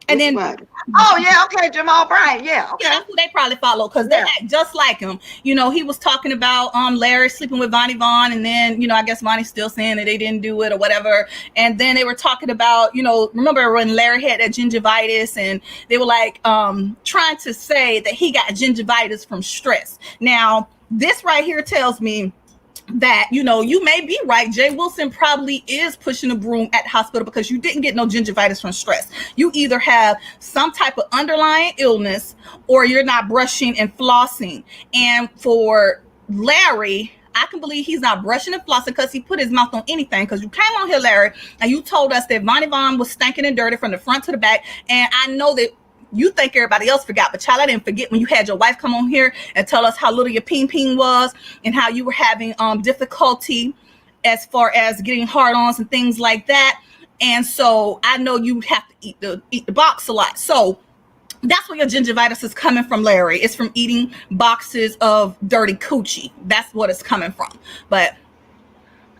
[SPEAKER 5] And then,
[SPEAKER 1] oh yeah, okay, Jamal Bryant, yeah, okay.
[SPEAKER 5] Yeah, that's who they probably follow because they act just like him. You know, he was talking about Larry sleeping with Vonnie Vaughn, and then, you know, I guess Vonnie's still saying that they didn't do it or whatever. And then they were talking about, you know, remember when Larry had that gingivitis, and they were like trying to say that he got gingivitis from stress. Now, this right here tells me that, you know, you may be right. Jay Wilson probably is pushing a broom at the hospital because you didn't get no gingivitis from stress. You either have some type of underlying illness or you're not brushing and flossing. And for Larry, I can believe he's not brushing and flossing because he put his mouth on anything. Because you came on here, Larry, and you told us that Vonnie Vaughn was stinking and dirty from the front to the back. And I know that you think everybody else forgot, but child, I didn't forget when you had your wife come on here and tell us how little your peen was and how you were having difficulty as far as getting hard-ons and things like that. And so I know you have to eat the box a lot. So that's where your gingivitis is coming from, Larry. It's from eating boxes of dirty coochie. That's what it's coming from. But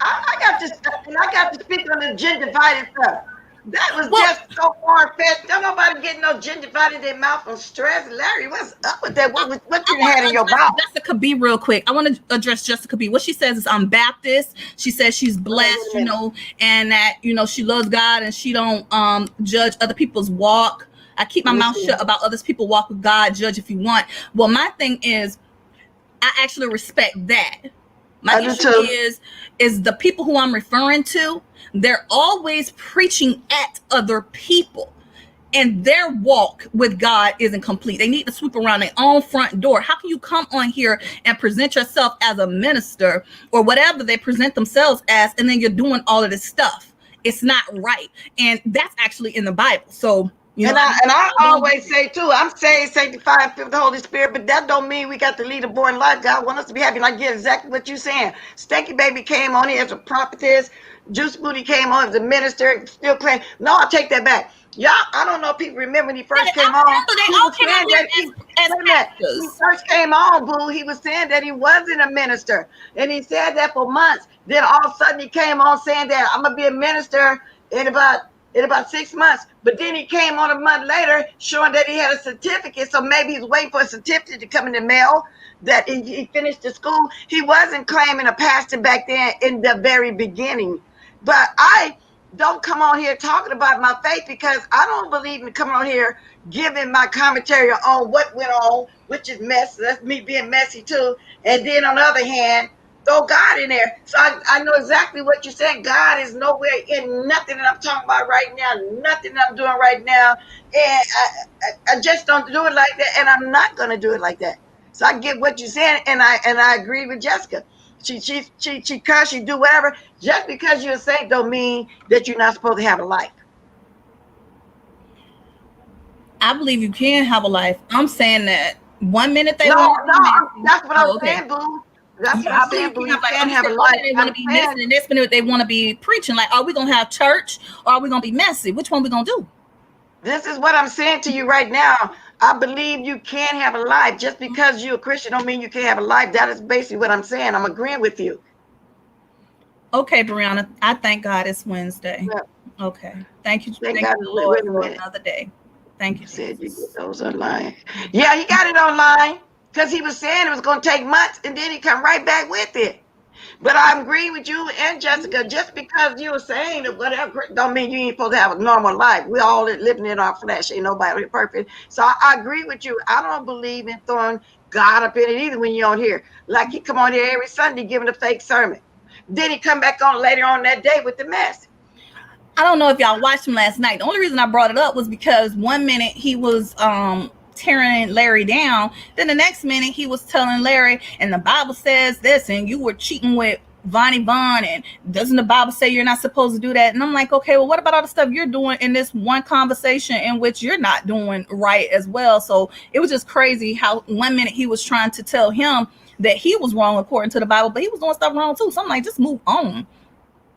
[SPEAKER 1] I got to speak on the gingivitis stuff. That was just so far-fetched. Don't nobody get no gingivitis in their mouth from stress. Larry, what's up with that? What you had in your mouth?
[SPEAKER 5] Jessica B real quick. I want to address Jessica B. What she says is I'm Baptist. She says she's blessed, you know, and that, you know, she loves God and she don't judge other people's walk. I keep my mouth shut about others people walk with God. Judge if you want. Well, my thing is I actually respect that. My issue is the people who I'm referring to, they're always preaching at other people and their walk with God isn't complete. They need to sweep around their own front door. How can you come on here and present yourself as a minister or whatever they present themselves as, and then you're doing all of this stuff? It's not right. And that's actually in the Bible. So, you know,
[SPEAKER 1] I always say too, I'm saved, sanctified, and filled with the Holy Spirit, but that don't mean we got to lead a boring life. God wants us to be happy. And I get exactly what you're saying. Stanky Baby came on here as a prophetess. Juice Booty came on as a minister. Still claim. No, I'll take that back. Y'all, I don't know if people remember when he first came on. When he first came on, boo, he was saying that he wasn't a minister. And he said that for months. Then all of a sudden he came on saying that I'm going to be a minister in about 6 months. But then he came on a month later showing that he had a certificate. So maybe he's waiting for a certificate to come in the mail that he finished the school. He wasn't claiming a pastor back then in the very beginning. But I don't come on here talking about my faith because I don't believe in coming on here giving my commentary on what went on, which is mess. That's me being messy too. And then on the other hand, throw God in there. So I know exactly what you're saying. God is nowhere in nothing that I'm talking about right now, nothing that I'm doing right now. And I just don't do it like that. And I'm not going to do it like that. So I get what you're saying. And I agree with Jessica. She curse, she do whatever. Just because you're a saint don't mean that you're not supposed to have a life.
[SPEAKER 5] I believe you can have a life. I'm saying that 1 minute they
[SPEAKER 1] want. No, that's what I'm saying, boo. That's what I'm saying, boo. You can't have a life.
[SPEAKER 5] They want to be messy, and this minute they want to be preaching. Like, are we gonna have church or are we gonna be messy? Which one we gonna do?
[SPEAKER 1] This is what I'm saying to you right now. I believe you can have a life. Just because you're a Christian don't mean you can't have a life. That is basically what I'm saying. I'm agreeing with you.
[SPEAKER 5] Okay, Brianna. I thank God it's Wednesday. Yeah. Okay. Thank you. Thank you, Lord, for another day. Thank you.
[SPEAKER 1] Said you get those online. Yeah, he got it online because he was saying it was going to take months, and then he come right back with it. But I agree with you and Jessica. Just because you were saying that whatever don't mean you ain't supposed to have a normal life. We all living in our flesh. Ain't nobody perfect. So I agree with you. I don't believe in throwing God up in it either when you're on here. Like he come on here every Sunday giving a fake sermon. Then he come back on later on that day with the mess.
[SPEAKER 5] I don't know if y'all watched him last night. The only reason I brought it up was because 1 minute he was tearing Larry down, then the next minute he was telling Larry, and the Bible says this, and you were cheating with Vonnie Vaughn, and doesn't the Bible say you're not supposed to do that? And I'm like, okay, well, what about all the stuff you're doing in this one conversation in which you're not doing right as well? So it was just crazy how 1 minute he was trying to tell him that he was wrong according to the Bible, but he was doing stuff wrong too. So I'm like, just move on.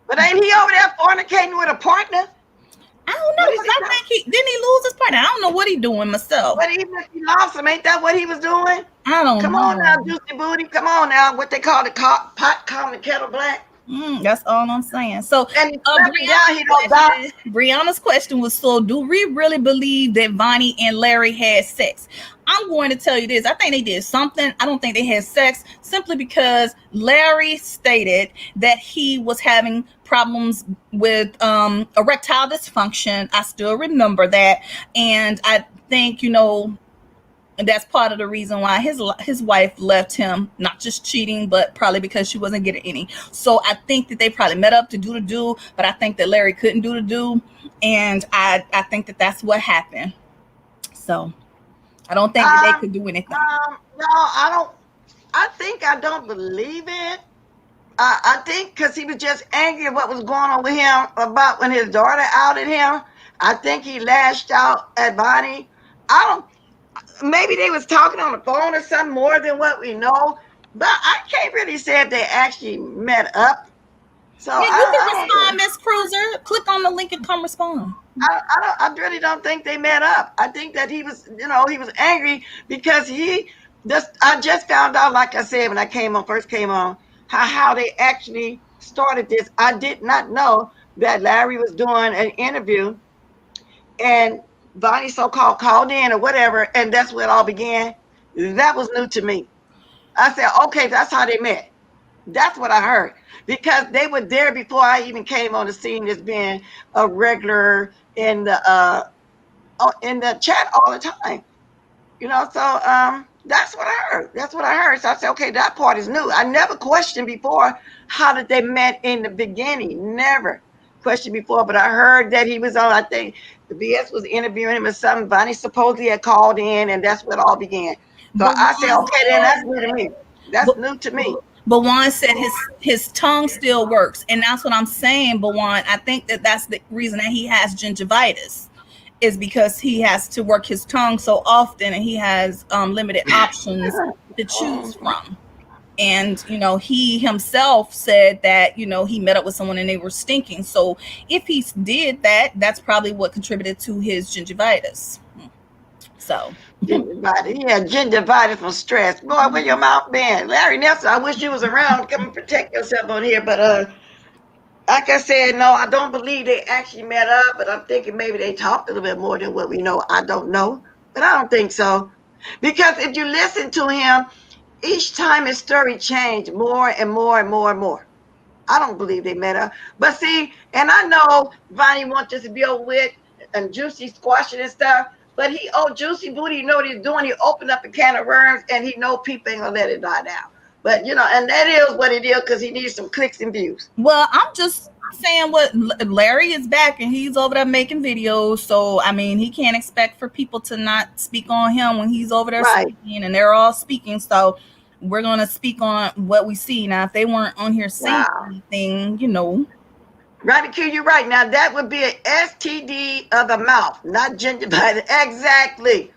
[SPEAKER 1] But ain't he over there fornicating with a partner?
[SPEAKER 5] I don't know, because I think didn't he lose his partner? I don't know what he doing myself.
[SPEAKER 1] But even if he lost him, ain't that what he was doing?
[SPEAKER 5] I don't
[SPEAKER 1] Come
[SPEAKER 5] know.
[SPEAKER 1] on now, Juicy Booty. Come on now. What they call the pot calling the kettle black.
[SPEAKER 5] That's all I'm saying. So
[SPEAKER 1] And
[SPEAKER 5] Brianna's question was, so do we really believe that Vonnie and Larry had sex? I'm going to tell you this. I think they did something. I don't think they had sex, simply because Larry stated that he was having problems with erectile dysfunction. I still remember that. And I think, and that's part of the reason why his wife left him, not just cheating, but probably because she wasn't getting any. So I think that they probably met up to do the do, but I think that Larry couldn't do the do. And I think that that's what happened. So I don't think that they could do anything.
[SPEAKER 1] No, I don't. I don't believe it. I think because he was just angry at what was going on with him about when his daughter outed him. I think he lashed out at Vonnie. Maybe they was talking on the phone or something more than what we know, but I can't really say if they actually met up. So
[SPEAKER 5] yeah, you can respond, Miss Cruiser. Click on the link and come respond.
[SPEAKER 1] I really don't think they met up. I think that he was angry because I just found out, like I said, when I first came on, how they actually started this. I did not know that Larry was doing an interview and Vonnie so-called called in or whatever, and that's where it all began. That was new to me. I said, okay, that's how they met. That's what I heard, because they were there before I even came on the scene as being a regular in the chat all the time. So that's what I heard. So I said, okay, that part is new. I never questioned before how did they met in the beginning. Never questioned before, but I heard that he was on, I think the BS was interviewing him or something. Vonnie supposedly had called in, and that's where it all began. So I said, okay, then that's new to me. That's new to me.
[SPEAKER 5] But Juan said his tongue still works, and that's what I'm saying. But Juan, I think that's the reason that he has gingivitis, is because he has to work his tongue so often, and he has limited options to choose from. And he himself said that he met up with someone and they were stinking. So if he did that, that's probably what contributed to his gingivitis. So
[SPEAKER 1] gingivitis, gingivitis from stress. Boy, where your mouth been? Larry Nelson, I wish you was around. Come and protect yourself on here. But like I said, no, I don't believe they actually met up, but I'm thinking maybe they talked a little bit more than what we know. I don't know, but I don't think so. Because if you listen to him, each time his story changed more and more and more and more. I don't believe they met up. But see, and I know Vonnie wants this to be over with and Juicy squashing and stuff, but Juicy Booty, what he's doing. He opened up a can of worms, and he know people ain't gonna let it die down. But and that is what it is, because he needs some clicks and views.
[SPEAKER 5] Well, I'm just saying what Larry is back, and he's over there making videos. So I mean, he can't expect for people to not speak on him when he's over there speaking, and they're all speaking. So we're gonna speak on what we see. Now, if they weren't on here saying anything,
[SPEAKER 1] Right, Q, you're right. Now that would be an STD of the mouth, not gingivitis. Exactly.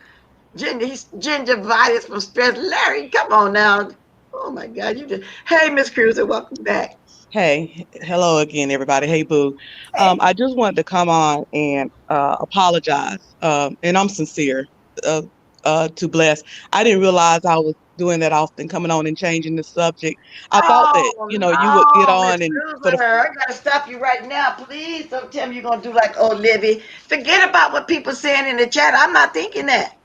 [SPEAKER 1] Gingivitis from stress. Larry, come on now. Oh my God, you just. Hey, Miss Cruiser, welcome back.
[SPEAKER 3] Hey, hello again, everybody. Hey, Boo.
[SPEAKER 5] Hey.
[SPEAKER 3] I just wanted to come on and apologize, and I'm sincere to Bless. I didn't realize I was doing that often, coming on and changing the subject. I thought that you would get on and.
[SPEAKER 1] I gotta stop you right now. Please don't tell me you're gonna do like old Libby. Forget about what people saying in the chat. I'm not thinking that.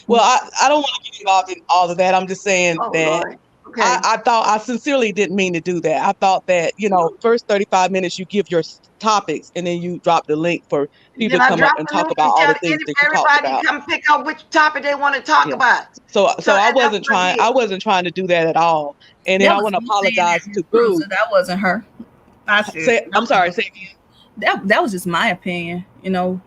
[SPEAKER 3] Well, I don't want to get involved in all of that. I'm just saying that.
[SPEAKER 1] Lord. Okay.
[SPEAKER 3] I sincerely didn't mean to do that. I thought that, first 35 minutes you give your topics and then you drop the link for people to come up and talk about all the things that you talked about.
[SPEAKER 1] Everybody come pick up which topic they want to talk about.
[SPEAKER 3] So I wasn't trying to do that at all. And then I want to apologize to Boo.
[SPEAKER 5] That wasn't her.
[SPEAKER 3] I'm sorry, say again.
[SPEAKER 5] that was just my opinion. You know,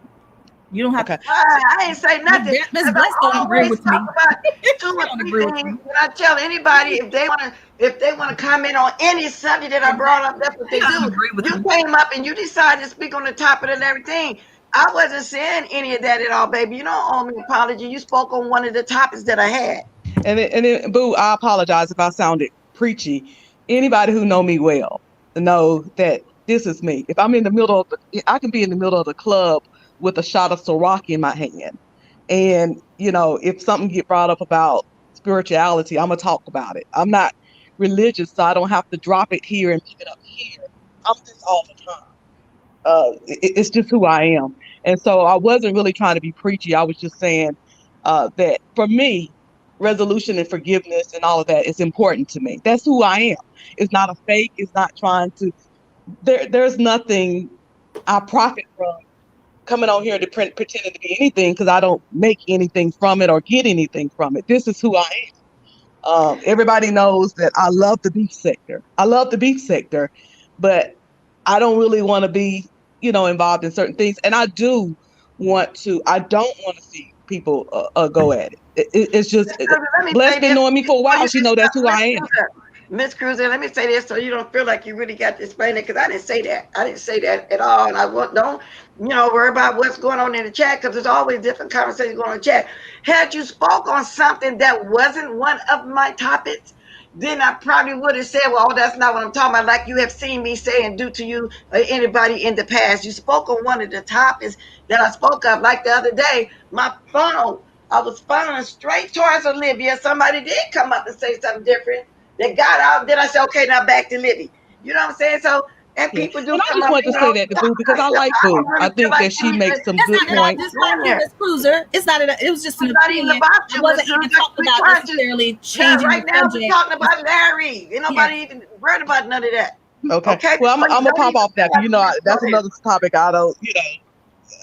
[SPEAKER 5] you don't have
[SPEAKER 3] Okay.
[SPEAKER 1] I ain't say nothing.
[SPEAKER 5] Miss
[SPEAKER 1] 'Cause
[SPEAKER 5] Bless
[SPEAKER 1] I
[SPEAKER 5] don't agree
[SPEAKER 1] always
[SPEAKER 5] with me.
[SPEAKER 1] talk about two
[SPEAKER 5] She
[SPEAKER 1] or
[SPEAKER 5] don't
[SPEAKER 1] three
[SPEAKER 5] agree with
[SPEAKER 1] things
[SPEAKER 5] me.
[SPEAKER 1] when I tell anybody if they want to comment on any subject that I brought up, that's what
[SPEAKER 5] She
[SPEAKER 1] they
[SPEAKER 5] doesn't
[SPEAKER 1] do.
[SPEAKER 5] agree with
[SPEAKER 1] You
[SPEAKER 5] me.
[SPEAKER 1] came up and you decided to speak on the topic and everything. I wasn't saying any of that at all, baby. You don't owe me an apology. You spoke on one of the topics that I had.
[SPEAKER 3] And then, Boo, I apologize if I sounded preachy. Anybody who know me well know that this is me. If I'm in the middle of I can be in the middle of the club with a shot of Ciroc in my hand. And, if something get brought up about spirituality, I'm gonna talk about it. I'm not religious, so I don't have to drop it here and pick it up here. I'm just all the time. It's just who I am. And so I wasn't really trying to be preachy. I was just saying that for me, resolution and forgiveness and all of that is important to me. That's who I am. It's not a fake. It's not trying to. There's nothing I profit from coming on here to pretending to be anything because I don't make anything from it or get anything from it. This is who I am. Everybody knows that I love the beef sector. I love the beef sector, but I don't really want to be, involved in certain things. And I don't want to see people go at it. It's just,
[SPEAKER 1] Let me
[SPEAKER 3] Bless
[SPEAKER 1] say
[SPEAKER 3] been
[SPEAKER 1] this.
[SPEAKER 3] knowing me for a
[SPEAKER 1] before
[SPEAKER 3] while.
[SPEAKER 1] you
[SPEAKER 3] She
[SPEAKER 1] get
[SPEAKER 3] know that's
[SPEAKER 1] started.
[SPEAKER 3] who I am.
[SPEAKER 1] Miss Cruiser, let me say this so you don't feel like you really got to explain it, because I didn't say that. I didn't say that at all. And don't, worry about what's going on in the chat, because there's always different conversations going on in the chat. Had you spoke on something that wasn't one of my topics, then I probably would have said, well, that's not what I'm talking about, like you have seen me say and do to you or anybody in the past. You spoke on one of the topics that I spoke of, like the other day, my funnel. I was funneling straight towards Olivia. Somebody did come up and say something different. They got out. Then I said, okay, now back to Libby. You know what I'm saying? So, and
[SPEAKER 3] Yeah.
[SPEAKER 1] people do
[SPEAKER 3] And I
[SPEAKER 1] come
[SPEAKER 3] just
[SPEAKER 1] up,
[SPEAKER 3] wanted to say that to Boo because I like
[SPEAKER 1] I don't
[SPEAKER 3] Boo. I
[SPEAKER 1] really feel
[SPEAKER 3] think
[SPEAKER 1] like
[SPEAKER 3] that she makes some
[SPEAKER 5] That's
[SPEAKER 3] good
[SPEAKER 5] not at all
[SPEAKER 3] points.
[SPEAKER 5] disrespectful, Miss Cruiser. It's not. It was just an
[SPEAKER 1] I'm not even
[SPEAKER 5] opinion.
[SPEAKER 1] about
[SPEAKER 5] I
[SPEAKER 1] you,
[SPEAKER 5] wasn't
[SPEAKER 1] Miss
[SPEAKER 5] even
[SPEAKER 1] Cruiser.
[SPEAKER 5] talking
[SPEAKER 1] We
[SPEAKER 5] about
[SPEAKER 1] trying to,
[SPEAKER 5] necessarily changing
[SPEAKER 1] right
[SPEAKER 5] the
[SPEAKER 1] now we're
[SPEAKER 5] subject.
[SPEAKER 1] talking about Larry. Ain't nobody
[SPEAKER 5] Yeah.
[SPEAKER 1] even worried about none of that.
[SPEAKER 3] Okay.
[SPEAKER 1] Okay?
[SPEAKER 3] Well,
[SPEAKER 1] Before
[SPEAKER 3] I'm
[SPEAKER 1] you
[SPEAKER 3] gonna
[SPEAKER 1] don't
[SPEAKER 3] pop
[SPEAKER 1] even
[SPEAKER 3] off that
[SPEAKER 1] feel
[SPEAKER 3] because
[SPEAKER 1] like you
[SPEAKER 3] that's
[SPEAKER 1] go ahead.
[SPEAKER 3] another topic I don't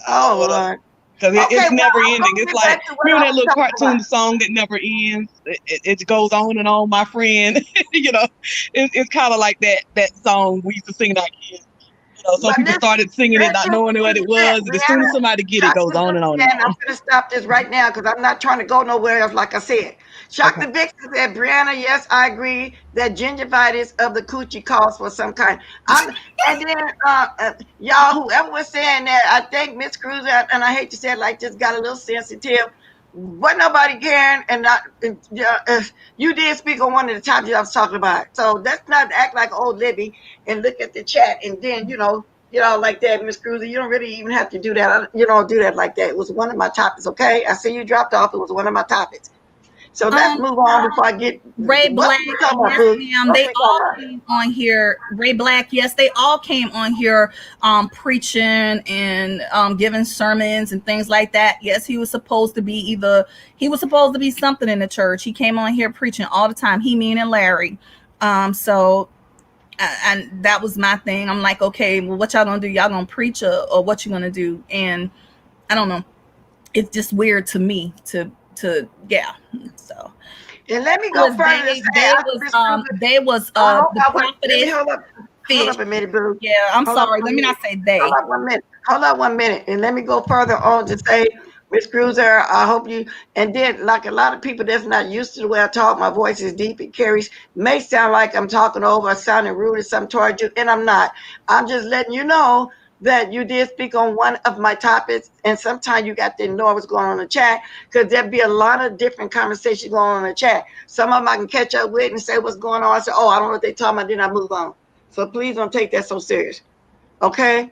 [SPEAKER 1] Oh,
[SPEAKER 3] want to.
[SPEAKER 1] Lord.
[SPEAKER 3] Because
[SPEAKER 1] Okay,
[SPEAKER 3] it's
[SPEAKER 1] well,
[SPEAKER 3] never
[SPEAKER 1] I'm
[SPEAKER 3] ending.
[SPEAKER 1] going to
[SPEAKER 3] It's
[SPEAKER 1] get
[SPEAKER 3] like,
[SPEAKER 1] back to what
[SPEAKER 3] remember
[SPEAKER 1] I
[SPEAKER 3] that
[SPEAKER 1] was
[SPEAKER 3] little
[SPEAKER 1] talking
[SPEAKER 3] cartoon
[SPEAKER 1] about.
[SPEAKER 3] song that never ends? It goes on and on, my friend. It's kind of like that song we used to sing at our kids. Some
[SPEAKER 1] But
[SPEAKER 3] people
[SPEAKER 1] listen,
[SPEAKER 3] started singing it not knowing what it was. And as soon as
[SPEAKER 1] Brianna,
[SPEAKER 3] somebody get it,
[SPEAKER 1] Shock
[SPEAKER 3] goes
[SPEAKER 1] the
[SPEAKER 3] on and on and
[SPEAKER 1] Vixen, I'm
[SPEAKER 3] on.
[SPEAKER 1] going to stop this right now because I'm not trying to go nowhere else, like I said. Shock
[SPEAKER 3] Okay.
[SPEAKER 1] the Vixen said, Brianna, yes, I agree that gingivitis of the coochie calls for some kind. And then, y'all, whoever was saying that, I think Miss Cruiser, and I hate to say it like this, got a little sensitive. What nobody caring, and not, you did speak on one of the topics I was talking about. So let's not act like old Libby and look at the chat and then, like that, Miss Cruiser. You don't really even have to do that. You don't do that like that. It was one of my topics, okay? I see you dropped off. It was one of my topics. So let's move on before I get
[SPEAKER 5] Ray
[SPEAKER 1] what
[SPEAKER 5] Black,
[SPEAKER 1] we talking about,
[SPEAKER 5] yes,
[SPEAKER 1] Boo?
[SPEAKER 5] ma'am.
[SPEAKER 1] What
[SPEAKER 5] They
[SPEAKER 1] we
[SPEAKER 5] all
[SPEAKER 1] talking about?
[SPEAKER 5] came on here. Ray Black, yes, they all came on here preaching and giving sermons and things like that. Yes, he was supposed to be something in the church. He came on here preaching all the time. He, meaning Larry. So and that was my thing. I'm like, okay, well, what y'all gonna do? Y'all gonna preach or what you gonna do? And I don't know. It's just weird to me to yeah. So
[SPEAKER 1] And let me go further and say, after Miss Cruiser,
[SPEAKER 5] they was
[SPEAKER 1] I hope
[SPEAKER 5] the
[SPEAKER 1] I went. Let me
[SPEAKER 5] prophetess
[SPEAKER 1] hold
[SPEAKER 5] fish.
[SPEAKER 1] up a minute, Boo.
[SPEAKER 5] Yeah, I'm
[SPEAKER 1] Hold up
[SPEAKER 5] sorry.
[SPEAKER 1] one
[SPEAKER 5] Let me
[SPEAKER 1] minute.
[SPEAKER 5] not say they.
[SPEAKER 1] Hold up 1 minute. Hold up 1 minute. And let me go further on to say, Miss Cruiser, I hope you, and then like a lot of people that's not used to the way I talk, my voice is deep, it carries, may sound like I'm talking over, sounding rude or something toward you, and I'm not. I'm just letting you know that you did speak on one of my topics, and sometimes you got to ignore what's going on in the chat, because there'd be a lot of different conversations going on in the chat. Some of them I can catch up with and say what's going on. I say, oh, I don't know what they're talking about, then I move on. So please don't take that so serious. Okay?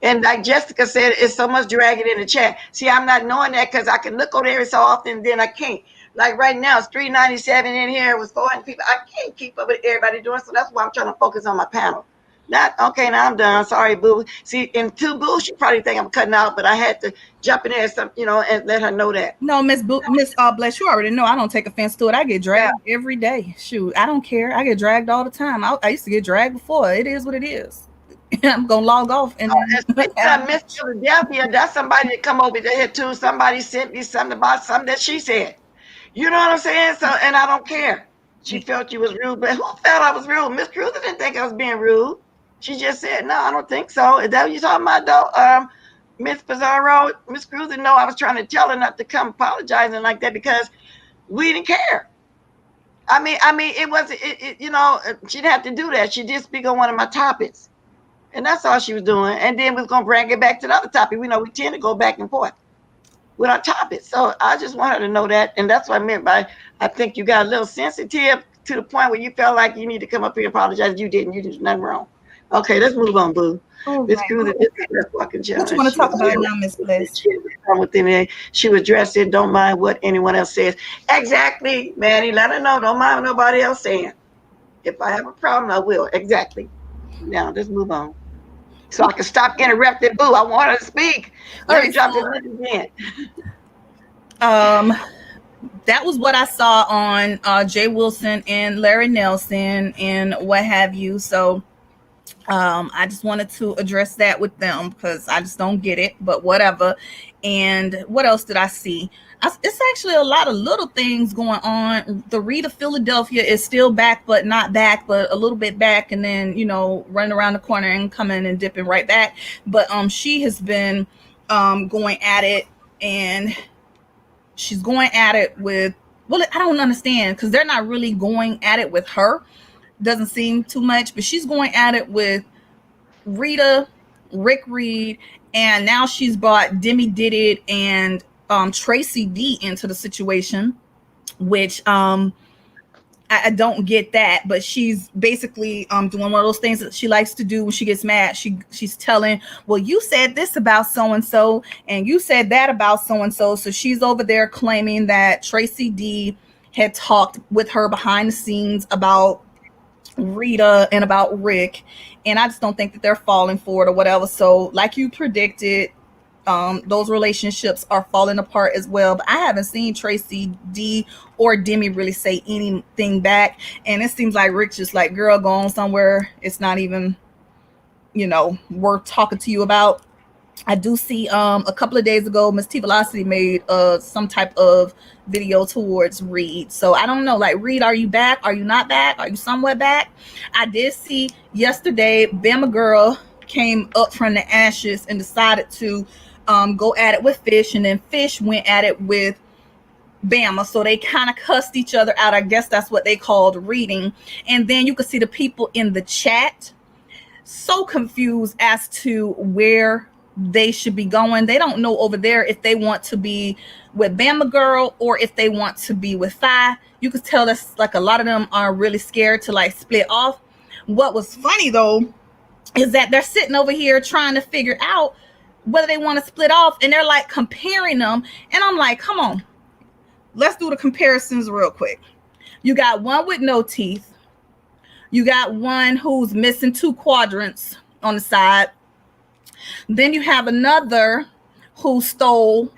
[SPEAKER 1] And like Jessica said, it's so much dragging in the chat. See, I'm not knowing that because I can look over there so often, then I can't. Like right now, it's 397 in here with 400 people. I can't keep up with everybody doing, so that's why I'm trying to focus on my panel. Not okay. Now I'm done. Sorry, Boo. See, in two Boo, she probably think I'm cutting out, but I had to jump in there, and let her know that.
[SPEAKER 5] No, Miss Bless, you already know I don't take offense to it. I get dragged every day. Shoot, I don't care. I get dragged all the time. I used to get dragged before. It is what it is. I'm gonna log off and
[SPEAKER 1] Miss Philadelphia, that's somebody that come over here too. Somebody sent me something about something that she said. You know what I'm saying? So, and I don't care. She felt you was rude, but who felt I was rude? Miss Cruiser didn't think I was being rude. She just said, no, I don't think so. Is that what you're talking about, though? Miss Pizarro, Miss Cruiser, no, I was trying to tell her not to come apologizing like that because we didn't care. I mean, it wasn't, she didn't have to do that. She did speak on one of my topics. And that's all she was doing. And then we was going to bring it back to the other topic. We know we tend to go back and forth with our topics. So I just want her to know that. And that's what I meant by, I think you got a little sensitive to the point where you felt like you need to come up here and apologize. You didn't. You did nothing wrong. Okay, let's move on, boo. Miss Cruiser, this is her fucking channel.
[SPEAKER 5] What you want to talk about now, Miss Bliss?
[SPEAKER 1] She was dressed in, don't mind what anyone else says. Exactly, Manny. Let her know. Don't mind what nobody else saying. If I have a problem, I will. Exactly. Now, let's move on. So I can stop interrupting boo. I want her to speak. Let me drop this link again.
[SPEAKER 5] That was what I saw on Jay Wilson and Larry Nelson and what have you. So I just wanted to address that with them because I just don't get it, but whatever. And what else did I see? It's actually a lot of little things going on. The Rita Philadelphia is still back, but not back, but a little bit back. And then, running around the corner and coming and dipping right back. But she has been going at it, and she's going at it with, well, I don't understand because they're not really going at it with her. Doesn't seem too much, but she's going at it with Rita, Rick Reed, and now she's brought Demi Did It and Tracy D into the situation, which I don't get that, but she's basically doing one of those things that she likes to do when she gets mad. She's telling, well, you said this about so-and-so and you said that about so-and-so. So she's over there claiming that Tracy D had talked with her behind the scenes about Rita and about Rick, and I just don't think that they're falling for it or whatever. So like you predicted, those relationships are falling apart as well, but I haven't seen Tracy D or Demi really say anything back, and it seems like Rick's just like, girl, go on somewhere, it's not even worth talking to you about. I do see a couple of days ago Miss T Velocity made some type of video towards Reed. So I don't know, like, Reed, are you back? Are you not back? Are you somewhere back? I did see yesterday Bama Girl came up from the ashes and decided to go at it with Fish, and then Fish went at it with Bama. So they kind of cussed each other out. I guess that's what they called reading. And then you could see the people in the chat so confused as to where they should be going. They don't know over there if they want to be with Bama Girl or if they want to be with Fi. You could tell that's like a lot of them are really scared to like split off. What was funny though is that they're sitting over here trying to figure out whether they want to split off, and they're like comparing them, and I'm like, come on, let's do the comparisons real quick. You got one with no teeth, you got one who's missing 2 quadrants on the side, then you have another who stole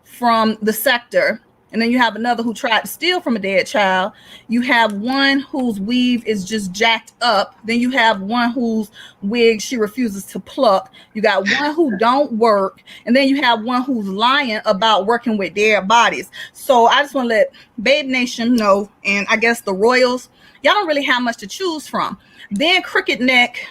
[SPEAKER 5] from the sector, and then you have another who tried to steal from a dead child. You have one whose weave is just jacked up. Then you have one whose wig she refuses to pluck. You got one who don't work. And then you have one who's lying about working with dead bodies. So I just want to let Babe Nation know, and I guess the Royals, y'all don't really have much to choose from. Then Crooked Neck,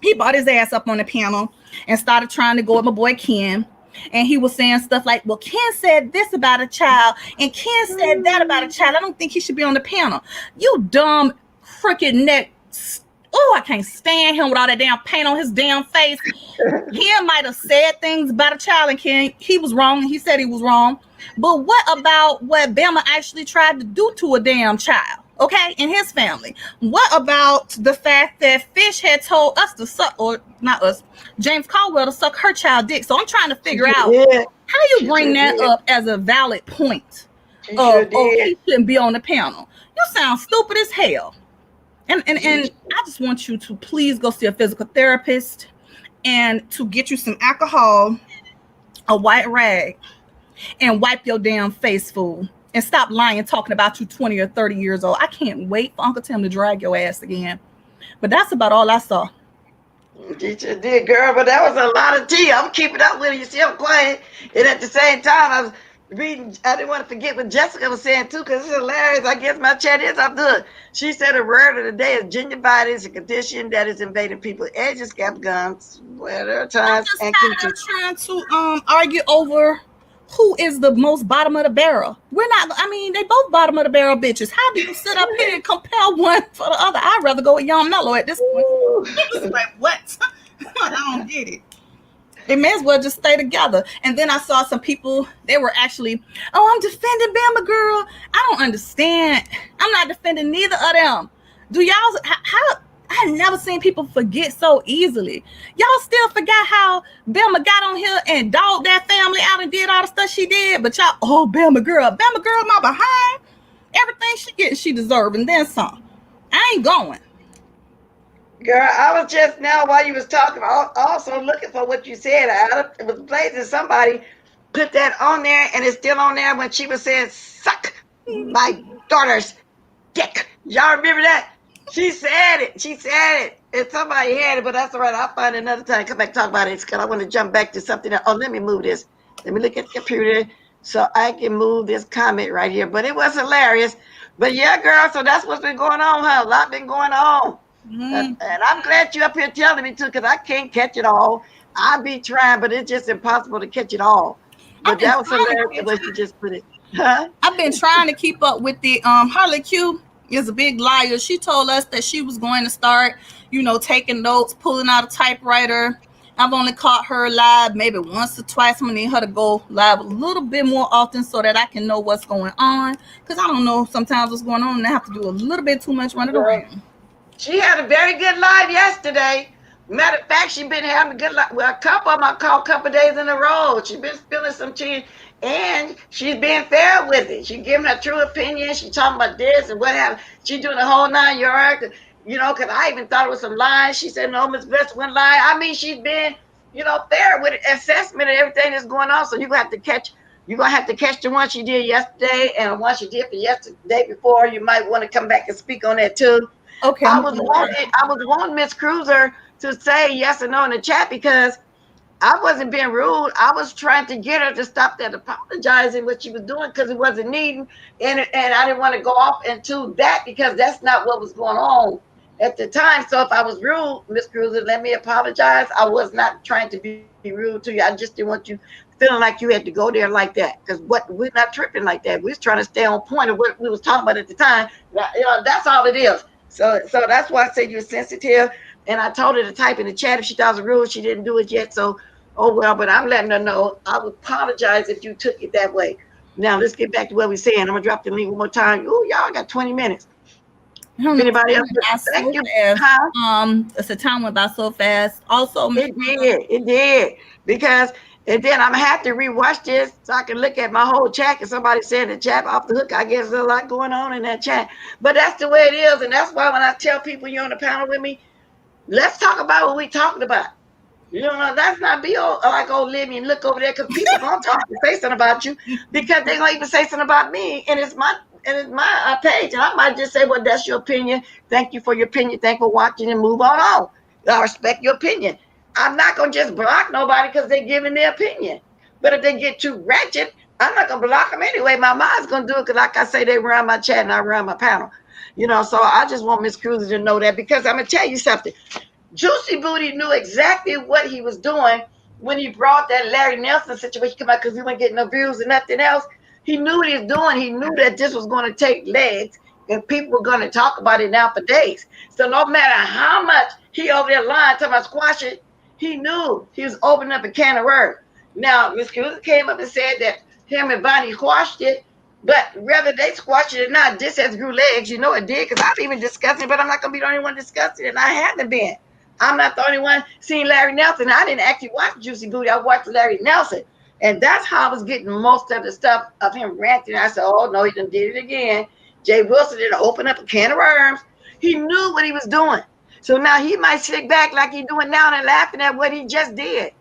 [SPEAKER 5] he brought his ass up on the panel and started trying to go at my boy Ken. And he was saying stuff like, well, Ken said this about a child and Ken said that about a child. I don't think he should be on the panel. You dumb Crooked Neck. Oh, I can't stand him with all that damn paint on his damn face. Ken might have said things about a child and Ken, he was wrong. He said he was wrong. But what about what Bama actually tried to do to a damn child? Okay, in his family. What about the fact that Fish had told us to suck, or not us, James Caldwell to suck her child dick? So I'm trying to figure out how you bring that up as a valid point of, he shouldn't be on the panel. You sound stupid as hell. And I just want you to please go see a physical therapist and to get you some alcohol, a white rag, and wipe your damn face, fool. And stop lying, talking about you 20 or 30 years old. I can't wait for Uncle Tim to drag your ass again. But that's about all I saw.
[SPEAKER 1] You just did, girl, but that was a lot of tea. I'm keeping up with it. You see, I'm quiet. And at the same time, reading. I didn't want to forget what Jessica was saying too, because it's hilarious. I guess my chat is up good. She said a word of the day is gingivitis is a condition that is invading people's edges, scalp, gums, where
[SPEAKER 5] I'm
[SPEAKER 1] times,
[SPEAKER 5] just
[SPEAKER 1] and
[SPEAKER 5] tired
[SPEAKER 1] coochies.
[SPEAKER 5] of trying to argue over who is the most bottom of the barrel. We're not. I mean, they both bottom of the barrel bitches. How do you sit up here and compare one for the other? I'd rather go with Young Mellow at this point. It's like what? I don't get it. They may as well just stay together. And then I saw some people, they were actually, oh, I'm defending Bama Girl. I don't understand. I'm not defending neither of them. Do y'all, how I never seen people forget so easily. Y'all still forgot how Bama got on here and dogged that family out and did all the stuff she did. But y'all, oh, Bama Girl, my behind. Everything she gets, she deserves, and then some. I ain't going.
[SPEAKER 1] Girl, I was just now while you was talking, also looking for what you said. I was blazing somebody put that on there, and it's still on there when she was saying, "Suck my daughter's dick." Y'all remember that? She said it. She said it. And somebody had it, but that's all right. I'll find it another time. Come back and talk about it. Because I want to jump back to something else. Oh, let me move this. Let me look at the computer so I can move this comment right here. But it was hilarious. But yeah, girl, so that's what's been going on, huh? A lot been going on. And I'm glad you up here telling me too, because I can't catch it all. I be trying, but it's just impossible to catch it all. But that was hilarious the way she just put it. Huh?
[SPEAKER 5] I've been trying to keep up with the Harley Q is a big liar. She told us that she was going to start, taking notes, pulling out a typewriter. I've only caught her live maybe once or twice. I'm gonna need her to go live a little bit more often so that I can know what's going on. Because I don't know sometimes what's going on, and I have to do a little bit too much running around.
[SPEAKER 1] She had a very good live yesterday. Matter of fact, she's been having a good live. Well, a couple of them I called a couple of days in a row. She's been spilling some tea, and she's being fair with it. She's giving her true opinion. She's talking about this and what happened. She's doing the whole 9 yards. Because I even thought it was some lies. She said, no, Miss Best wouldn't lie. I mean, she's been, fair with assessment of everything that's going on. So you're going to have to catch the one she did yesterday and the one she did for yesterday before. You might want to come back and speak on that too.
[SPEAKER 5] Okay.
[SPEAKER 1] I was wanting Miss Cruiser to say yes or no in the chat because I wasn't being rude. I was trying to get her to stop that apologizing what she was doing because it wasn't needing, and I didn't want to go off into that because that's not what was going on at the time. So if I was rude, Miss Cruiser, let me apologize. I was not trying to be rude to you. I just didn't want you feeling like you had to go there like that because we're not tripping like that. We're trying to stay on point of what we was talking about at the time. That's all it is. So that's why I said you're sensitive. And I told her to type in the chat if she thought it was rude. She didn't do it yet. So, oh, well, but I'm letting her know. I would apologize if you took it that way. Now, let's get back to what we're saying. I'm going to drop the link one more time. Oh, y'all got 20 minutes. Anybody else? Thank you.
[SPEAKER 5] The time went by so fast. Also,
[SPEAKER 1] it did. Because, and then I'm going to have to rewatch this so I can look at my whole chat. And somebody said in the chat off the hook, I guess there's a lot going on in that chat. But that's the way it is. And that's why when I tell people you're on the panel with me, let's talk about what we talking about. That's not be like old Libby and look over there because people gonna talk and say something about you because they gonna even say something about me and it's my page and I might just say, well, that's your opinion. Thank you for your opinion. Thank you for watching and move on. I respect your opinion. I'm not gonna just block nobody because they're giving their opinion. But if they get too ratchet, I'm not gonna block them anyway. My mind's gonna do it because, like I say, they run my chat and I run my panel. So I just want Miss Cruiser to know that because I'm gonna tell you something. Juicy Booty knew exactly what he was doing when he brought that Larry Nelson situation come out because he wasn't getting no views and nothing else. He knew what he was doing. He knew that this was going to take legs and people were going to talk about it now for days. So no matter how much he over there lying, talking about squash it, he knew he was opening up a can of worms. Now, Miss Cruiser came up and said that him and Bonnie squashed it, but whether they squashed it or not, this has grew legs. It did because I've even discussed it, but I'm not going to be the only one discussing it, and I haven't been. I'm not the only one seeing Larry Nelson. I didn't actually watch Juicy Booty. I watched Larry Nelson. And that's how I was getting most of the stuff of him ranting. I said, oh, no, he done did it again. Jay Wilson did open up a can of worms. He knew what he was doing. So now he might sit back like he's doing now and laughing at what he just did.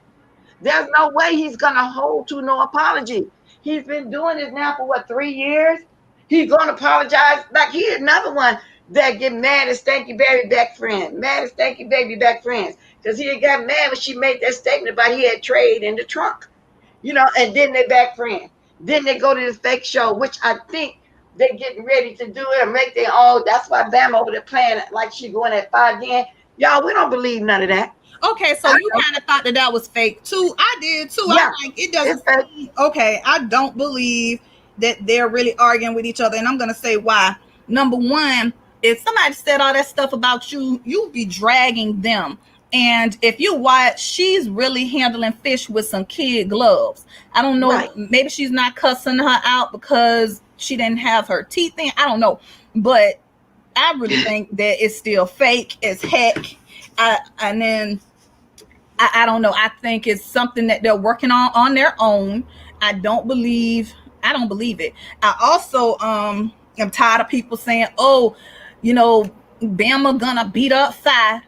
[SPEAKER 1] There's no way he's going to hold to no apology. He's been doing this now for, 3 years? He's going to apologize. Like he's another one that get mad at Stanky Baby back friends. Mad at Stanky Baby back friends. Because he got mad when she made that statement about he had trade in the trunk. And then they back friends. Then they go to this fake show, which I think they're getting ready to do it and make their own. That's why Bam over there playing like she going at 5 again. Y'all, we don't believe none of that.
[SPEAKER 5] Okay, so you kind of thought that was fake too. I did too.
[SPEAKER 1] Yeah,
[SPEAKER 5] I'm like, it doesn't
[SPEAKER 1] it's fake.
[SPEAKER 5] seem okay. I don't believe that they're really arguing with each other, and I'm gonna say why. Number one, if somebody said all that stuff about you, you'd be dragging them. And if you watch, she's really handling Fish with some kid gloves. I don't know.
[SPEAKER 1] Right.
[SPEAKER 5] Maybe she's not cussing her out because she didn't have her teeth in. I don't know, but I really think that it's still fake as heck. And then I don't know. I think it's something that they're working on their own. I don't believe it. I also am tired of people saying, oh, you know, Bama gonna beat up Fi.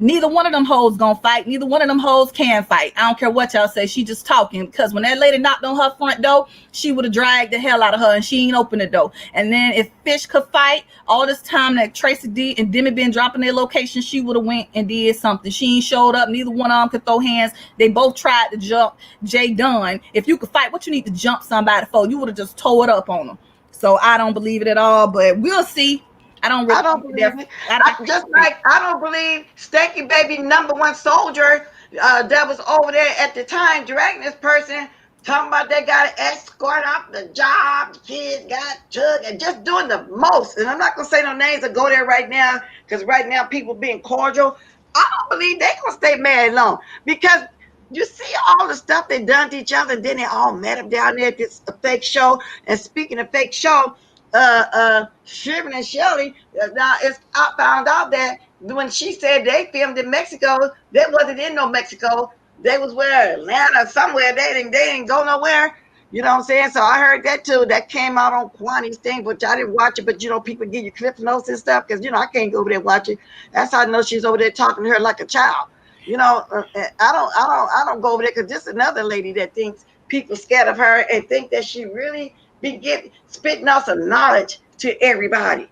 [SPEAKER 5] Neither one of them hoes gonna fight. Neither one of them hoes can fight. I don't care what y'all say. She just talking, because when that lady knocked on her front door, she would have dragged the hell out of her, and she ain't opened the door. And then if Fish could fight, all this time that Tracy D and Demi been dropping their location, she would have went and did something. She ain't showed up. Neither one of them could throw hands. They both tried to jump Jay Dunn. If you could fight, what you need to jump somebody for? You would have just tore it up on them. So I don't believe it at all, but we'll see. I don't believe it.
[SPEAKER 1] I don't believe Stanky Baby #1 soldier that was over there at the time dragging this person, talking about they got to escort off the job, the kids got took, and just doing the most. And I'm not going to say no names or go there right now, because right now people being cordial. I don't believe they going to stay married long, because you see all the stuff they done to each other, and then they all met up down there at this fake show. And speaking of fake show, Shivan and Shelly, now I found out that when she said they filmed in Mexico, they wasn't in no Mexico. They was where, Atlanta, somewhere. They didn't go nowhere. You know what I'm saying? So I heard that too. That came out on Kwani's thing, which I didn't watch it. But you know, people give you clip notes and stuff, because you know I can't go over there and watch it. That's how I know she's over there talking to her like a child. You know, I don't go over there, because this is another lady that thinks people scared of her and think that she really be spitting out some knowledge to everybody.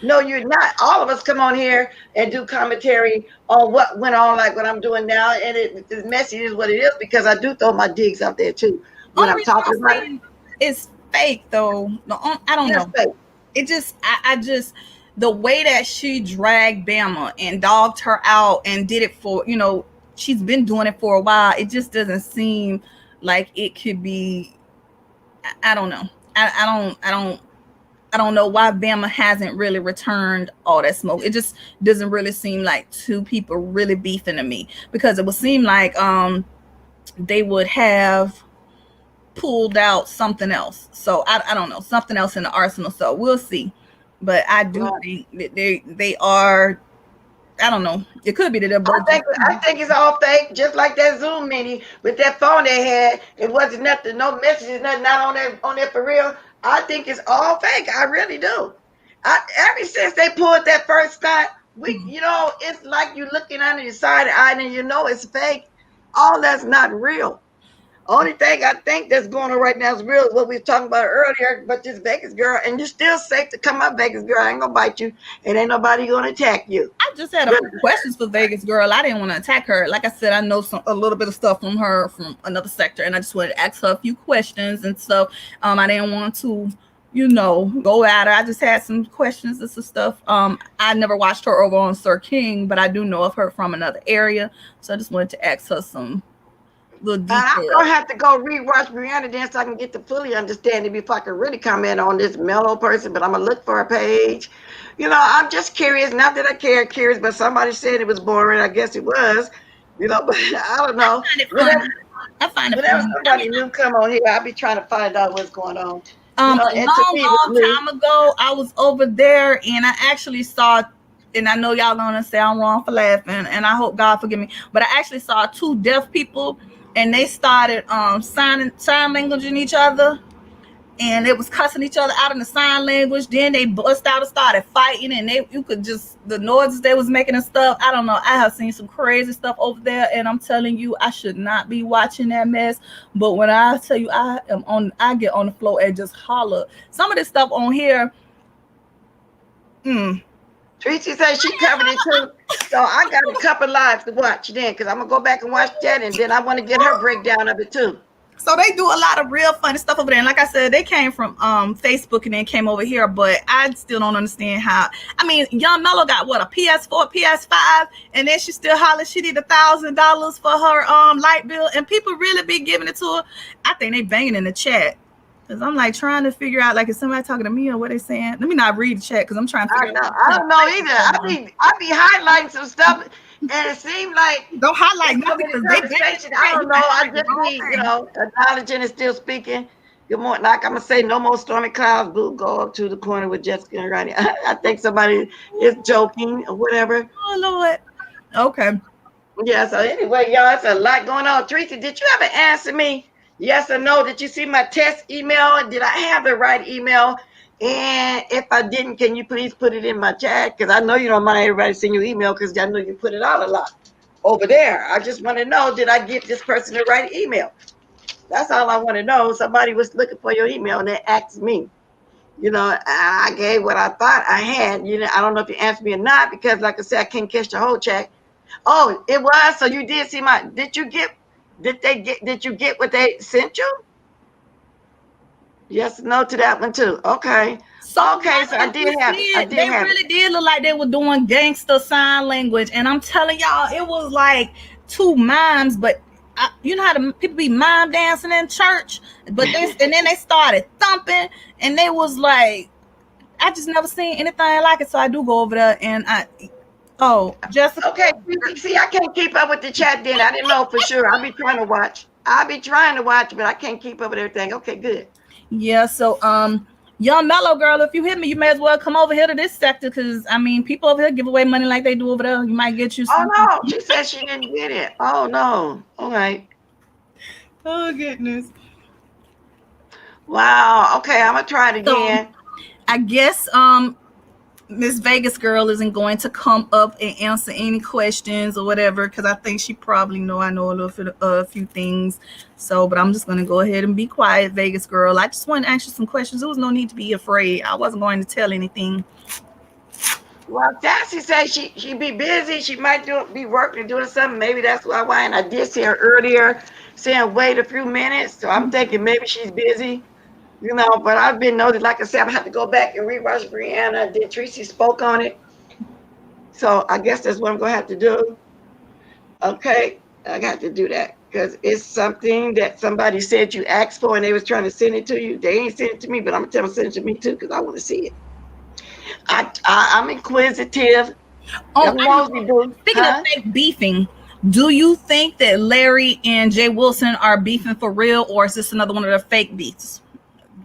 [SPEAKER 1] No, you're not. All of us come on here and do commentary on what went on, like what I'm doing now, and it's messy is what it is, because I do throw my digs out there too when I'm talking about it.
[SPEAKER 5] It's fake though. No, I don't know. Fake. It just, I just, the way that she dragged Bama and dogged her out and did it for, you know, she's been doing it for a while. It just doesn't seem like it could be. I don't know. I don't know why Bama hasn't really returned all that smoke. It just doesn't really seem like two people really beefing to me, because it would seem like they would have pulled out something else. So I don't know, something else in the arsenal. So we'll see. But I do think that they are. I don't know. It could be that they're both.
[SPEAKER 1] I think it's all fake, just like that Zoom meeting with that phone they had. It wasn't nothing, no messages, nothing not on there for real. I think it's all fake. I really do. Ever since they pulled that first stunt, you know, it's like you looking under your side eye and you know it's fake. All that's not real. Only thing I think that's going on right now is real, what we were talking about earlier, but this Vegas girl, and you're still safe to come up, Vegas girl. I ain't gonna bite you, and ain't nobody gonna attack you.
[SPEAKER 5] I just had a few questions for Vegas girl. I didn't want to attack her. Like I said, I know a little bit of stuff from her from another sector, and I just wanted to ask her a few questions and stuff. I didn't want to, you know, go at her. I just had some questions and some stuff. I never watched her over on Sir King, but I do know of her from another area, so I just wanted to ask her some. I'm
[SPEAKER 1] gonna have to go rewatch Brianna then, so I can get to fully understand it before I can really comment on this mellow person. But I'm gonna look for a page. You know, I'm just curious. Not that I curious, but somebody said it was boring. I guess it was. You know, but I don't know.
[SPEAKER 5] I find it
[SPEAKER 1] whenever somebody new come on here, I'll be trying to find out what's going on.
[SPEAKER 5] A long time ago, I was over there and I actually saw. And I know y'all gonna say I'm wrong for laughing, and I hope God forgive me. But I actually saw two deaf people. And they started sign language in each other, and it was cussing each other out in the sign language. Then they bust out and started fighting, and you could just, the noises they was making and stuff. I don't know. I have seen some crazy stuff over there, and I'm telling you, I should not be watching that mess. But when I tell you, I get on the floor and just holler. Some of this stuff on here.
[SPEAKER 1] Tracy said she covered it too. So I got a couple lives to watch then, because I'm going to go back and watch that, and then I want to get her breakdown of it too.
[SPEAKER 5] So they do a lot of real funny stuff over there. And like I said, they came from Facebook and then came over here, but I still don't understand how. I mean, Young Mello got what, a PS4, PS5, and then she still hollers she need $1,000 for her light bill, and people really be giving it to her. I think they banging in the chat. Cause I'm like trying to figure out, like, is somebody talking to me or what they saying? Let me not read the chat because I'm trying to figure out.
[SPEAKER 1] I don't know either. I be highlighting some stuff, and it seemed like
[SPEAKER 5] don't highlight nothing because they
[SPEAKER 1] conversation. I don't know. I just be, acknowledging and still speaking. Good morning. Like I'm gonna say, no more stormy clouds. Boo, go up to the corner with Jessica and Ronnie. I think somebody is joking or whatever.
[SPEAKER 5] Oh Lord. Okay.
[SPEAKER 1] Yeah. So anyway, y'all, it's a lot going on. Tracy, did you ever answer me? Yes or no? Did you see my test email? Did I have the right email? And if I didn't, can you please put it in my chat? Because I know you don't mind everybody seeing your email because I know you put it out a lot over there. I just want to know, did I give this person the right email? That's all I want to know. Somebody was looking for your email and they asked me. I gave what I thought I had. I don't know if you answered me or not because, like I said, I can't catch the whole chat. Oh, it was. So you did see my. Did you get what they sent you? Yes, no to that one too. Okay. So I did have it.
[SPEAKER 5] They really did look like they were doing gangster sign language, and I'm telling y'all, it was like two mimes, but you know how the people be mime dancing in church, but and then they started thumping, and they was like, I just never seen anything like it. So I do go over there, and Jessica.
[SPEAKER 1] Okay, see, I can't keep up with the chat. Then I didn't know for sure. I'll be trying to watch, but I can't keep up with everything. Okay, good.
[SPEAKER 5] Yeah. So Young Mellow girl, if you hit me, you may as well come over here to this sector because I mean, people over here give away money like they do over there. You might get you.
[SPEAKER 1] Oh no, she said she didn't get it. Oh no. All right.
[SPEAKER 5] Oh goodness.
[SPEAKER 1] Wow. Okay, I'm gonna try it again.
[SPEAKER 5] So, I guess Miss Vegas girl isn't going to come up and answer any questions or whatever because I think she probably I know a few things. So, but I'm just going to go ahead and be quiet, Vegas girl. I just want to ask you some questions. There was no need to be afraid. I wasn't going to tell anything.
[SPEAKER 1] Well, Sassy said she be busy. She might be working, doing something. Maybe that's why. And I did see her earlier saying wait a few minutes. So I'm thinking maybe she's busy. But I've been noted, like I said, I have to go back and rewatch Brianna. Did Tracy spoke on it? So I guess that's what I'm going to have to do. Okay, I got to do that because it's something that somebody said you asked for and they was trying to send it to you. They ain't sent it to me, but I'm going to tell them to send it to me too because I want to see it. I'm inquisitive.
[SPEAKER 5] Speaking of fake beefing, do you think that Larry and Jay Wilson are beefing for real or is this another one of the fake beefs?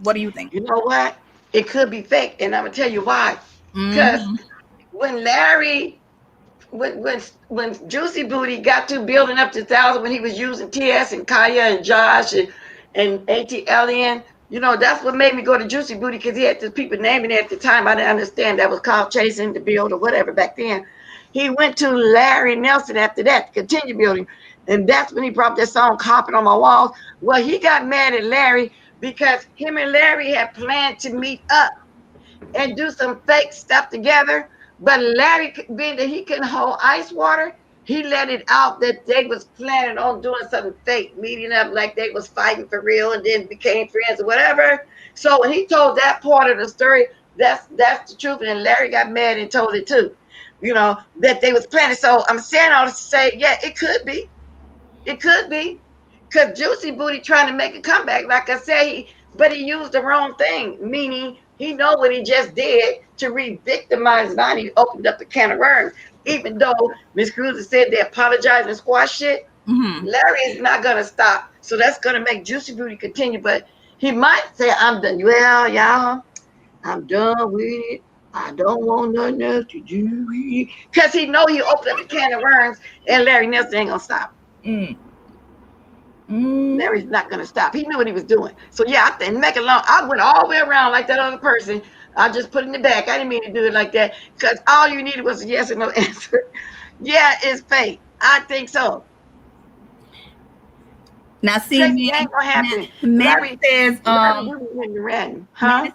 [SPEAKER 5] What do you think?
[SPEAKER 1] You know what? It could be fake, and I'm gonna tell you why. Because when Larry, when Juicy Booty got to building up to 1,000, when he was using TS and Kaya and Josh and AT Alien, that's what made me go to Juicy Booty because he had the people naming it at the time. I didn't understand that was called chasing the build or whatever back then. He went to Larry Nelson after that to continue building, and that's when he brought that song "Carpet on My Walls." Well, he got mad at Larry because him and Larry had planned to meet up and do some fake stuff together. But Larry, being that he couldn't hold ice water, he let it out that they was planning on doing something fake, meeting up like they was fighting for real and then became friends or whatever. So when he told that part of the story, that's the truth. And Larry got mad and told it too, that they was planning. So I'm saying all this to say, yeah, it could be. It could be. Because Juicy Booty trying to make a comeback, like I said, but he used the wrong thing, meaning he know what he just did to re-victimize Lonnie. He opened up the can of worms. Even though Miss Cruiser said they apologized and squash it, Larry is not going to stop. So that's going to make Juicy Booty continue. But he might say, I'm done. Well, y'all, I'm done with it. I don't want nothing else to do with it. Because he know he opened up the can of worms and Larry Nelson ain't going to stop. Larry's not going to stop. He knew what he was doing. So yeah, I think I went all the way around like that other person. I just put it in the back. I didn't mean to do it like that because all you needed was a yes or no answer. Yeah, it's fake. I think so.
[SPEAKER 5] Now see, Manny says Manny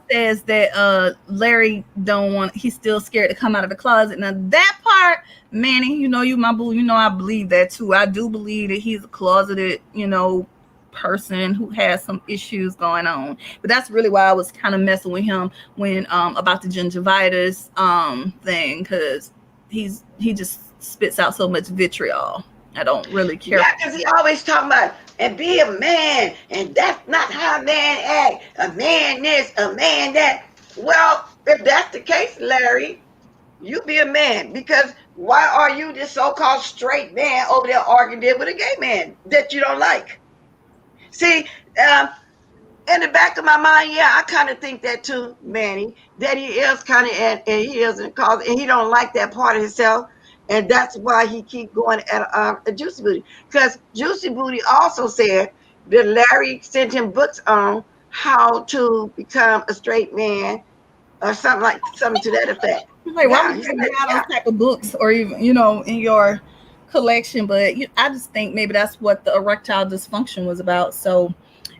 [SPEAKER 5] says that Larry don't want, he's still scared to come out of the closet. Now that part, Manny, you my boo, I believe that too. I do believe that he's a closeted, person who has some issues going on. But that's really why I was kind of messing with him when about the gingivitis thing, because he just spits out so much vitriol. I don't really care.
[SPEAKER 1] Yeah, because he always talking about and be a man, and that's not how a man act. A man this, a man that. Well, if that's the case, Larry, you be a man, because why are you this so-called straight man over there arguing there with a gay man that you don't like? See, in the back of my mind, yeah, I kind of think that too, Manny, that he is kind of, and he isn't cause, and he don't like that part of himself, and that's why he keep going at Juicy Booty, because Juicy Booty also said that Larry sent him books on how to become a straight man, or something to that effect.
[SPEAKER 5] Like, why
[SPEAKER 1] Yeah,
[SPEAKER 5] would
[SPEAKER 1] he
[SPEAKER 5] you
[SPEAKER 1] said,
[SPEAKER 5] have
[SPEAKER 1] yeah.
[SPEAKER 5] those type of books, or even in your collection? But I just think maybe that's what the erectile dysfunction was about. So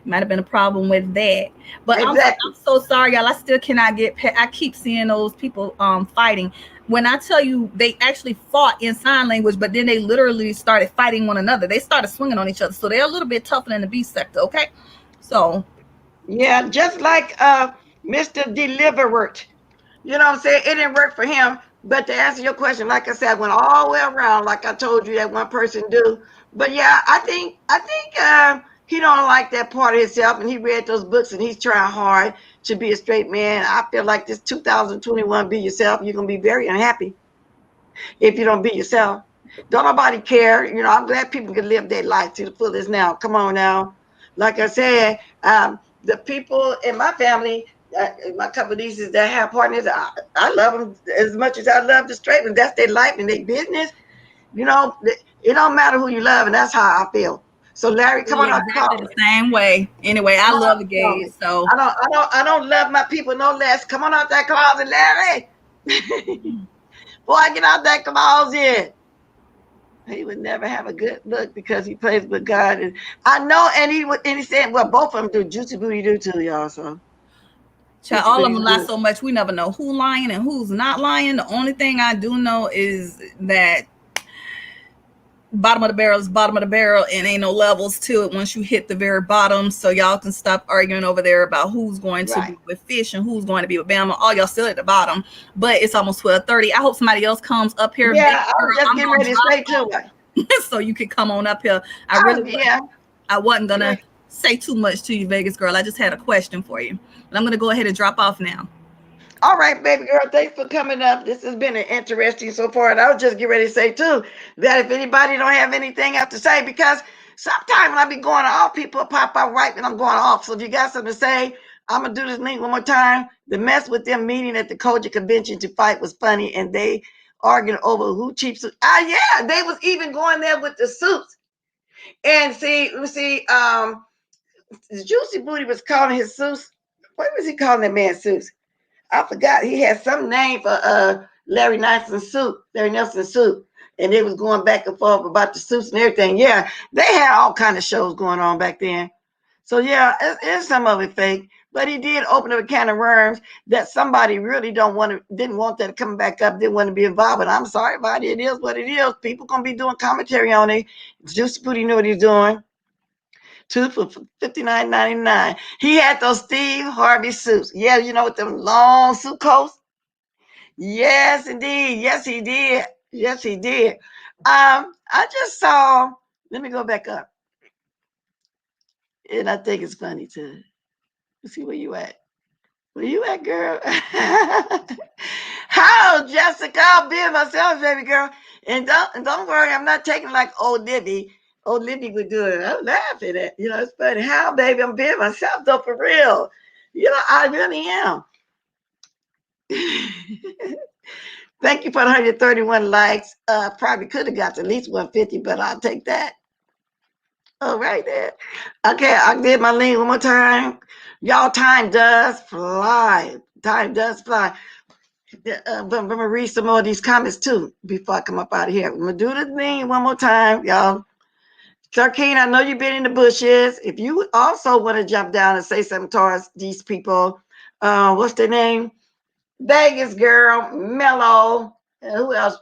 [SPEAKER 5] might have been a problem with that. But
[SPEAKER 1] Exactly.
[SPEAKER 5] I'm so sorry, y'all. I still cannot get I keep seeing those people fighting. When I tell you they actually fought in sign language, but then they literally started fighting one another. They started swinging on each other. So they're a little bit tougher than the B sector, okay? So
[SPEAKER 1] Yeah, just like Mr. Deliverer. You know what I'm saying? It didn't work for him. But to answer your question, like I said, I went all the way around, like I told you that one person do. But yeah, I think he don't like that part of himself, and he read those books, and he's trying hard to be a straight man. I feel like this 2021, be yourself. You're gonna be very unhappy if you don't be yourself. Don't nobody care. You know, I'm glad people can live their life to the fullest now. Come on now. Like I said, the people in my family, my couple of nieces that have partners, I love them as much as I love the straight ones. That's their life and their business. You know, it don't matter who you love, and that's how I feel. So Larry, come on out the
[SPEAKER 5] exactly
[SPEAKER 1] call.
[SPEAKER 5] the same way. Anyway, I love the gays. So
[SPEAKER 1] I don't love my people no less. Come on out that closet, Larry. Boy, get out that closet. He would never have a good look because he plays with God. And I know, and he said, well, both of them do. Juicy Booty do too, y'all. So
[SPEAKER 5] child, all of them lie so much. We never know who's lying and who's not lying. The only thing I do know is that bottom of the barrel is bottom of the barrel, and ain't no levels to it once you hit the very bottom. So y'all can stop arguing over there about who's going to be with Fish and who's going to be with Bama. All y'all still at the bottom, but it's almost 12:30. I hope somebody else comes up here.
[SPEAKER 1] Yeah, I was just getting ready to say too.
[SPEAKER 5] So you could come on up here. I wasn't gonna say too much to you, Vegas girl. I just had a question for you, but I'm gonna go ahead and drop off now.
[SPEAKER 1] All right, baby girl, thanks for coming up. This has been interesting so far. And I was just getting ready to say too that if anybody don't have anything else to say, because sometimes when I be going off, people pop out right when I'm going off. So if you got something to say, I'm gonna do this link one more time. The mess with them meeting at the Koja convention to fight was funny, and they arguing over who cheap suits. Yeah, they was even going there with the suits. And see, Juicy Booty was calling his suits. What was he calling that man's suits? I forgot. He had some name for Larry Nelson's suit, and they was going back and forth about the suits and everything. Yeah, they had all kind of shows going on back then. So yeah, it's some of it fake, but he did open up a can of worms that somebody really didn't want that to come back up, didn't want to be involved. But I'm sorry about it. It is what it is. People gonna be doing commentary on it. Juicy Booty knew what he's doing. 2 for $59.99. He had those Steve Harvey suits. Yeah, you know, with them long suit coats. Yes, indeed. Yes, he did. Yes, he did. I just saw. Let me go back up, and I think it's funny too. Let's see where you at. Where you at, girl? How, Jessica? I'll be myself, baby girl. And don't worry, I'm not taking like old Libby. Old Libby would do it. I'm laughing at, you know, it's funny. How, baby? I'm being myself though, for real. You know, I really am. Thank you for the 131 likes. Probably could have got to at least 150, but I'll take that. All right there. Okay, I did my link one more time. Y'all, time does fly. Time does fly. I'm gonna read some more of these comments too before I come up out of here. I'm gonna do the thing one more time, y'all. Sharkeen, I know you've been in the bushes. If you also want to jump down and say something towards these people, what's their name? Vegas girl, Mellow, who else?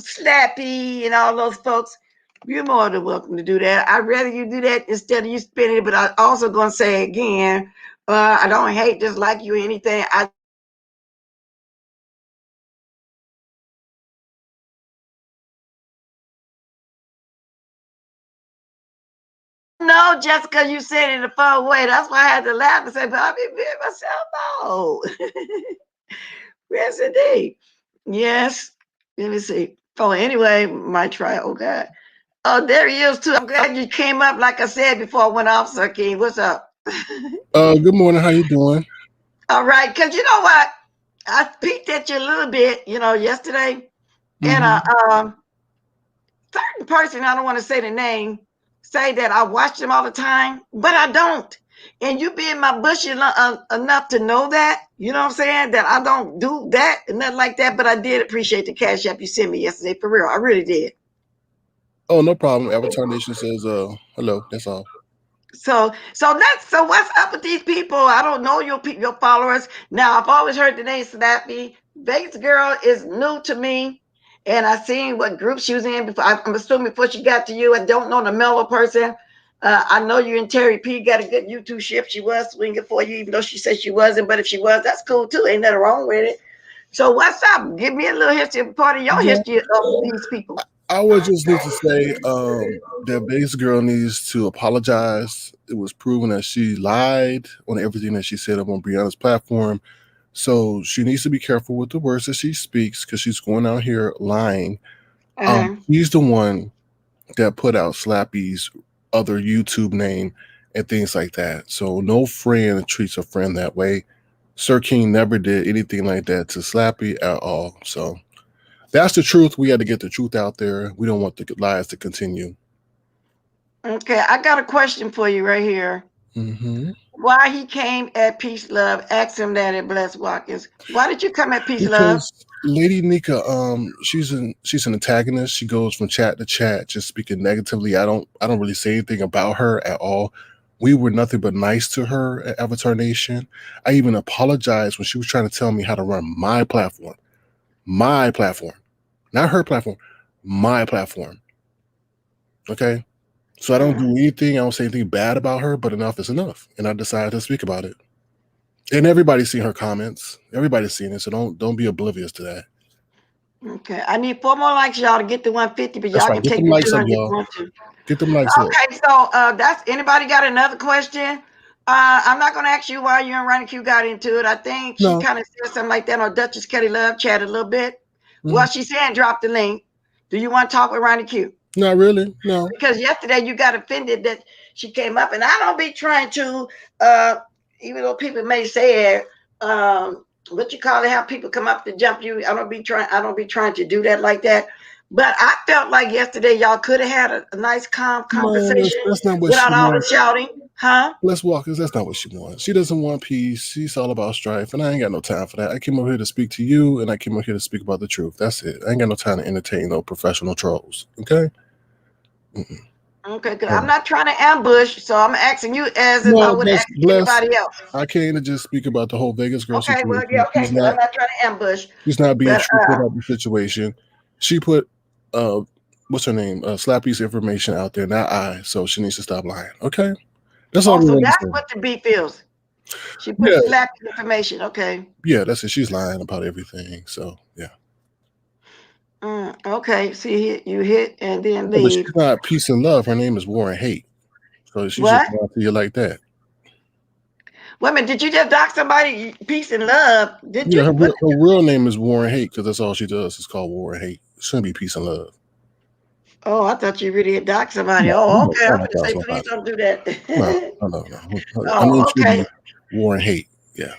[SPEAKER 1] Slappy, and all those folks. You're more than welcome to do that. I'd rather you do that instead of you spending it. But I also gonna say again, I don't hate, dislike you or anything. I know, Jessica, you said it in a fun way. That's why I had to laugh and say, but I be being myself. No. Yes, indeed. Yes. Let me see. Oh, anyway, might try. Oh, God. Oh, there he is, too. I'm glad you came up. Like I said before I went off, Sir King. What's up?
[SPEAKER 7] Good morning. How you doing?
[SPEAKER 1] All right. Because you know what? I peeked at you a little bit, yesterday. And certain person, I don't want to say the name, say that I watch them all the time, but I don't. And you being my bushy enough to know that, you know what I'm saying, that I don't do that and nothing like that, but I did appreciate the cash app you sent me yesterday, for real. I really did.
[SPEAKER 7] Oh, no problem. Avatar Nation says, hello. That's all.
[SPEAKER 1] So what's up with these people? I don't know your followers. Now, I've always heard the name Snappy. Vegas Girl is new to me. And I seen what group she was in before. I'm assuming before she got to you. I don't know the Mellow person. I know you and Terry P got a good YouTube ship. She was swinging for you, even though she said she wasn't. But if she was, that's cool too. Ain't nothing wrong with it. So what's up? Give me a little history, part of your history of these people.
[SPEAKER 7] I would just need to say that Vegas Girl needs to apologize. It was proven that she lied on everything that she said up on Brianna's platform. So she needs to be careful with the words that she speaks because she's going out here lying. He's the one that put out Slappy's other YouTube name and things like that. So no friend treats a friend that way. Sir King never did anything like that to Slappy at all. So that's the truth. We had to get the truth out there. We don't want the lies to continue.
[SPEAKER 1] Okay, I got a question for you right here.
[SPEAKER 7] Mm-hmm.
[SPEAKER 1] Why he came at Peace Love? Ask him that at Bless Watkins. Why did you come at Peace Love?
[SPEAKER 7] Lady Nika, she's an antagonist. She goes from chat to chat, just speaking negatively. I don't really say anything about her at all. We were nothing but nice to her at Avatar Nation. I even apologized when she was trying to tell me how to run my platform. My platform. Not her platform. My platform. Okay? So I don't do anything. I don't say anything bad about her, but enough is enough. And I decided to speak about it. And everybody's seen her comments. Everybody's seen it. So don't be oblivious to that.
[SPEAKER 1] Okay. I need 4 more likes, y'all, to get to 150, but y'all
[SPEAKER 7] Right.
[SPEAKER 1] can take the 200 if you want to.
[SPEAKER 7] Get them likes up.
[SPEAKER 1] Okay, so that's anybody got another question? I'm not gonna ask you why you and Ronnie Q got into it. I think she kind of said something like that on Duchess Kelly Love chat a little bit. Well, she said drop the link. Do you want to talk with Ronnie Q?
[SPEAKER 7] Not really, no.
[SPEAKER 1] Because yesterday you got offended that she came up, and I don't be trying to, even though people may say it, what you call it, how people come up to jump you. I don't be trying to do that like that. But I felt like yesterday y'all could have had a nice, calm conversation without all the shouting, huh?
[SPEAKER 7] Let's walk, because that's not what she wants. She doesn't want peace. She's all about strife, and I ain't got no time for that. I came up here to speak to you, and I came up here to speak about the truth. That's it. I ain't got no time to entertain no professional trolls, okay? Mm-mm.
[SPEAKER 1] Okay, good. I'm not trying to ambush, so I'm asking you as if I would ask anybody else.
[SPEAKER 7] I can't just speak about the whole Vegas Girl situation.
[SPEAKER 1] Well, yeah, okay, I'm not trying to ambush.
[SPEAKER 7] She's not being truthful about the situation. She put, what's her name? Slappy's information out there, not I, so she needs to stop lying, okay? That's all.
[SPEAKER 1] So that's what the beef is. She put Slappy's information, okay.
[SPEAKER 7] Yeah, that's it. She's lying about everything, so yeah.
[SPEAKER 1] Okay, see, you hit and then leave.
[SPEAKER 7] But she's not peace and love. Her name is War and Hate. So she's just going to you like that.
[SPEAKER 1] Wait a minute, did you just dox somebody peace and love? Did you?
[SPEAKER 7] Her real name is War and Hate because that's all she does. It's called War and Hate. It shouldn't be peace and love.
[SPEAKER 1] Oh, I thought you really had doxed somebody. Oh, okay. I'm going to say, please don't do that.
[SPEAKER 7] No.
[SPEAKER 1] Oh, okay.
[SPEAKER 7] War and Hate, yeah.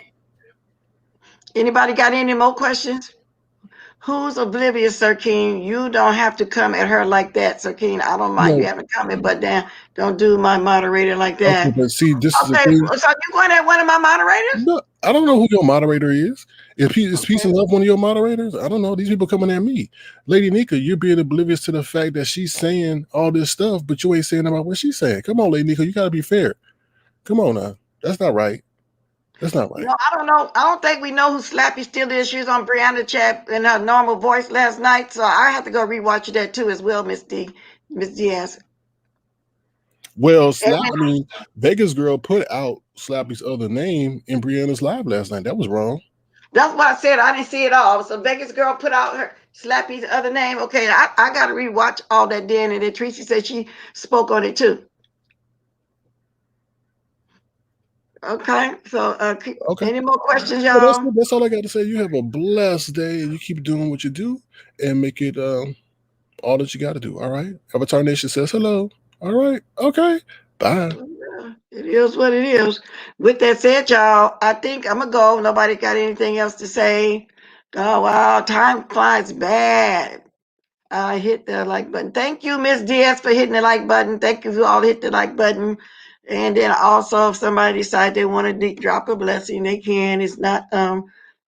[SPEAKER 1] Anybody got any more questions? Who's oblivious, Sir King? You don't have to come at her like that, Sir King. I don't mind you having a comment, but then don't do my moderator like that.
[SPEAKER 7] Okay, but see, this is the thing.
[SPEAKER 1] So you going at one of my moderators?
[SPEAKER 7] No, I don't know who your moderator is. Is Peace and Love one of your moderators? I don't know. These people coming at me. Lady Nika, you're being oblivious to the fact that she's saying all this stuff, but you ain't saying about what she's saying. Come on, Lady Nika, you got to be fair. Come on now. That's not right. That's not right.
[SPEAKER 1] No, I don't know. I don't think we know who Slappy still is. She was on Brianna chat in her normal voice last night, so I have to go rewatch that too as well, Miss D. Miss Diaz.
[SPEAKER 7] Well,
[SPEAKER 1] And
[SPEAKER 7] I mean, Vegas girl put out Slappy's other name in Brianna's live last night. That was wrong.
[SPEAKER 1] that's what I said. I didn't see it all. So Vegas girl put out her Slappy's other name. Okay, I got to rewatch all that then. And then Tracy said she spoke on it too. Okay, so
[SPEAKER 7] Okay.
[SPEAKER 1] any more questions,
[SPEAKER 7] Well,
[SPEAKER 1] y'all?
[SPEAKER 7] that's all I got to say. You have a blessed day, and you keep doing what you do, and make it all that you got to do. All right. Avatar Nation says hello. All right. Okay. Bye.
[SPEAKER 1] Yeah, it is what it is. With that said, y'all, I think I'm gonna go. Nobody got anything else to say? Oh wow, time flies bad. I hit the like button. Thank you, Miss Diaz, for hitting the like button. Thank you for all hit the like button. And then also, if somebody decides they want to drop a blessing, they can. It's not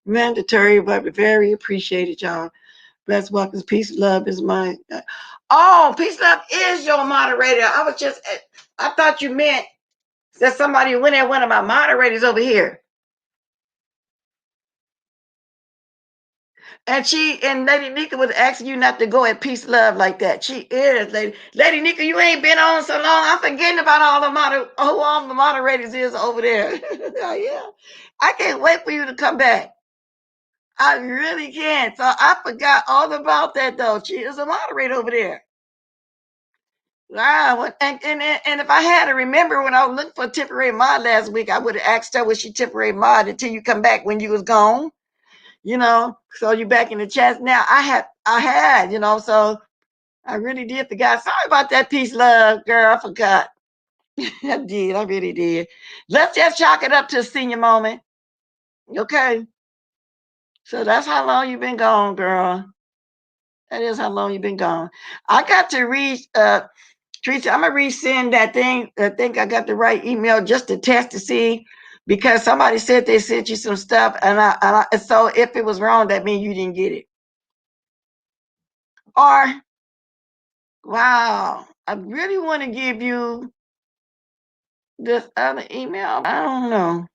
[SPEAKER 1] mandatory, but very appreciated, y'all. Bless, welcome, peace, love is my. Oh, peace, love is your moderator. I thought you meant that somebody went at one of my moderators over here. And Lady Nika was asking you not to go at peace, love like that. She is Lady Nika. You ain't been on so long. I'm forgetting about who all the moderators is over there. Yeah, I can't wait for you to come back. I really can't. So I forgot all about that though. She is a moderator over there. Wow. And if I had to remember when I was looking for a temporary mod last week, I would have asked her was she temporary mod until you come back when you was gone. So you back in the chat now. I had, so I really did forget. Sorry about that peace, love, girl. I forgot. I really did. Let's just chalk it up to a senior moment. Okay. So that's how long you've been gone, girl. That is how long you've been gone. I got to read, Teresa, I'm gonna resend that thing. I think I got the right email just to test to see, because somebody said they sent you some stuff, and so if it was wrong, that means you didn't get it. Or, wow, I really want to give you this other email. I don't know,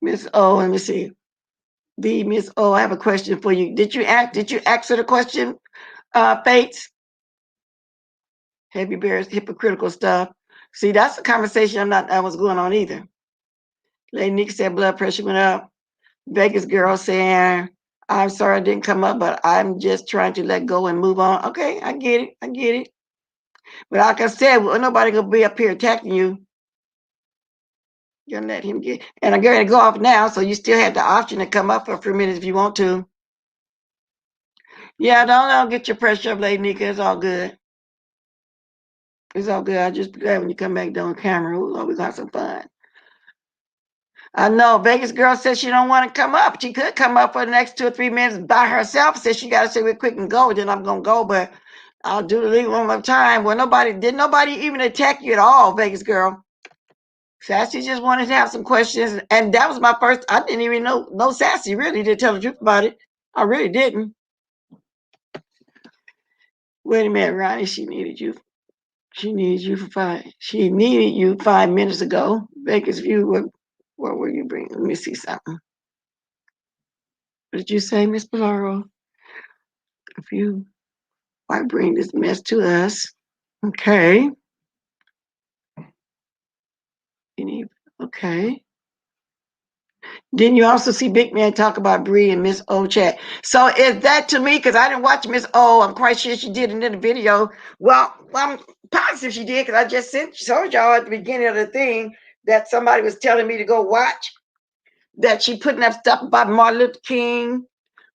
[SPEAKER 1] Miss O. Let me see. Miss O, I have a question for you. Did you ask her the question, Fates? Heavy Bears, hypocritical stuff. See, that's the conversation that was going on either. Lady Nick said blood pressure went up. Vegas girl saying, I'm sorry I didn't come up, but I'm just trying to let go and move on. Okay, I get it. But like I said, well, nobody gonna be up here attacking you. You're gonna let him get, and I'm going to go off now, so you still have the option to come up for a few minutes if you want to. Yeah, don't get your pressure up, Lady Nika. It's all good. It's all good. I just be glad when you come back on camera. Ooh, we got some fun. I know Vegas girl says she don't want to come up. She could come up for the next 2 or 3 minutes by herself. Says she got to say real quick and go. Then I'm gonna go, but I'll do the legal one more time. Well, nobody even attack you at all, Vegas girl. Sassy just wanted to have some questions, and that was my first. I didn't even know Sassy really, to tell the truth about it. I really didn't. Wait a minute, Ronnie. She needed you. She needed you She needed you 5 minutes ago. Vegas view. What were you bringing? Let me see something. What did you say, Miss Polaro? If you why bring this mess to us? Okay. Okay. Didn't you also see Big Man talk about Bree and Miss O chat? So is that to me? Because I didn't watch Miss O. I'm quite sure she did in the video. Well, I'm positive she did, because I just told y'all at the beginning of the thing that somebody was telling me to go watch, that she putting up stuff about Martin Luther King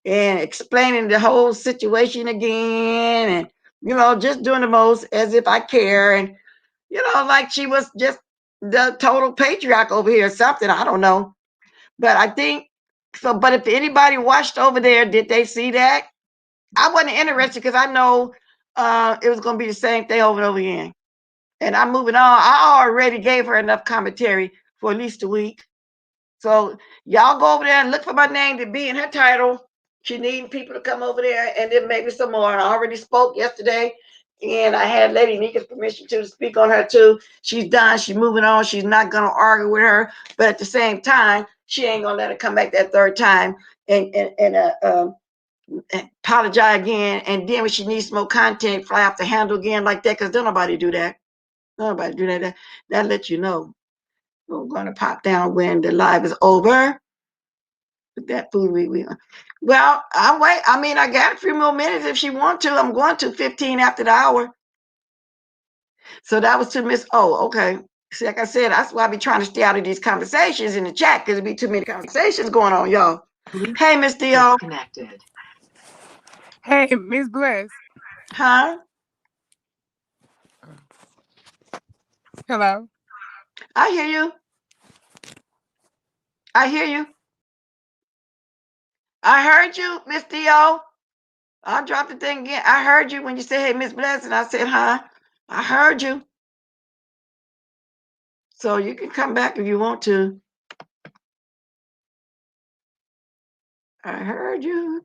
[SPEAKER 1] and explaining the whole situation again, and just doing the most as if I care, and like she was just the total patriarch over here or something. I don't know. But I think so. But if anybody watched over there, did they see that? I wasn't interested, because I know it was going to be the same thing over and over again. And I'm moving on. I already gave her enough commentary for at least a week. So y'all go over there and look for my name to be in her title. She needing people to come over there, and then maybe some more. I already spoke yesterday, and I had Lady Nika's permission to speak on her too. She's done. She's moving on. She's not going to argue with her, but at the same time, she ain't going to let her come back that third time and apologize again, and then when she needs more content, fly off the handle again like that, because don't nobody do that. Nobody do that. That lets you know we're going to pop down when the live is over. With that food, well, I'll wait. I mean, I got a few more minutes if she want to. I'm going to 15 after the hour. So that was to Miss O. Okay. See, like I said, that's why I be trying to stay out of these conversations in the chat, because there be too many conversations going on, y'all. Hey, Miss Dio.
[SPEAKER 8] Connected. Hey, Miss Bless.
[SPEAKER 1] Huh?
[SPEAKER 8] Hello.
[SPEAKER 1] I hear you. I hear you. I heard you, Miss Dio. I'll drop the thing again. I heard you when you said, hey, Miss Bless, and I said, huh? I heard you. So you can come back if you want to. I heard you.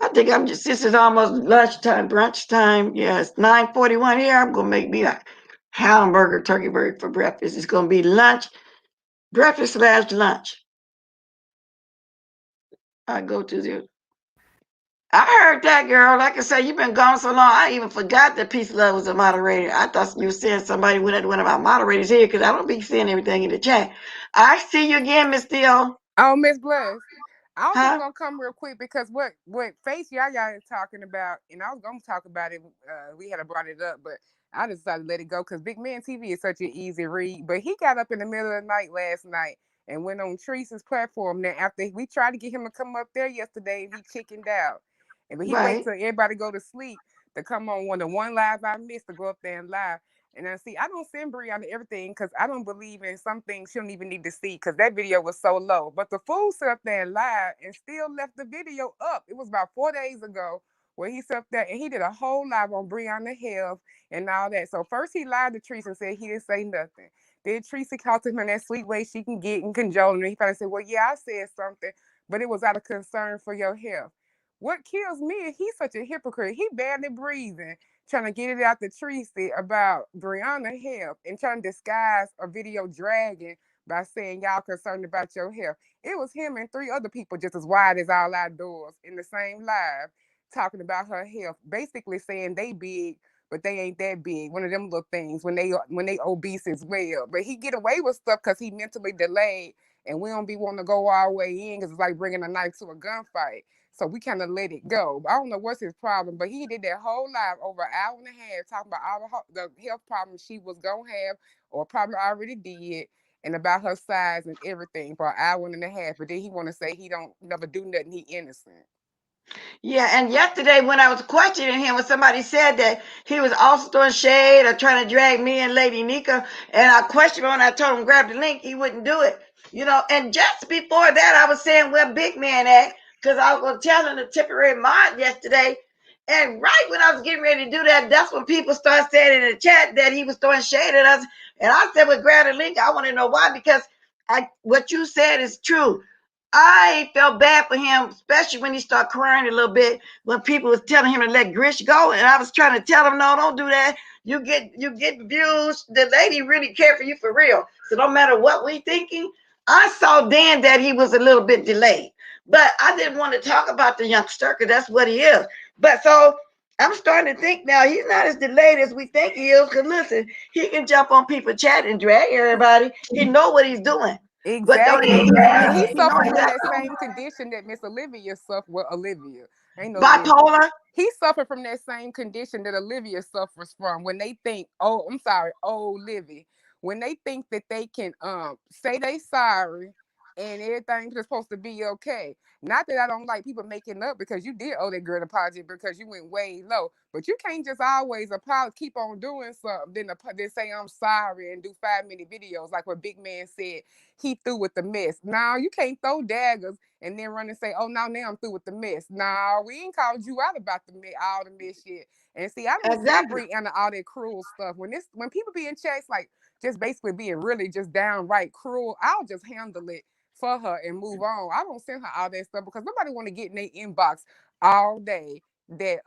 [SPEAKER 1] I think I'm just, this is almost lunchtime, brunch time. Yeah, it's 9:41 here. I'm going to make me a hamburger, turkey burger for breakfast. It's going to be lunch, breakfast / lunch. I go to the, I heard that, girl. Like I said, you've been gone so long, I even forgot that Peace Love was a moderator. I thought you were saying somebody one of our moderators here, because I don't be seeing everything in the chat. I see you again, Miss Theo.
[SPEAKER 8] Oh, Miss Bless. I was
[SPEAKER 1] Huh?
[SPEAKER 8] just gonna come real quick because what Face Yaya is talking about, and I was gonna talk about it. We had brought it up, but I decided to let it go because Big Man TV is such an easy read. But he got up in the middle of the night last night and went on Teresa's platform. Now, after we tried to get him to come up there yesterday, he chickened out. But he waits till everybody go to sleep to come on the one live I missed to go up there and live. And I see, I don't send Brianna everything because I don't believe in some things she don't even need to see because that video was so low. But the fool sat up there and lied and still left the video up. It was about 4 days ago where he sat up there and he did a whole live on Brianna Health and all that. So first he lied to Teresa and said he didn't say nothing. Then Teresa talked to him in that sweet way she can get and cajole him. And he finally said, well, yeah, I said something, but it was out of concern for your health. What kills me is he's such a hypocrite. He barely breathing, trying to get it out to Tracy about Brianna health and trying to disguise a video dragging by saying y'all concerned about your health. It was him and 3 other people just as wide as all outdoors in the same live talking about her health, basically saying they big, but they ain't that big. One of them little things when they obese as well. But he get away with stuff because he mentally delayed, and we don't be wanting to go our way in because it's like bringing a knife to a gunfight. So we kind of let it go. I don't know what's his problem, but he did that whole live over an hour and a half talking about all the health problems she was going to have or probably already did and about her size and everything for an hour and a half. But then he want to say he don't never do nothing. He innocent.
[SPEAKER 1] Yeah, and yesterday when I was questioning him, when somebody said that he was also throwing shade or trying to drag me and Lady Nika, and I questioned him and I told him grab the link, he wouldn't do it. You know, and just before that, I was saying where Big Man at, because I was going to tell him the temporary mod yesterday. And right when I was getting ready to do that, that's when people started saying in the chat that he was throwing shade at us. And I said, well, grab the link. I want to know why, because what you said is true. I felt bad for him, especially when he started crying a little bit when people was telling him to let Grish go. And I was trying to tell him, no, don't do that. You get views. The lady really cared for you for real. So no matter what we thinking, I saw then that he was a little bit delayed. But I didn't want to talk about the youngster because that's what he is. But so I'm starting to think now he's not as delayed as we think he is. Because listen, he can jump on people chat and drag everybody. He know what he's doing.
[SPEAKER 8] Exactly. And he suffered from that
[SPEAKER 1] exactly.
[SPEAKER 8] same condition that Miss Olivia suffered. Well, Olivia. Ain't no
[SPEAKER 1] Bipolar.
[SPEAKER 8] Olivia. He suffered from that same condition that Olivia suffers from when they think, Olivia. When they think that they can say they sorry and everything's supposed to be okay. Not that I don't like people making up because you did owe that girl an apology because you went way low. But you can't just always keep on doing something, then say I'm sorry and do 5-minute videos like what Big Man said he through with the mess. Now you can't throw daggers and then run and say, oh, now I'm through with the mess. Now we ain't called you out about all the mess yet. And see, I don't send Brianna all that cruel stuff. When people be in chats like just basically being really just downright cruel, I'll just handle it for her and move on. I don't send her all that stuff because nobody want to get in their inbox all day that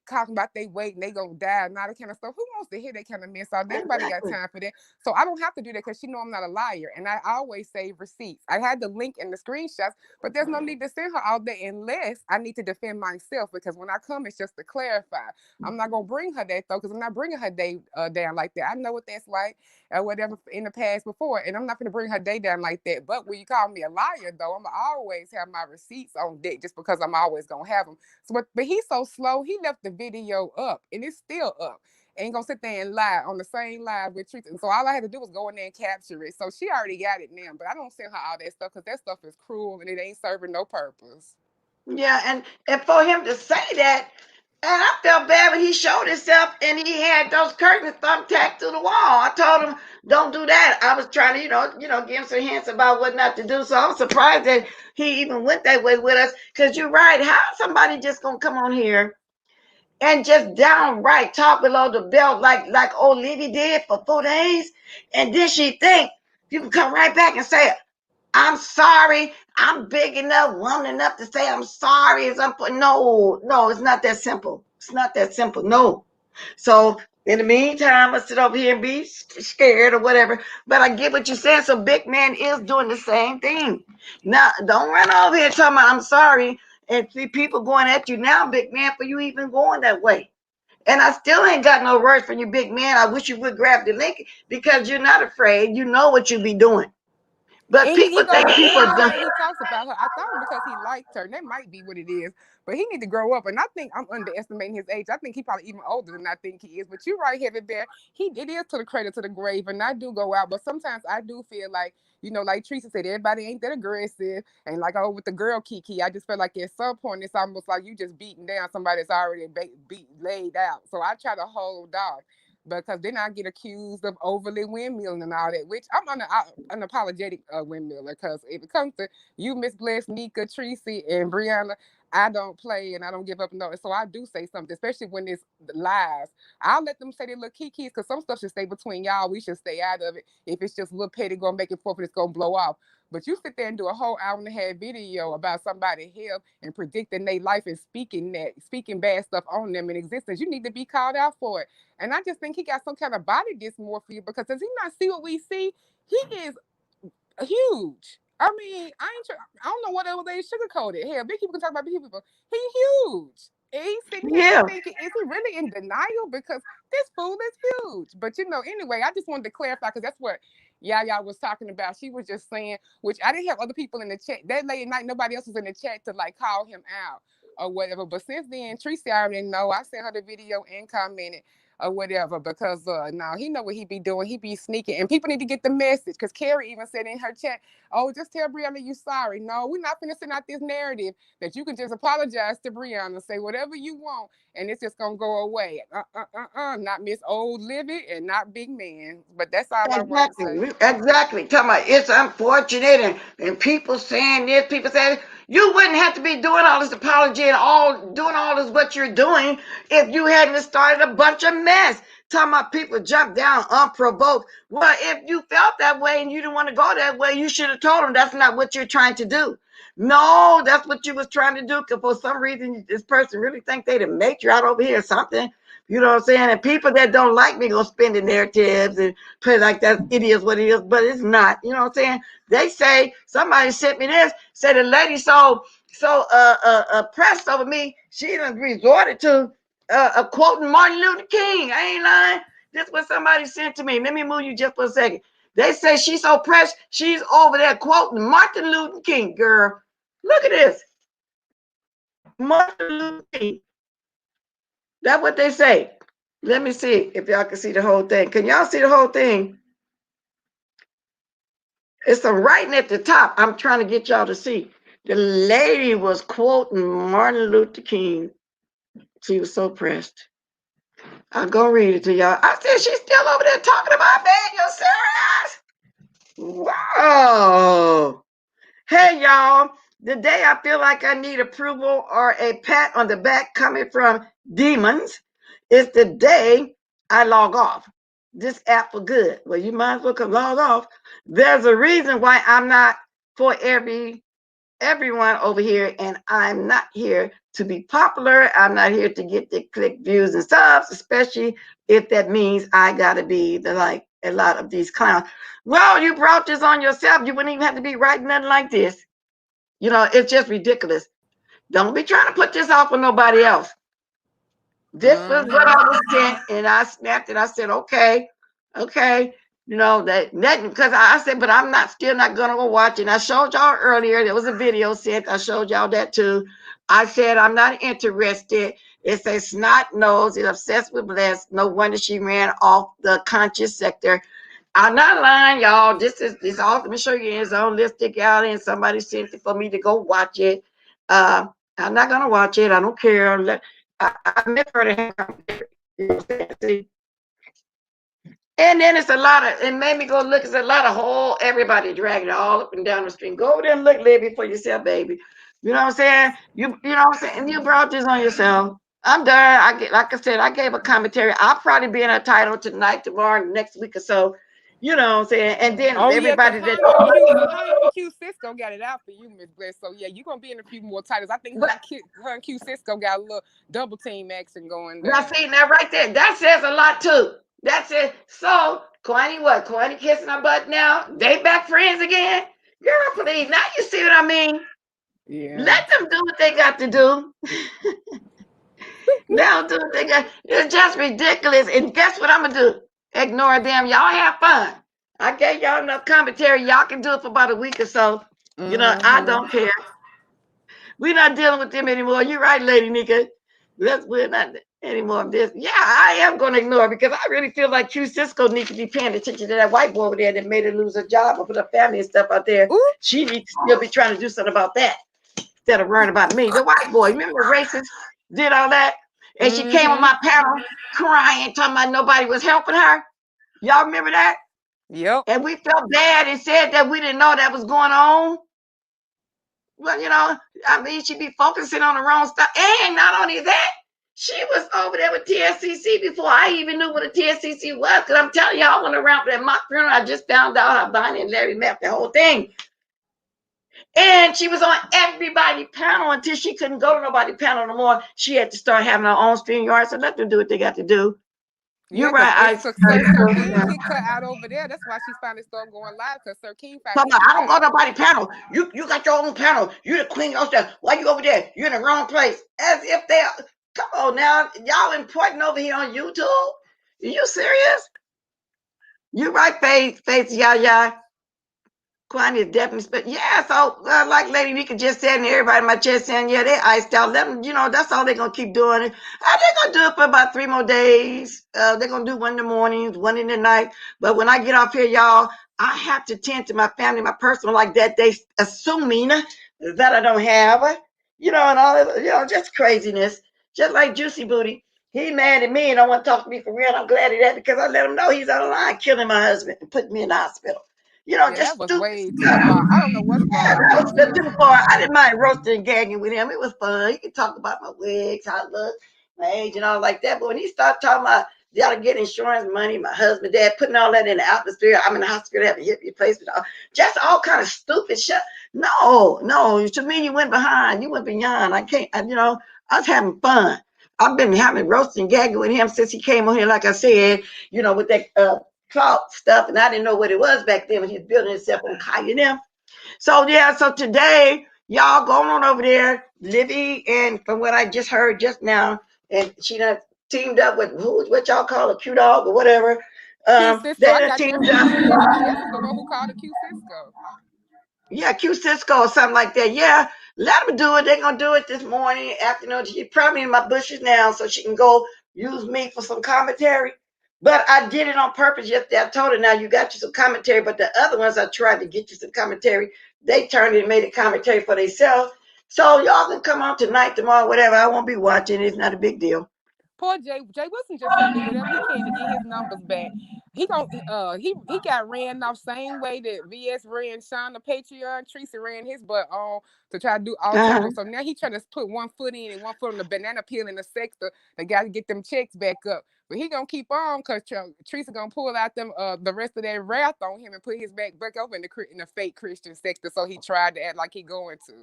[SPEAKER 8] talking about they weight and they gonna die and all that kind of stuff. Who wants to hear that kind of mess? Everybody got time for that. So I don't have to do that because she know I'm not a liar, and I always save receipts. I had the link and the screenshots, but there's no need to send her all that unless I need to defend myself, because when I come, it's just to clarify. I'm not gonna bring her that though, because I'm not bringing her day down like that. I know what that's like or whatever in the past before, and I'm not gonna bring her day down like that. But when you call me a liar though, I'm gonna always have my receipts on deck just because I'm always gonna have them. So, but he's so slow. He left the video up, and it's still up. Ain't gonna sit there and lie on the same live with Teresa. And so all I had to do was go in there and capture it. So she already got it now. But I don't send her all that stuff because that stuff is cruel and it ain't serving no purpose.
[SPEAKER 1] Yeah, and for him to say that, and I felt bad when he showed himself and he had those curtains thumbtacked to the wall. I told him, don't do that. I was trying to, give him some hints about what not to do. So I'm surprised that he even went that way with us. Because you're right. How somebody just gonna come on here and just downright talk below the belt like old Libby did for 4 days, and then she think you can come right back and say, I'm sorry. I'm big enough, woman enough to say I'm sorry. No, it's not that simple. It's not that simple. No. So in the meantime, I sit over here and be scared or whatever. But I get what you're saying. So Big Man is doing the same thing. Now, don't run over here talking about I'm sorry and see people going at you now, Big Man, for you even going that way. And I still ain't got no words for you, Big Man. I wish you would grab the link because you're not afraid. You know what you be doing. But
[SPEAKER 8] And
[SPEAKER 1] people think people
[SPEAKER 8] the
[SPEAKER 1] don't.
[SPEAKER 8] way he talks about her, I thought it because he liked her. And that might be what it is. But he need to grow up. And I think I'm underestimating his age. I think he probably even older than I think he is. But you're right, Heavy Bear. It is to the cradle to the grave. And I do go out. But sometimes I do feel like, like Teresa said, everybody ain't that aggressive. And like, with the girl Kiki, I just feel like at some point it's almost like you just beating down somebody that's already laid out. So I try to hold off, because then I get accused of overly windmilling and all that, which I'm unapologetic windmiller, because if it comes to you, Miss Bless, Nika, Tracy, and Brianna, I don't play and I don't give up no. So I do say something, especially when it's lies. I'll let them say they little kikis, because some stuff should stay between y'all. We should stay out of it. If it's just a little petty going back and forth and it's going to blow off. But you sit there and do a whole hour-and-a-half video about somebody's health and predicting their life and speaking bad stuff on them in existence, you need to be called out for it. And I just think he got some kind of body dysmorphia, because does he not see what we see? He is huge. I mean, I don't know what else they sugarcoated. Hell, big people can talk about big people. He's huge. And he's sitting here thinking, is he really in denial? Because this fool is huge. But anyway, I just wanted to clarify, because that's what Yaya was talking about. She was just saying, which I didn't have other people in the chat. That late at night, nobody else was in the chat to call him out or whatever. But since then, Tracy already know. I sent her the video and commented or whatever, because now he know what he be doing. He be sneaking, and people need to get the message, because Carrie even said in her chat, oh, just tell Brianna you sorry. No, we're not finna send out this narrative that you can just apologize to Brianna, say whatever you want, and it's just gonna go away. Not Miss Old Livy and not Big Man. But that's all I want to say.
[SPEAKER 1] Exactly. Talking about it's unfortunate and people saying this, people saying you wouldn't have to be doing all this apology and doing all this what you're doing if you hadn't started a bunch of mess. Talking about people jump down unprovoked. Well, if you felt that way and you didn't want to go that way, you should have told them that's not what you're trying to do. No, that's what you was trying to do, because for some reason this person really think they done make you out over here or something. You know what I'm saying? And people that don't like me gonna spin the narratives and play like that. It is what it is, but it's not. You know what I'm saying? They say, somebody sent me this, said the lady so pressed over me, she done resorted to quoting Martin Luther King. I ain't lying. This was somebody sent to me. Let me move you just for a second. They say she's so pressed, she's over there quoting Martin Luther King. Girl, look at this. Martin Luther King. That's what they say. Let me see if y'all can see the whole thing. Can y'all see the whole thing? It's some writing at the top. I'm trying to get y'all to see. The lady was quoting Martin Luther King. She was so pressed. I'll go read it to y'all. I said she's still over there talking about, man, you serious? Wow. Hey, y'all. The day I feel like I need approval or a pat on the back coming from demons is the day I log off this app for good. Well, you might as well come log off. There's a reason why I'm not for every everyone over here, and I'm not here to be popular. I'm not here to get the click views and subs, especially if that means I gotta be like a lot of these clowns. Well, you brought this on yourself. You wouldn't even have to be writing nothing like this. It's just ridiculous. Don't be trying to put this off on nobody else. This was what I was sent, and I snapped it. I said, okay. That because I said, but I'm still not gonna go watch it. I showed y'all earlier. There was a video sent. I showed y'all that too. I said I'm not interested. It's a snot nose. It's obsessed with Bless. No wonder she ran off the conscious sector. I'm not lying, y'all. This all. Let me show you his own lipstick out, and somebody sent it for me to go watch it. I'm not gonna watch it. I don't care. I never heard of him. And then it's a lot of, it made me go look, it's a lot of everybody dragging it all up and down the street. Go over there and look, Libby, for yourself, baby. You know what I'm saying? You know what I'm saying? You brought this on yourself. I'm done. Like I said, I gave a commentary. I'll probably be in a title tonight, tomorrow, next week or so. You know what I'm saying? And then everybody
[SPEAKER 8] that Q Cisco got it out for you, Miss Bless. So yeah, you're gonna be in a few more titles. I think her and Q Cisco got a little double team action going there.
[SPEAKER 1] Now see, now right there, that says a lot too. That's it. So Kwani kissing her butt now? They back friends again? Girl, please. Now you see what I mean?
[SPEAKER 8] Yeah.
[SPEAKER 1] Let them do what they got to do. Now do what they got. It's just ridiculous. And guess what I'm gonna do? Ignore them. Y'all have fun. I gave y'all enough commentary. Y'all can do it for about a week or so. I don't care. We're not dealing with them anymore. You're right, Lady Nika. We're not anymore of this. Yeah, I am going to ignore because I really feel like Q Cisco needs to be paying attention to that white boy over there that made her lose her job or put her family and stuff out there.
[SPEAKER 8] Ooh.
[SPEAKER 1] She needs to still be trying to do something about that instead of worrying about me. The white boy, remember racist did all that? And she came on my panel crying, talking about nobody was helping her. Y'all remember that?
[SPEAKER 8] Yep.
[SPEAKER 1] And we felt bad and said that we didn't know that was going on. Well, she'd be focusing on the wrong stuff. And not only that, she was over there with TSCC before I even knew what a TSCC was. Because I'm telling y'all, I went around for that mock funeral. I just found out how Bonnie and Larry met, the whole thing. And she was on everybody's panel until she couldn't go to nobody's panel no more. She had to start having her own StreamYard. So let them do what they got to do. You're right.
[SPEAKER 8] Sir King get cut out over there. That's why she finally started going live, because Sir King finally.
[SPEAKER 1] I don't go to nobody's panel. You got your own panel. You're the queen yourself. Why you over there? You're in the wrong place. As if they are. Come on now. Y'all important over here on YouTube. Are you serious? You're right, Faith, yeah. Kwani is definitely, yeah. So like Lady Nika just said, and everybody in my chat saying, yeah, they iced out. Let them, that's all they're gonna keep doing. They're gonna do it for about 3 more days. They're gonna do one in the mornings, one in the night. But when I get off here, y'all, I have to tend to my family, my personal like that. They assuming that I don't have, and all that, just craziness. Just like Juicy Booty. He mad at me and don't want to talk to me for real. I'm glad of that because I let him know he's on the line killing my husband and putting me in the hospital. Just
[SPEAKER 8] that was way too far. I don't know what's wrong.
[SPEAKER 1] That was too far. I didn't mind roasting and gagging with him. It was fun. He could talk about my wigs, how I look, my age, and all like that. But when he started talking about y'all get insurance money, my husband, dad, putting all that in the atmosphere, I'm in the hospital having hip replacement, just all kind of stupid shit. No. To me, you went behind. You went beyond. I can't. I was having fun. I've been having roasting and gagging with him since he came on here. Like I said, with that. Clout stuff, and I didn't know what it was back then when he was building himself on Kaya them. So today y'all going on over there, Libby, and from what I just heard just now, and she done teamed up with what y'all call a Q Dog or whatever. They done teamed up.
[SPEAKER 8] The one who called a Q Cisco.
[SPEAKER 1] Yeah, Q Cisco or something like that. Yeah, let them do it. They're gonna do it this morning, afternoon. She's probably in my bushes now, so she can go use me for some commentary. But I did it on purpose yesterday. I told her, now you got you some commentary, but the other ones I tried to get you some commentary. They turned it and made a commentary for themselves. So y'all can come on tonight, tomorrow, whatever. I won't be watching. It's not a big deal.
[SPEAKER 8] Poor Jay Wilson just trying to do whatever he can to get his numbers back. he got ran off same way that VS ran Sean the Patreon. Teresa ran his butt on to try to do alternative. So now he trying to put one foot in and one foot on the banana peel in the sector. They got to get them checks back up. But he gonna keep on because Teresa gonna pull out them the rest of that wrath on him and put his back over in the fake Christian sector. So he tried to act like he going to.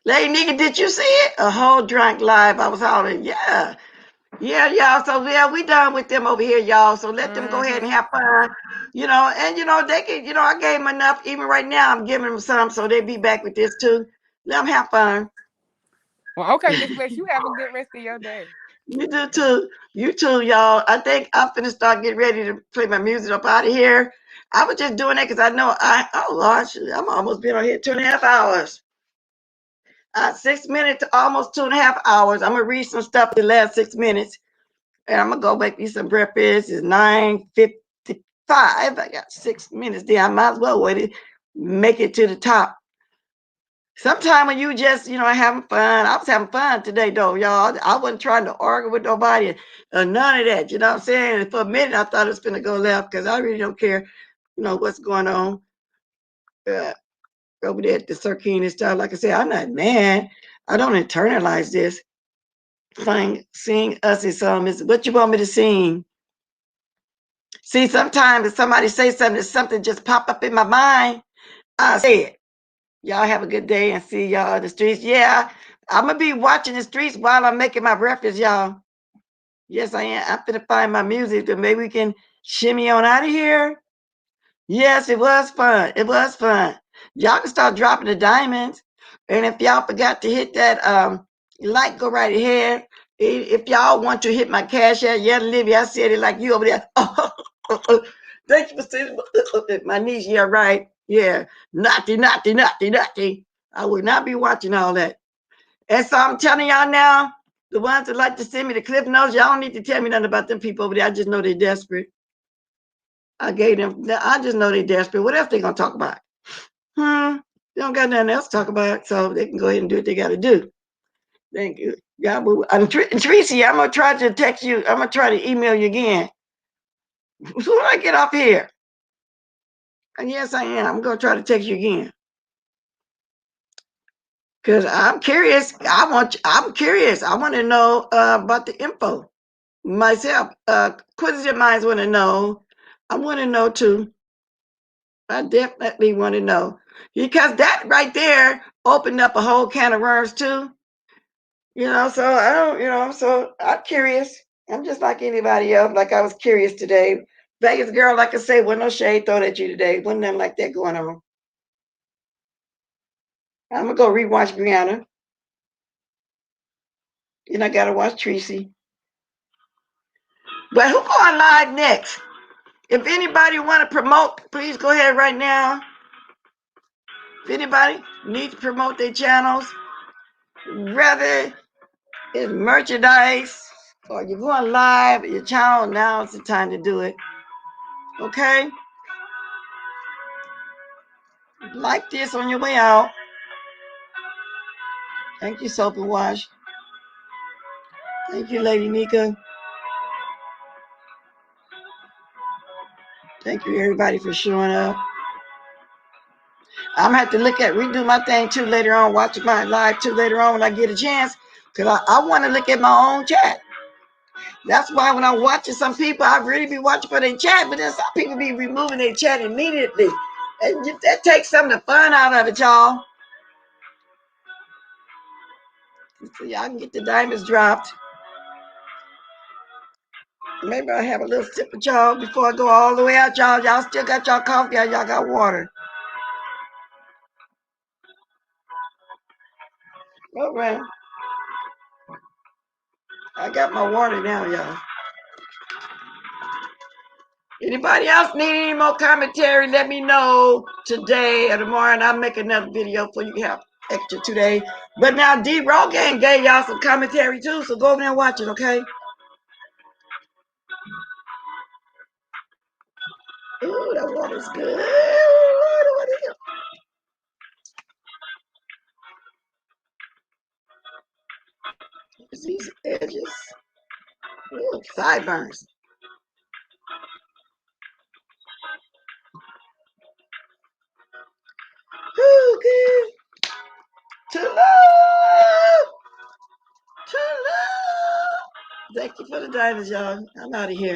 [SPEAKER 1] Lady Nigga, did you see it? A whole drunk live. I was hollering, yeah. Yeah, y'all. So yeah, we done with them over here, y'all. So let them go ahead and have fun. And they can, I gave them enough. Even right now, I'm giving them some, so they'll be back with this too. Let them have fun.
[SPEAKER 8] Well, okay, Miss Flex, you have a good rest of your day.
[SPEAKER 1] You do too. You too, y'all. I think I'm finna start getting ready to play my music up out of here. I was just doing that because I know I'm almost been on here 2.5 hours. 6 minutes to almost 2.5 hours. I'm gonna read some stuff the last 6 minutes. And I'm gonna go make me some breakfast. It's 9:55. I got 6 minutes there. I might as well wait it, make it to the top. Sometime when you just, having fun. I was having fun today, though, y'all. I wasn't trying to argue with nobody or none of that. You know what I'm saying? And for a minute, I thought it was gonna go left because I really don't care, what's going on over there at the Sir King and stuff. Like I said, I'm not mad. I don't internalize this. Sing us a song. What you want me to sing? See, sometimes if somebody says something just pop up in my mind, I say it. Y'all have a good day and see y'all in the streets. Yeah, I'm going to be watching the streets while I'm making my breakfast, y'all. Yes, I am. I'm going to find my music, but maybe we can shimmy on out of here. Yes, it was fun. It was fun. Y'all can start dropping the diamonds. And if y'all forgot to hit that like, go right ahead. If y'all want to hit my cash out, yeah, Livia, I said it like you over there. Thank you for saying my niece. Yeah, right. Yeah. Naughty. I would not be watching all that. And so I'm telling y'all now, the ones that like to send me the clip notes, y'all don't need to tell me nothing about them people over there. I just know they're desperate. I just know they're desperate. What else they gonna talk about? They don't got nothing else to talk about, so they can go ahead and do what they gotta do. Thank you. Yeah, Tracy, I'm gonna try to text you. I'm gonna try to email you again. When I get off here. And yes, I am. I'm gonna try to text you again. Because I'm curious. I'm curious. I want to know about the info myself. Inquisitive minds want to know. I want to know too. I definitely want to know. Because that right there opened up a whole can of worms too. So I don't, so I'm curious. I'm just like anybody else. Like I was curious today. Vegas girl, like I say, wasn't no shade thrown at you today. Wasn't nothing like that going on. I'm gonna go rewatch Brianna. And I gotta watch Tracy. But who going live next? If anybody want to promote, please go ahead right now. If anybody needs to promote their channels, whether it's merchandise or you're going live at your channel, now is the time to do it. Okay? Like this on your way out. Thank you, Soap and Wash. Thank you, Lady Nika. Thank you, everybody, for showing up. I'm going to have to redo my thing too later on, watch my live too later on when I get a chance, because I want to look at my own chat. That's why when I'm watching some people, I really be watching for their chat, but then some people be removing their chat immediately. And that takes some of the fun out of it, y'all. So y'all can get the diamonds dropped. Maybe I'll have a little sip with y'all before I go all the way out, y'all. Y'all still got y'all coffee, y'all got water. All right. I got my water now, y'all. Anybody else need any more commentary? Let me know today or tomorrow, and I'll make another video for you to have extra today. But now D Rogan gave y'all some commentary too, so go over there and watch it, okay? Ooh, that water's good. What is it? These edges. Ooh, sideburns. Thank you for the diamonds, y'all. I'm out of here.